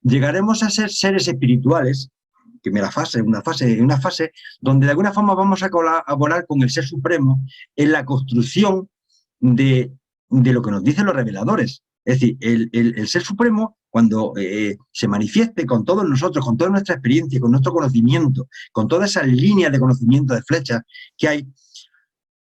llegaremos a ser seres espirituales, que una fase donde de alguna forma vamos a colaborar con el Ser Supremo en la construcción de lo que nos dicen los reveladores. Es decir, el Ser Supremo, cuando se manifieste con todos nosotros, con toda nuestra experiencia, con nuestro conocimiento, con todas esas líneas de conocimiento de flechas que hay,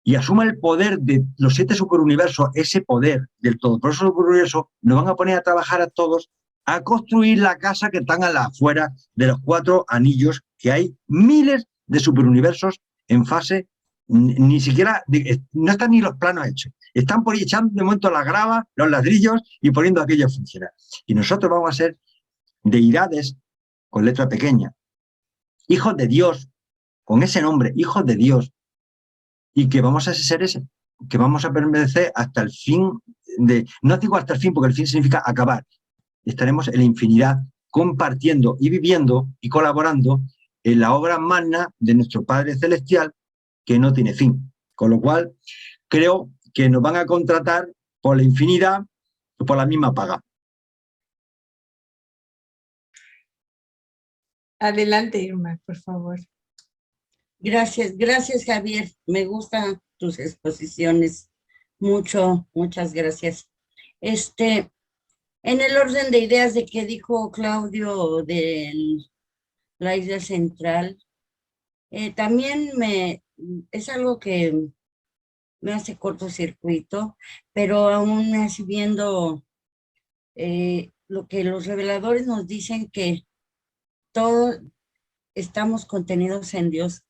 y asuma el poder de los 7 superuniversos, ese poder del todopoderoso superuniverso, nos van a poner a trabajar a todos a construir la casa que están a la afuera de los 4 anillos, que hay miles de superuniversos en fase, ni siquiera, no están ni los planos hechos. Están por ahí echando de momento la grava, los ladrillos y poniendo aquello a funcionar. Y nosotros vamos a ser deidades con letra pequeña, hijos de Dios, con ese nombre, hijos de Dios, y que vamos a ser ese, que vamos a permanecer hasta el fin, no digo hasta el fin, porque el fin significa acabar. Estaremos en la infinidad compartiendo y viviendo y colaborando en la obra magna de nuestro Padre Celestial, que no tiene fin. Con lo cual, creo que nos van a contratar por la infinidad o por la misma paga. Adelante, Irma, por favor. Gracias, gracias Javier. Me gustan tus exposiciones mucho, muchas gracias. En el orden de ideas de que dijo Claudio de la isla central, también es algo que me hace cortocircuito, pero aún así viendo lo que los reveladores nos dicen, que todos estamos contenidos en Dios.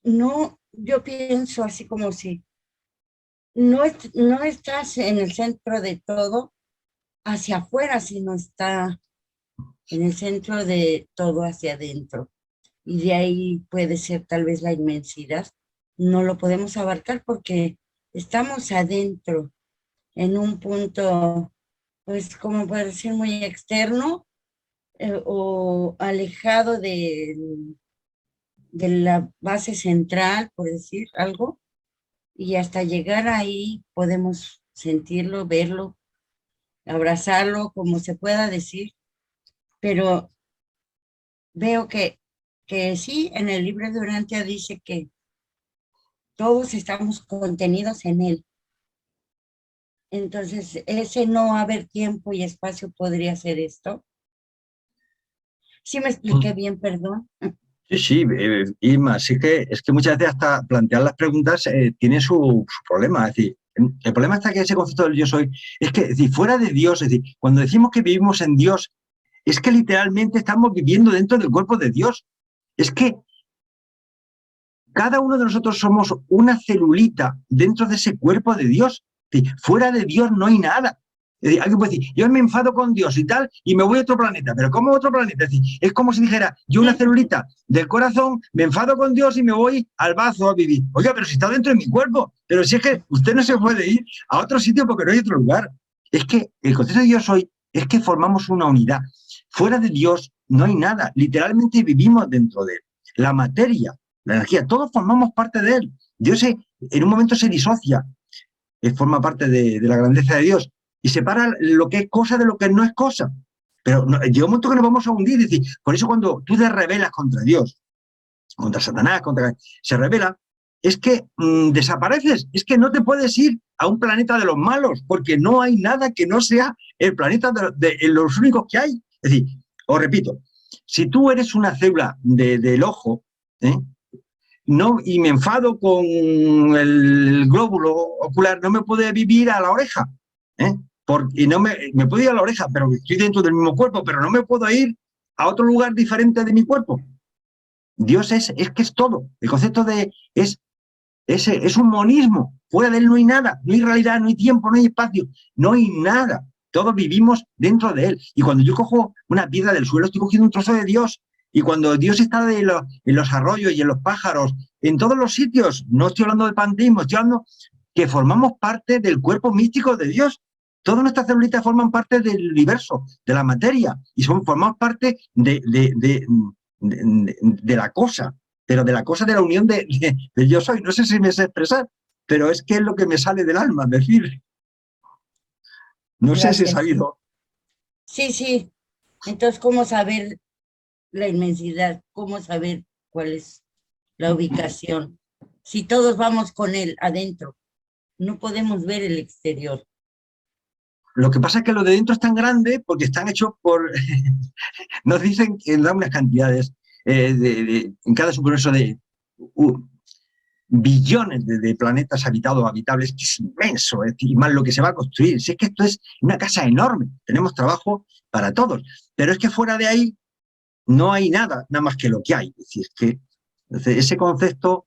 No, yo pienso así como si no estás en el centro de todo hacia afuera, sino está en el centro de todo hacia adentro. Y de ahí puede ser tal vez la inmensidad. No lo podemos abarcar porque estamos adentro, en un punto, pues como puede decir, muy externo o alejado de la base central, por decir algo, y hasta llegar ahí podemos sentirlo, verlo, abrazarlo, como se pueda decir, pero veo que sí, en el libro de Urantia dice que todos estamos contenidos en él. Entonces, ese no haber tiempo y espacio podría ser esto. ¿Sí me expliqué bien, perdón? Sí, sí, Irma, sí que es que muchas veces hasta plantear las preguntas tiene su problema. Es decir, el problema está que ese concepto del yo soy, es que, es decir, fuera de Dios, es decir, cuando decimos que vivimos en Dios, es que literalmente estamos viviendo dentro del cuerpo de Dios. Es que cada uno de nosotros somos una celulita dentro de ese cuerpo de Dios. Es decir, fuera de Dios no hay nada. Es decir, alguien puede decir, yo me enfado con Dios y tal, y me voy a otro planeta. ¿Pero cómo otro planeta? Es decir, es como si dijera, yo una celulita del corazón, me enfado con Dios y me voy al Bazo a vivir. Oiga, pero si está dentro de mi cuerpo. Pero si es que usted no se puede ir a otro sitio porque no hay otro lugar. Es que el concepto de yo soy es que formamos una unidad. Fuera de Dios no hay nada. Literalmente vivimos dentro de él. La materia, la energía, todos formamos parte de él. Dios en un momento se disocia, forma parte de la grandeza de Dios y separa lo que es cosa de lo que no es cosa. Pero llega un momento que nos vamos a hundir. Es decir, por eso cuando tú te rebelas contra Dios, contra Satanás, se revela, es que desapareces, es que no te puedes ir a un planeta de los malos, porque no hay nada que no sea el planeta de los únicos que hay. Es decir, os repito, si tú eres una célula del ojo, no, y me enfado con el glóbulo ocular, no me puede vivir a la oreja, y no me puedo ir a la oreja, pero estoy dentro del mismo cuerpo, pero no me puedo ir a otro lugar diferente de mi cuerpo. Dios es que es todo. El concepto de es un monismo. Fuera de él no hay nada, no hay realidad, no hay tiempo, no hay espacio, no hay nada. Todos vivimos dentro de él. Y cuando yo cojo una piedra del suelo, estoy cogiendo un trozo de Dios. Y cuando Dios está en los arroyos y en los pájaros, en todos los sitios, no estoy hablando de panteísmo, estoy hablando que formamos parte del cuerpo místico de Dios. Todas nuestras celulitas forman parte del universo, de la materia, y formamos parte de la cosa, pero de la cosa de la unión de yo soy. No sé si me sé expresar, pero es que es lo que me sale del alma, decir. No sé si he sabido. Sí, sí. Entonces, ¿cómo saber la inmensidad? ¿Cómo saber cuál es la ubicación? Si todos vamos con él adentro, no podemos ver el exterior. Lo que pasa es que lo de dentro es tan grande porque están hechos por... Nos dicen que dan unas cantidades en cada subuniverso de billones de planetas habitados, habitables, que es inmenso, y más lo que se va a construir. Si es que esto es una casa enorme, tenemos trabajo para todos, pero es que fuera de ahí no hay nada más que lo que hay. Es decir, que ese concepto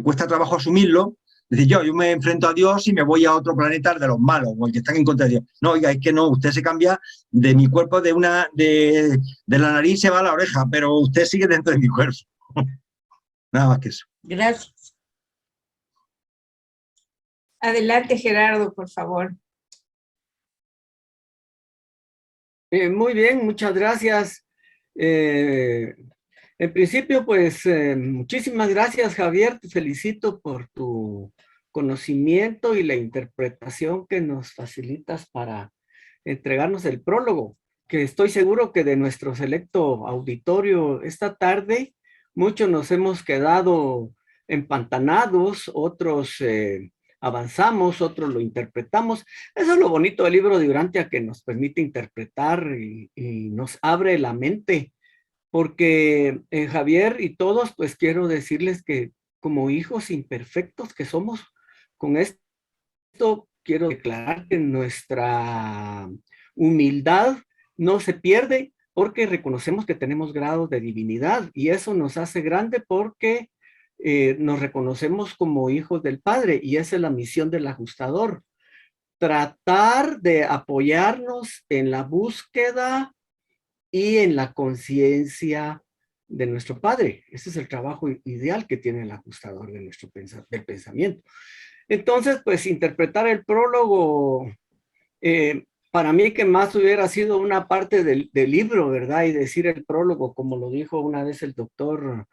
cuesta trabajo asumirlo. Es decir, yo me enfrento a Dios y me voy a otro planeta de los malos, o el que están en contra de Dios. No, oiga, es que no, usted se cambia de mi cuerpo, de la nariz se va a la oreja, pero usted sigue dentro de mi cuerpo. Nada más que eso. Gracias. Adelante, Gerardo, por favor. Muy bien, muchas gracias. En principio, pues muchísimas gracias, Javier. Te felicito por tu conocimiento y la interpretación que nos facilitas para entregarnos el prólogo, que estoy seguro que de nuestro selecto auditorio esta tarde, muchos nos hemos quedado empantanados, otros avanzamos, otros lo interpretamos. Eso es lo bonito del libro de Urantia, que nos permite interpretar y nos abre la mente. Porque Javier y todos, pues quiero decirles que como hijos imperfectos que somos, con esto quiero declarar que nuestra humildad no se pierde porque reconocemos que tenemos grados de divinidad y eso nos hace grande porque nos reconocemos como hijos del Padre y esa es la misión del ajustador. Tratar de apoyarnos en la búsqueda y en la conciencia de nuestro Padre. Ese es el trabajo ideal que tiene el ajustador de nuestro del pensamiento. Entonces, pues interpretar el prólogo, para mí que más hubiera sido una parte del libro, ¿verdad? Y decir el prólogo, como lo dijo una vez el doctor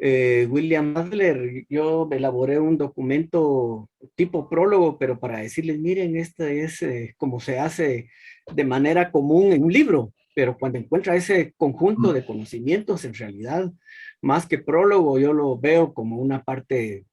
William Adler, yo elaboré un documento tipo prólogo, pero para decirles, miren, este es como se hace de manera común en un libro, pero cuando encuentra ese conjunto de conocimientos, en realidad, más que prólogo, yo lo veo como una parte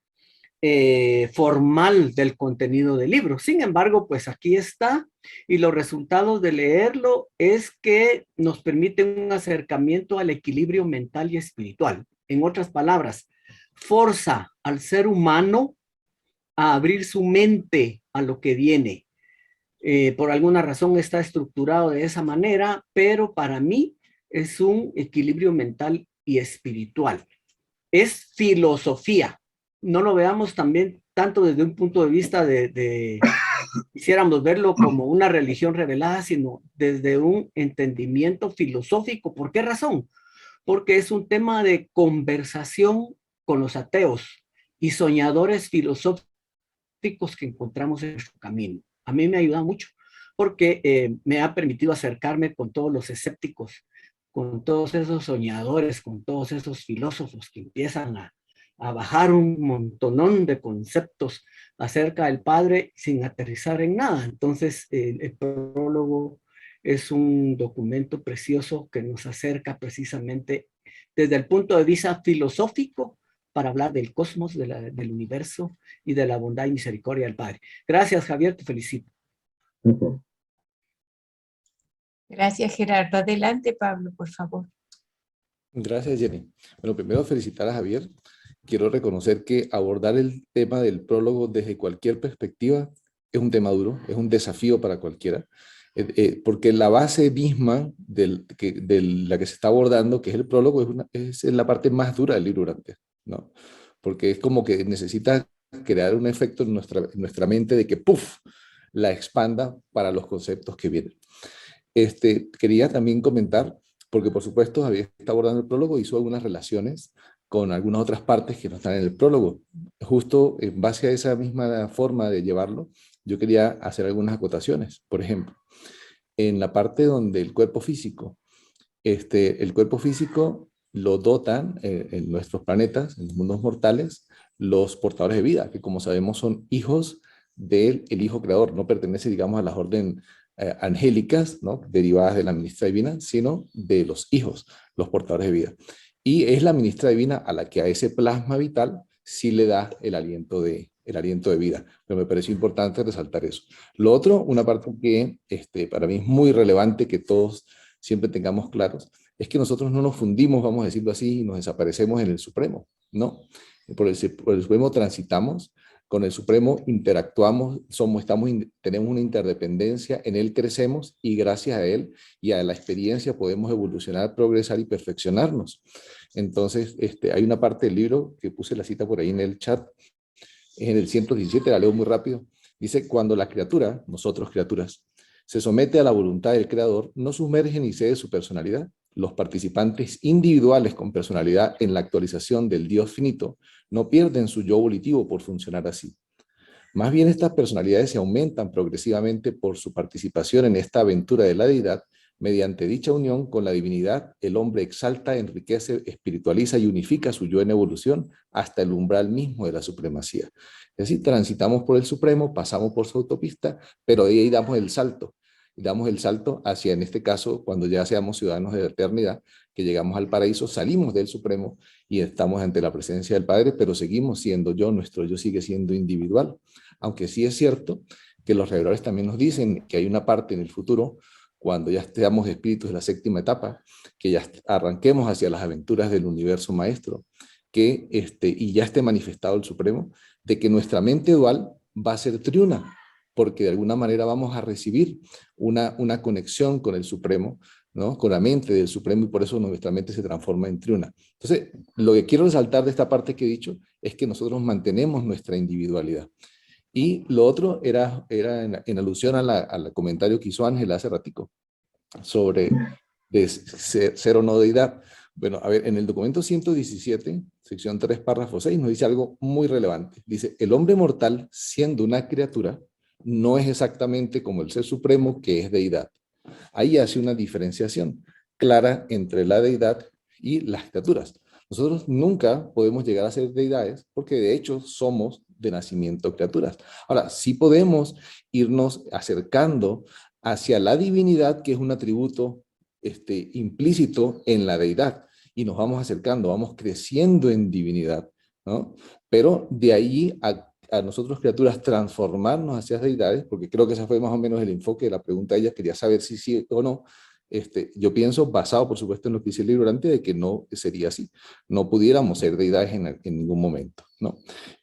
formal del contenido del libro. Sin embargo, pues aquí está, y los resultados de leerlo es que nos permiten un acercamiento al equilibrio mental y espiritual. En otras palabras, forza al ser humano a abrir su mente a lo que viene. Por alguna razón está estructurado de esa manera, pero para mí es un equilibrio mental y espiritual. Es filosofía. No lo veamos también tanto desde un punto de vista quisiéramos verlo como una religión revelada, sino desde un entendimiento filosófico. ¿Por qué razón? Porque es un tema de conversación con los ateos y soñadores filosóficos que encontramos en nuestro camino. A mí me ayuda mucho porque me ha permitido acercarme con todos los escépticos, con todos esos soñadores, con todos esos filósofos que empiezan a bajar un montonón de conceptos acerca del Padre sin aterrizar en nada. Entonces, el prólogo es un documento precioso que nos acerca precisamente desde el punto de vista filosófico para hablar del cosmos, del universo y de la bondad y misericordia del Padre. Gracias, Javier, te felicito. Gracias, Gerardo. Adelante, Pablo, por favor. Gracias, Jenny. Bueno, primero felicitar a Javier. Quiero reconocer que abordar el tema del prólogo desde cualquier perspectiva es un tema duro, es un desafío para cualquiera, porque la base misma de la que se está abordando, que es el prólogo, es la parte más dura del libro Urantia, ¿no? Porque es como que necesita crear un efecto en nuestra mente de que ¡puf!, la expanda para los conceptos que vienen. Quería también comentar, porque por supuesto Javier está abordando el prólogo, hizo algunas relaciones con algunas otras partes que no están en el prólogo. Justo en base a esa misma forma de llevarlo, yo quería hacer algunas acotaciones. Por ejemplo, en la parte donde el cuerpo físico lo dotan en nuestros planetas, en los mundos mortales, los portadores de vida, que como sabemos son hijos del Hijo Creador, no pertenece, digamos, a las órdenes angélicas, ¿no?, derivadas de la ministra divina, sino de los hijos, los portadores de vida. Y es la ministra divina a la que a ese plasma vital sí le da el aliento de vida. Pero me pareció importante resaltar eso. Lo otro, una parte que para mí es muy relevante que todos siempre tengamos claros, es que nosotros no nos fundimos, vamos a decirlo así, y nos desaparecemos en el Supremo, ¿no? Por el Supremo transitamos, con el Supremo interactuamos, tenemos una interdependencia, en él crecemos y gracias a él y a la experiencia podemos evolucionar, progresar y perfeccionarnos. Entonces, hay una parte del libro que puse la cita por ahí en el chat, en el 117, la leo muy rápido. Dice, cuando la criatura, nosotros criaturas, se somete a la voluntad del Creador, no sumerge ni cede su personalidad. Los participantes individuales con personalidad en la actualización del Dios finito no pierden su yo volitivo por funcionar así. Más bien estas personalidades se aumentan progresivamente por su participación en esta aventura de la deidad, Mediante dicha unión con la divinidad, el hombre exalta, enriquece, espiritualiza y unifica su yo en evolución hasta el umbral mismo de la supremacía. Es decir, transitamos por el Supremo, pasamos por su autopista, pero de ahí damos el salto. Y damos el salto hacia, en este caso, cuando ya seamos ciudadanos de la eternidad, que llegamos al paraíso, salimos del Supremo y estamos ante la presencia del Padre, pero seguimos siendo yo, nuestro yo sigue siendo individual. Aunque sí es cierto que los reveladores también nos dicen que hay una parte en el futuro, cuando ya estemos espíritus de la séptima etapa, que ya arranquemos hacia las aventuras del universo maestro, que y ya esté manifestado el Supremo, de que nuestra mente dual va a ser triuna, porque de alguna manera vamos a recibir una conexión con el Supremo, ¿no? Con la mente del Supremo, y por eso nuestra mente se transforma en triuna. Entonces, lo que quiero resaltar de esta parte que he dicho es que nosotros mantenemos nuestra individualidad. Y lo otro era en alusión al comentario que hizo Ángela hace ratico, sobre de ser o no deidad. Bueno, a ver, en el documento 117, sección 3, párrafo 6, nos dice algo muy relevante. Dice, el hombre mortal, siendo una criatura, no es exactamente como el ser supremo, que es deidad. Ahí hace una diferenciación clara entre la deidad y las criaturas. Nosotros nunca podemos llegar a ser deidades porque de hecho somos de nacimiento criaturas. Ahora, sí podemos irnos acercando hacia la divinidad, que es un atributo implícito en la deidad, y nos vamos acercando, vamos creciendo en divinidad, ¿no? Pero de ahí a nosotros criaturas transformarnos hacia deidades, porque creo que ese fue más o menos el enfoque de la pregunta. Ella quería saber si sí o no. Yo pienso, basado por supuesto en lo que dice el libro antes, de que no sería así. No pudiéramos ser deidades en ningún momento, ¿no?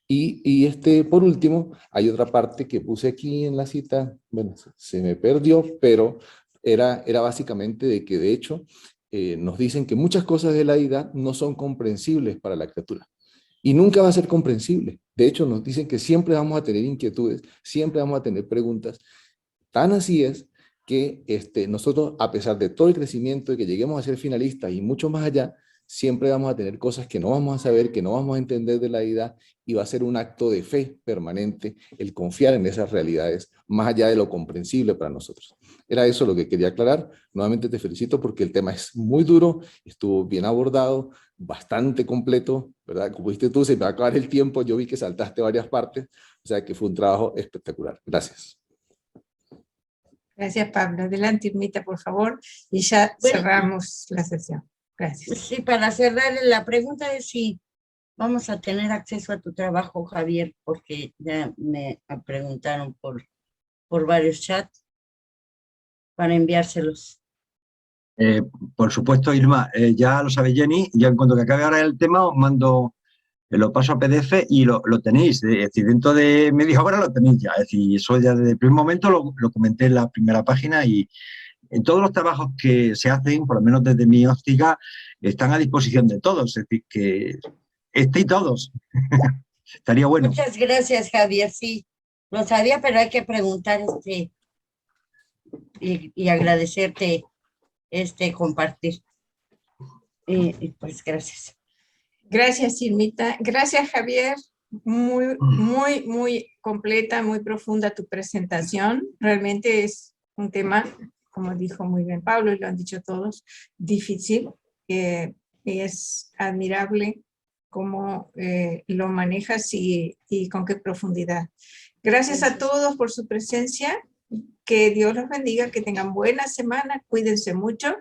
Y por último, hay otra parte que puse aquí en la cita, bueno, se me perdió, pero era básicamente de que de hecho nos dicen que muchas cosas de la deidad no son comprensibles para la criatura. Y nunca va a ser comprensible. De hecho, nos dicen que siempre vamos a tener inquietudes, siempre vamos a tener preguntas. Tan así es que nosotros, a pesar de todo el crecimiento, de que lleguemos a ser finalistas y mucho más allá, siempre vamos a tener cosas que no vamos a saber, que no vamos a entender de la deidad, y va a ser un acto de fe permanente el confiar en esas realidades, más allá de lo comprensible para nosotros. Era eso lo que quería aclarar. Nuevamente te felicito porque el tema es muy duro, estuvo bien abordado, bastante completo, ¿verdad? Como dijiste tú, se me va a acabar el tiempo, yo vi que saltaste varias partes, o sea que fue un trabajo espectacular. Gracias. Gracias, Pablo. Adelante, Irmita, por favor, y ya cerramos la sesión. Gracias. Sí, para cerrar, la pregunta es si vamos a tener acceso a tu trabajo, Javier, porque ya me preguntaron por varios chats para enviárselos. Por supuesto, Irma, ya lo sabe Jenny, ya en cuanto que acabe ahora el tema os mando, lo paso a PDF y lo tenéis, es decir, dentro de media hora lo tenéis ya, es decir, eso ya desde el primer momento lo comenté en la primera página, y en todos los trabajos que se hacen, por lo menos desde mi óptica, están a disposición de todos, es decir, que estéis todos. Estaría bueno. Muchas gracias, Javier, sí, lo sabía, pero hay que preguntar y agradecerte compartir. Pues gracias. Gracias, Irmita. Gracias, Javier. Muy, muy, muy completa, muy profunda tu presentación. Realmente es un tema, como dijo muy bien Pablo y lo han dicho todos, difícil. Es admirable cómo lo manejas y con qué profundidad. Gracias a todos por su presencia. Que Dios los bendiga, que tengan buena semana, cuídense mucho